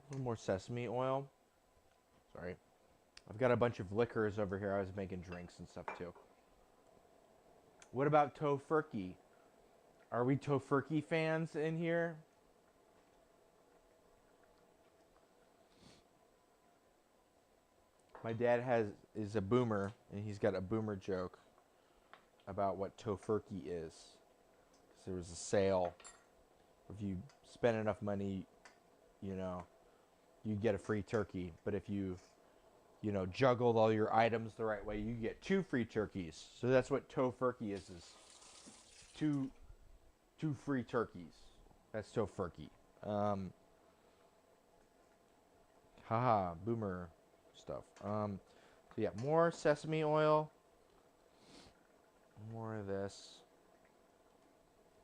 little more sesame oil. Sorry. I've got a bunch of liquors over here. I was making drinks and stuff too. What about tofurkey? Are we tofurkey fans in here? My dad is a boomer, and he's got a boomer joke about what tofurkey is. 'Cause there was a sale. If you spend enough money, you know, you get a free turkey. But if you juggled all your items the right way, you get 2 free turkeys. So that's what tofurkey is two free turkeys. That's tofurkey. Haha, boomer stuff. So yeah, more sesame oil. More of this.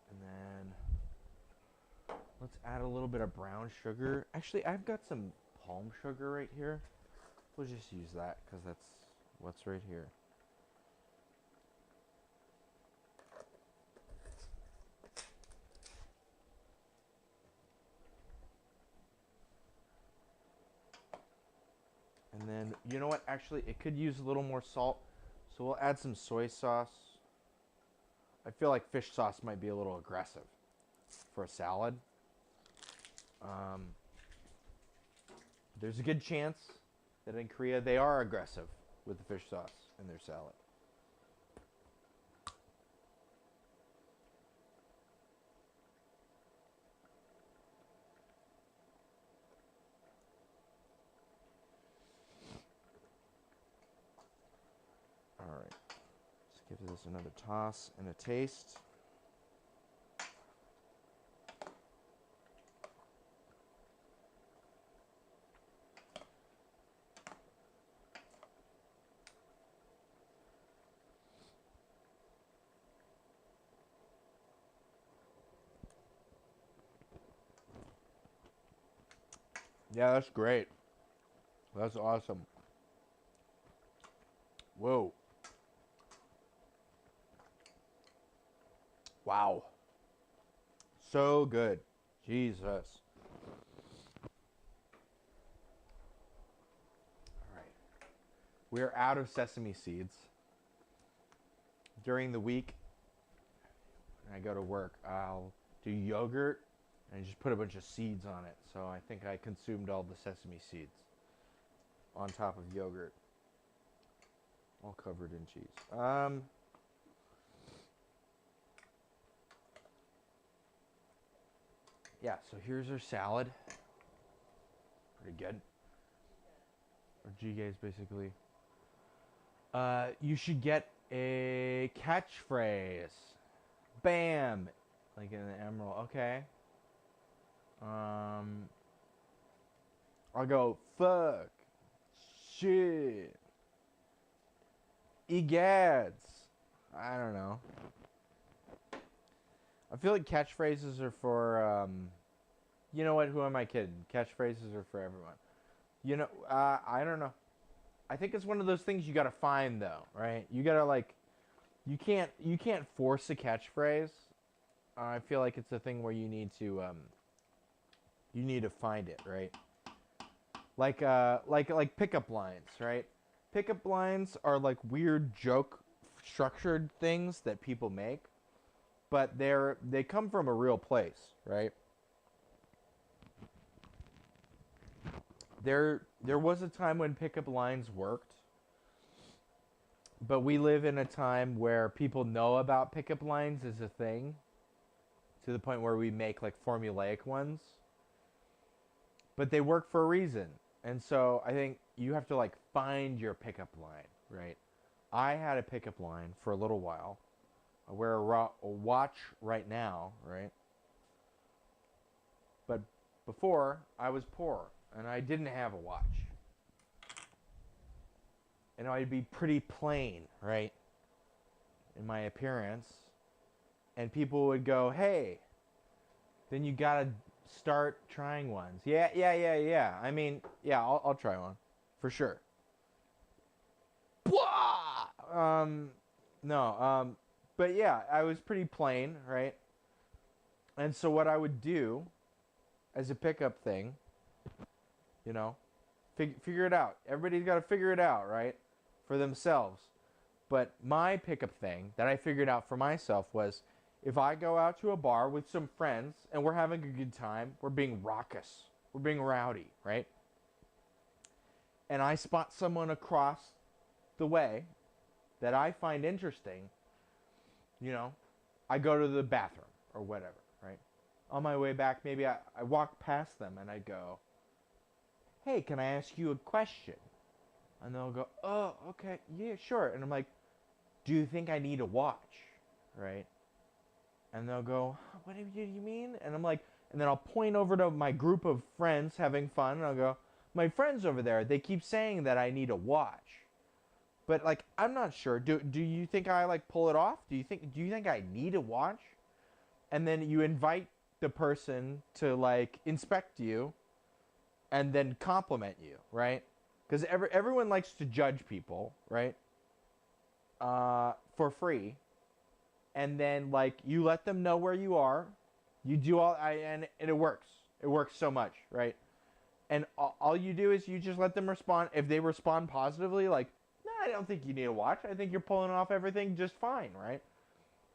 And then let's add a little bit of brown sugar. Actually, I've got some palm sugar right here. We'll just use that because that's what's right here. And then, you know what? Actually, it could use a little more salt. So we'll add some soy sauce. I feel like fish sauce might be a little aggressive for a salad. There's a good chance that in Korea they are aggressive with the fish sauce in their salad. All right, let's give this another toss and a taste. Yeah, that's great. That's awesome. Whoa. Wow. So good. Jesus. All right. We're out of sesame seeds. During the week, when I go to work, I'll do yogurt and just put a bunch of seeds on it. So I think I consumed all the sesame seeds on top of yogurt, all covered in cheese. Yeah, so here's our salad. Pretty good. Or Jjigae, basically. You should get a catchphrase. Bam! Like in the emerald. Okay. I'll go, fuck. Shit. Egads. I don't know. I feel like catchphrases are for, you know what, who am I kidding? Catchphrases are for everyone. You know, I don't know. I think it's one of those things you gotta find though, right? You gotta like, you can't force a catchphrase. I feel like it's a thing where you need to find it, right? Like pickup lines, right? Pickup lines are like weird joke structured things that people make, but they come from a real place, right? There was a time when pickup lines worked, but we live in a time where people know about pickup lines as a thing, to the point where we make like formulaic ones. But they work for a reason. And so I think you have to like find your pickup line, right? I had a pickup line for a little while. I wear a watch right now, right? But before, I was poor, and I didn't have a watch. And I'd be pretty plain, right, in my appearance. And people would go, hey, then you gotta start trying ones. Yeah. I mean, yeah, I'll try one. For sure. Blah! No, but yeah, I was pretty plain, right? And so what I would do as a pickup thing, you know, figure it out. Everybody's got to figure it out, right? For themselves. But my pickup thing that I figured out for myself was if I go out to a bar with some friends and we're having a good time, we're being raucous, we're being rowdy, right? And I spot someone across the way that I find interesting, you know, I go to the bathroom or whatever, right? On my way back, maybe I walk past them and I go, hey, can I ask you a question? And they'll go, oh, okay, yeah, sure. And I'm like, do you think I need a watch, right? And they'll go, what do you mean? And I'm like, and then I'll point over to my group of friends having fun, and I'll go, my friends over there, they keep saying that I need a watch. But like, I'm not sure. Do you think I like pull it off? Do you think I need a watch? And then you invite the person to like inspect you and then compliment you, right? Because everyone likes to judge people, right? For free. And then like you let them know where you are. You do and it works. It works so much, right? And all you do is you just let them respond. If they respond positively, like, no, I don't think you need a watch. I think you're pulling off everything just fine, right?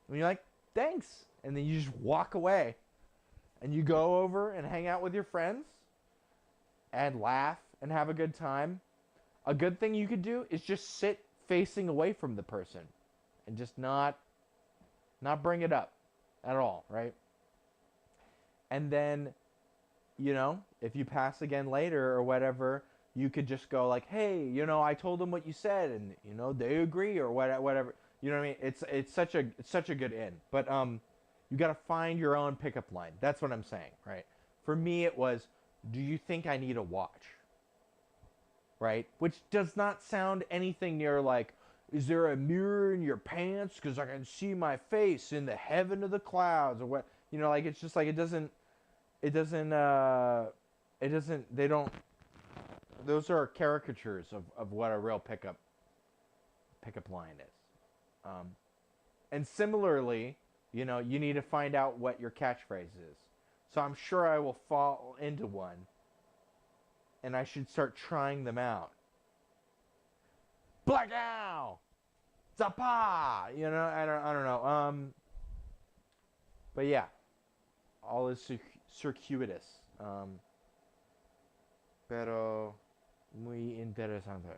And you're like, thanks. And then you just walk away. And you go over and hang out with your friends and laugh and have a good time. A good thing you could do is just sit facing away from the person and just not bring it up at all, right? And then, you know, if you pass again later or whatever, you could just go like, hey, you know, I told them what you said, and you know they agree or whatever. You know what I mean? It's such a good in. But you got to find your own pickup line. That's what I'm saying, right? For me, it was, do you think I need a watch? Right? Which does not sound anything near like, is there a mirror in your pants? Because I can see my face in the heaven of the clouds or what? You know, like it's just like they don't, those are caricatures of what a real pickup line is. And similarly, you know, you need to find out what your catchphrase is. So I'm sure I will fall into one, and I should start trying them out. Blackout! Zapa! You know, I don't know. But yeah, all is circuitous. Pero muy interesante.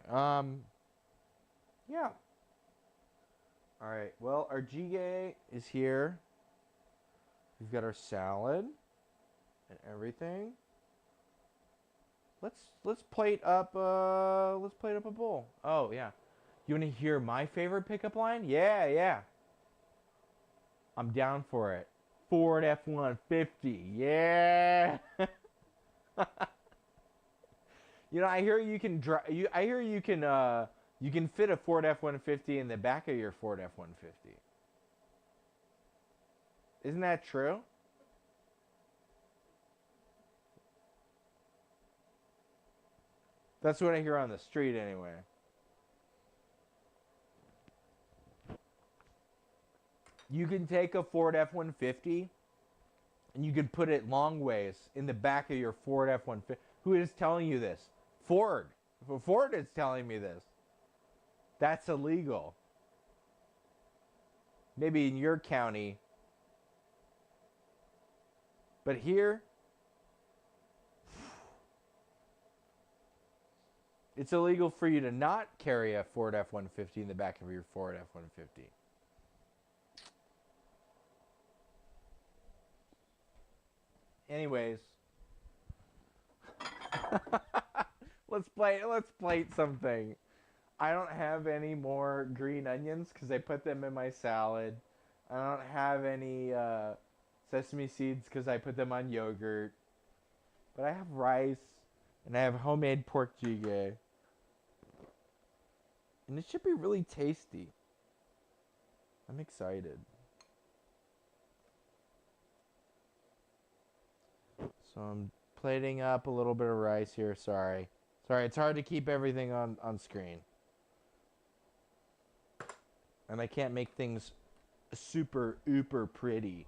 Yeah. All right. Well, our Jjigae is here. We've got our salad and everything. Let's plate up a bowl. Oh yeah. You want to hear my favorite pickup line? Yeah. I'm down for it. Ford F-150. Yeah. You know, I hear you can you can fit a Ford F-150 in the back of your Ford F-150. Isn't that true? That's what I hear on the street anyway. You can take a Ford F-150 and you can put it long ways in the back of your Ford F-150. Who is telling you this? Ford. Ford is telling me this. That's illegal. Maybe in your county. But here, it's illegal for you to not carry a Ford F-150 in the back of your Ford F-150. Anyways, let's plate something. I don't have any more green onions because I put them in my salad. I don't have any sesame seeds because I put them on yogurt. But I have rice, and I have homemade pork jjigae. And it should be really tasty. I'm excited. So I'm plating up a little bit of rice here. Sorry, it's hard to keep everything on screen. And I can't make things super uber pretty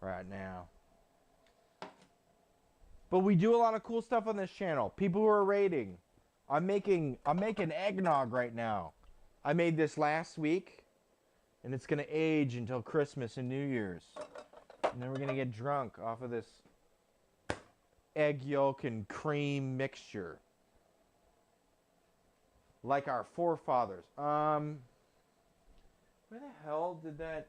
right now. But we do a lot of cool stuff on this channel. People who are rating. I'm making eggnog right now. I made this last week, and it's gonna age until Christmas and New Year's. And then we're gonna get drunk off of this egg yolk and cream mixture. Like our forefathers. Where the hell did that...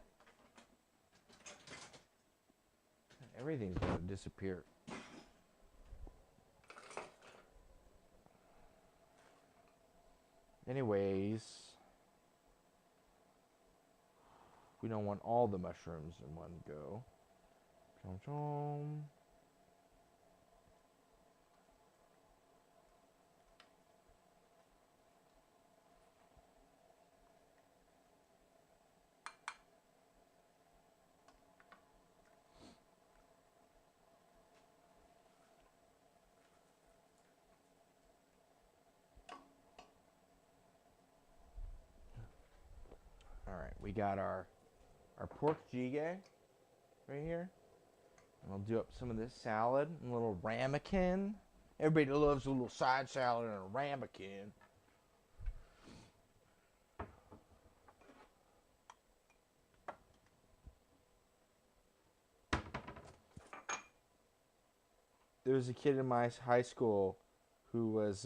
Everything's gonna disappear. Anyways, we don't want all the mushrooms in one go. Chom chom. Alright, we got our pork jjigae right here. And I'll do up some of this salad, a little ramekin. Everybody loves a little side salad and a ramekin. There was a kid in my high school who was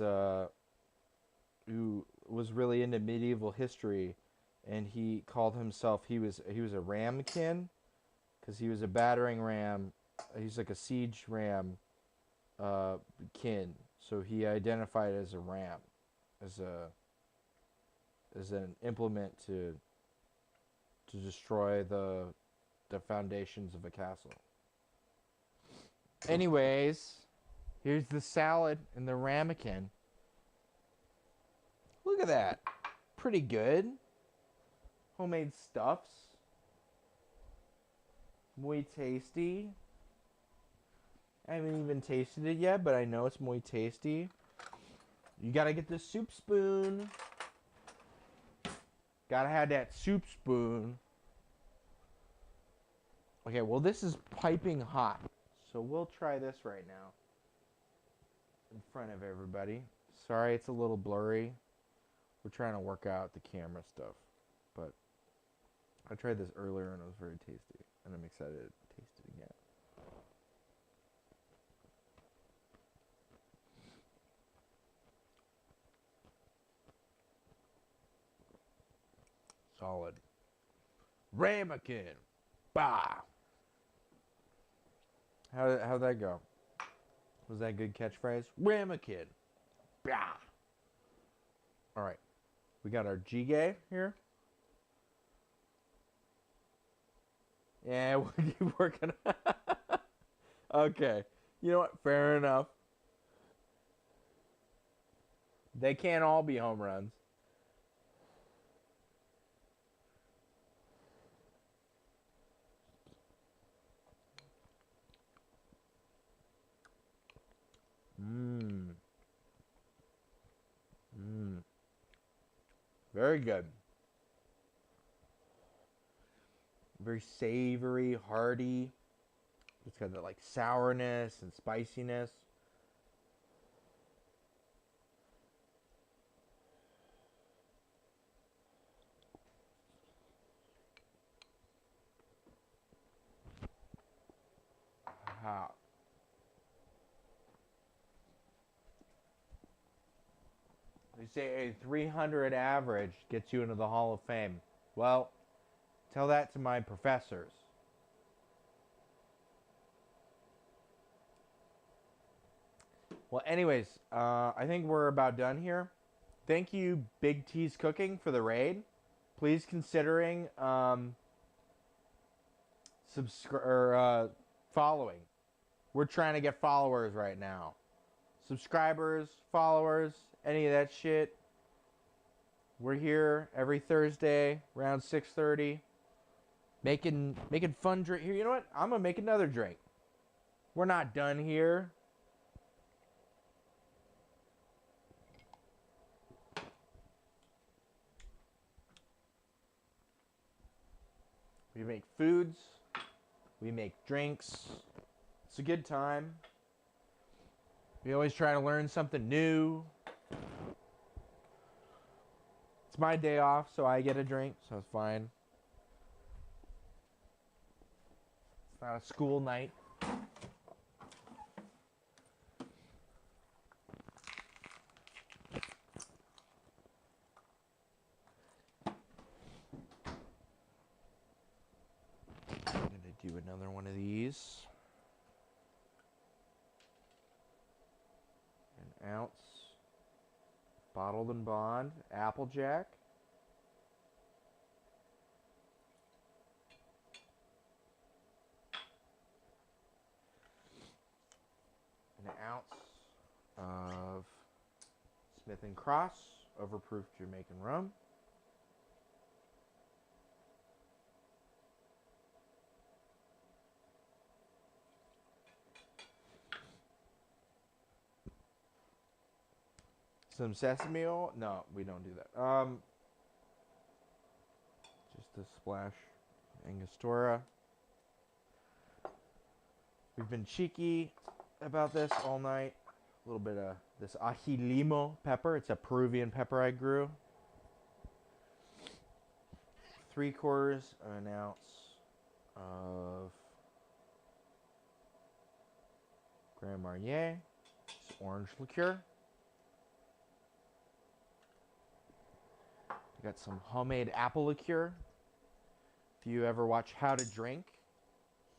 really into medieval history, and he called himself he was a ramkin because he was a battering ram. He's like a siege ram kin, so he identified as a ram, as an implement to destroy the foundations of a castle. Anyways, here's the salad and the ramekin. Look at that. Pretty good. Homemade stuffs. Muy tasty. I haven't even tasted it yet, but I know it's muy tasty. You gotta get the soup spoon. Gotta have that soup spoon. Okay, well, this is piping hot. So we'll try this right now. In front of everybody. Sorry, it's a little blurry. We're trying to work out the camera stuff. But I tried this earlier and it was very tasty. And I'm excited to taste it again. Solid. Ramekin. Bah! How'd that go? Was that a good catchphrase? Ramekin. Bah! Alright. We got our Jjigae here. Yeah, we'll keep working. Okay. You know what? Fair enough. They can't all be home runs. Very good. Very savory, hearty. It's got that like sourness and spiciness. Aha. They say a 300 average gets you into the Hall of Fame. Well, tell that to my professors. Well, anyways, I think we're about done here. Thank you, Big T's Cooking, for the raid. Please considering following. We're trying to get followers right now. Subscribers, followers, any of that shit. We're here every Thursday around 6:30. Making fun drink. Here, you know what? I'm gonna make another drink. We're not done here. We make foods. We make drinks. It's a good time. We always try to learn something new. It's my day off, so I get a drink, so it's fine. It's not a school night. I'm going to do another one of these. An ounce. Bottled and Bond Applejack. An ounce of Smith & Cross overproof Jamaican rum. Some sesame oil. No, we don't do that. Just a splash Angostura. We've been cheeky about this all night. A little bit of this ají limo pepper. It's a Peruvian pepper I grew. 3/4 of an ounce of Grand Marnier. It's orange liqueur. We got some homemade apple liqueur. If you ever watch How to Drink,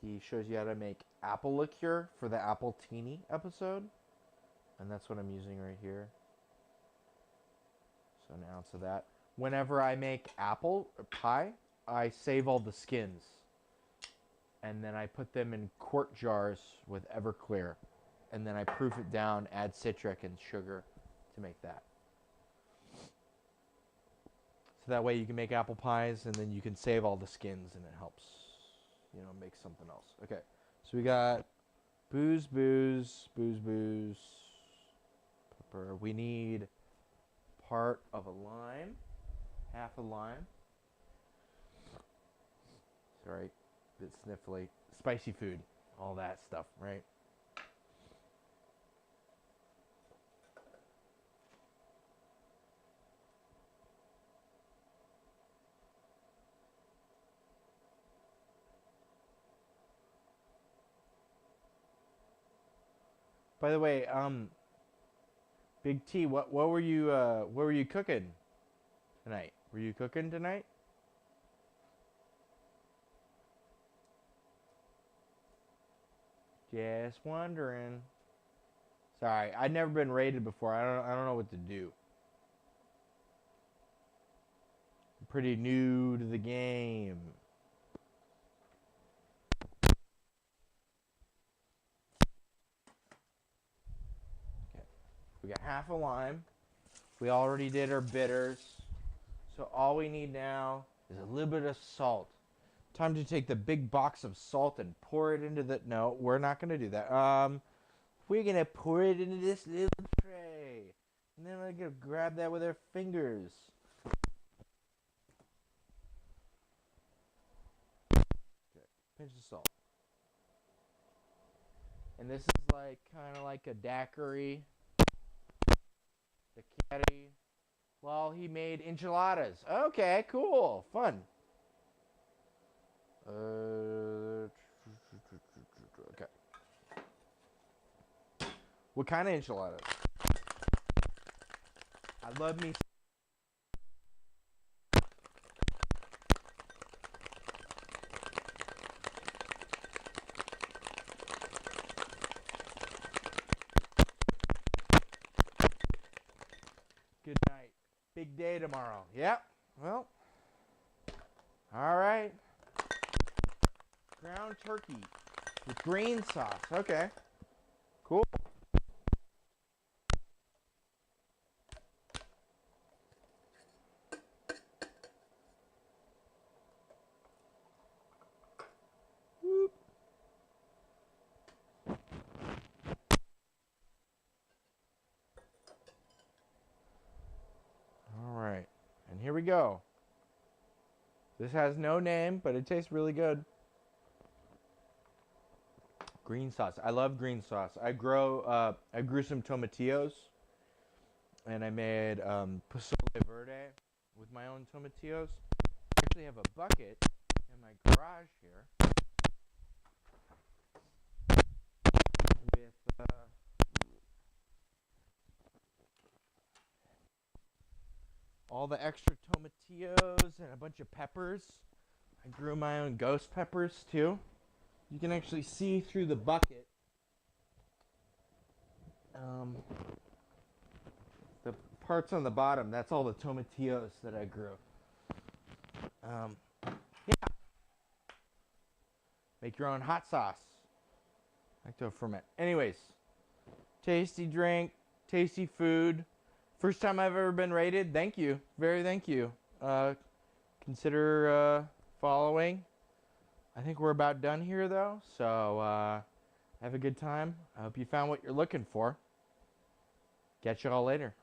he shows you how to make apple liqueur for the Apple Teeny episode. And that's what I'm using right here. So an ounce of that. Whenever I make apple pie, I save all the skins. And then I put them in quart jars with Everclear. And then I proof it down, add citric and sugar to make that. So that way you can make apple pies and then you can save all the skins and it helps, you know, make something else. Okay, so we got booze, pepper. We need part of a lime, half a lime. Sorry, a bit sniffly. Spicy food, all that stuff, right? By the way, Big T, what were you cooking tonight? Were you cooking tonight? Just wondering. Sorry, I've never been raided before. I don't know what to do. I'm pretty new to the game. We got half a lime. We already did our bitters. So all we need now is a little bit of salt. Time to take the big box of salt and pour it into the... No, we're not going to do that. We're going to pour it into this little tray. And then we're going to grab that with our fingers. Okay, pinch of salt. And this is like kind of like a daiquiri. The caddy, well, he made enchiladas. Okay, cool, fun. Okay. What kind of enchiladas? I love me. Good night. Big day tomorrow. Yep. Well. All right. Ground turkey with green sauce. Okay. Cool. Whoop. All right. And here we go. This has no name, but it tastes really good. Green sauce. I love green sauce. I grew some tomatillos, and I made pozole verde with my own tomatillos. I actually have a bucket in my garage here with all the extra tomatillos and a bunch of peppers. I grew my own ghost peppers too. You can actually see through the bucket. The parts on the bottom, that's all the tomatillos that I grew. Yeah. Make your own hot sauce. Lacto ferment. Anyways, tasty drink, tasty food. First time I've ever been rated. Thank you. Very thank you. Consider following. I think we're about done here though. So have a good time. I hope you found what you're looking for. Catch you all later.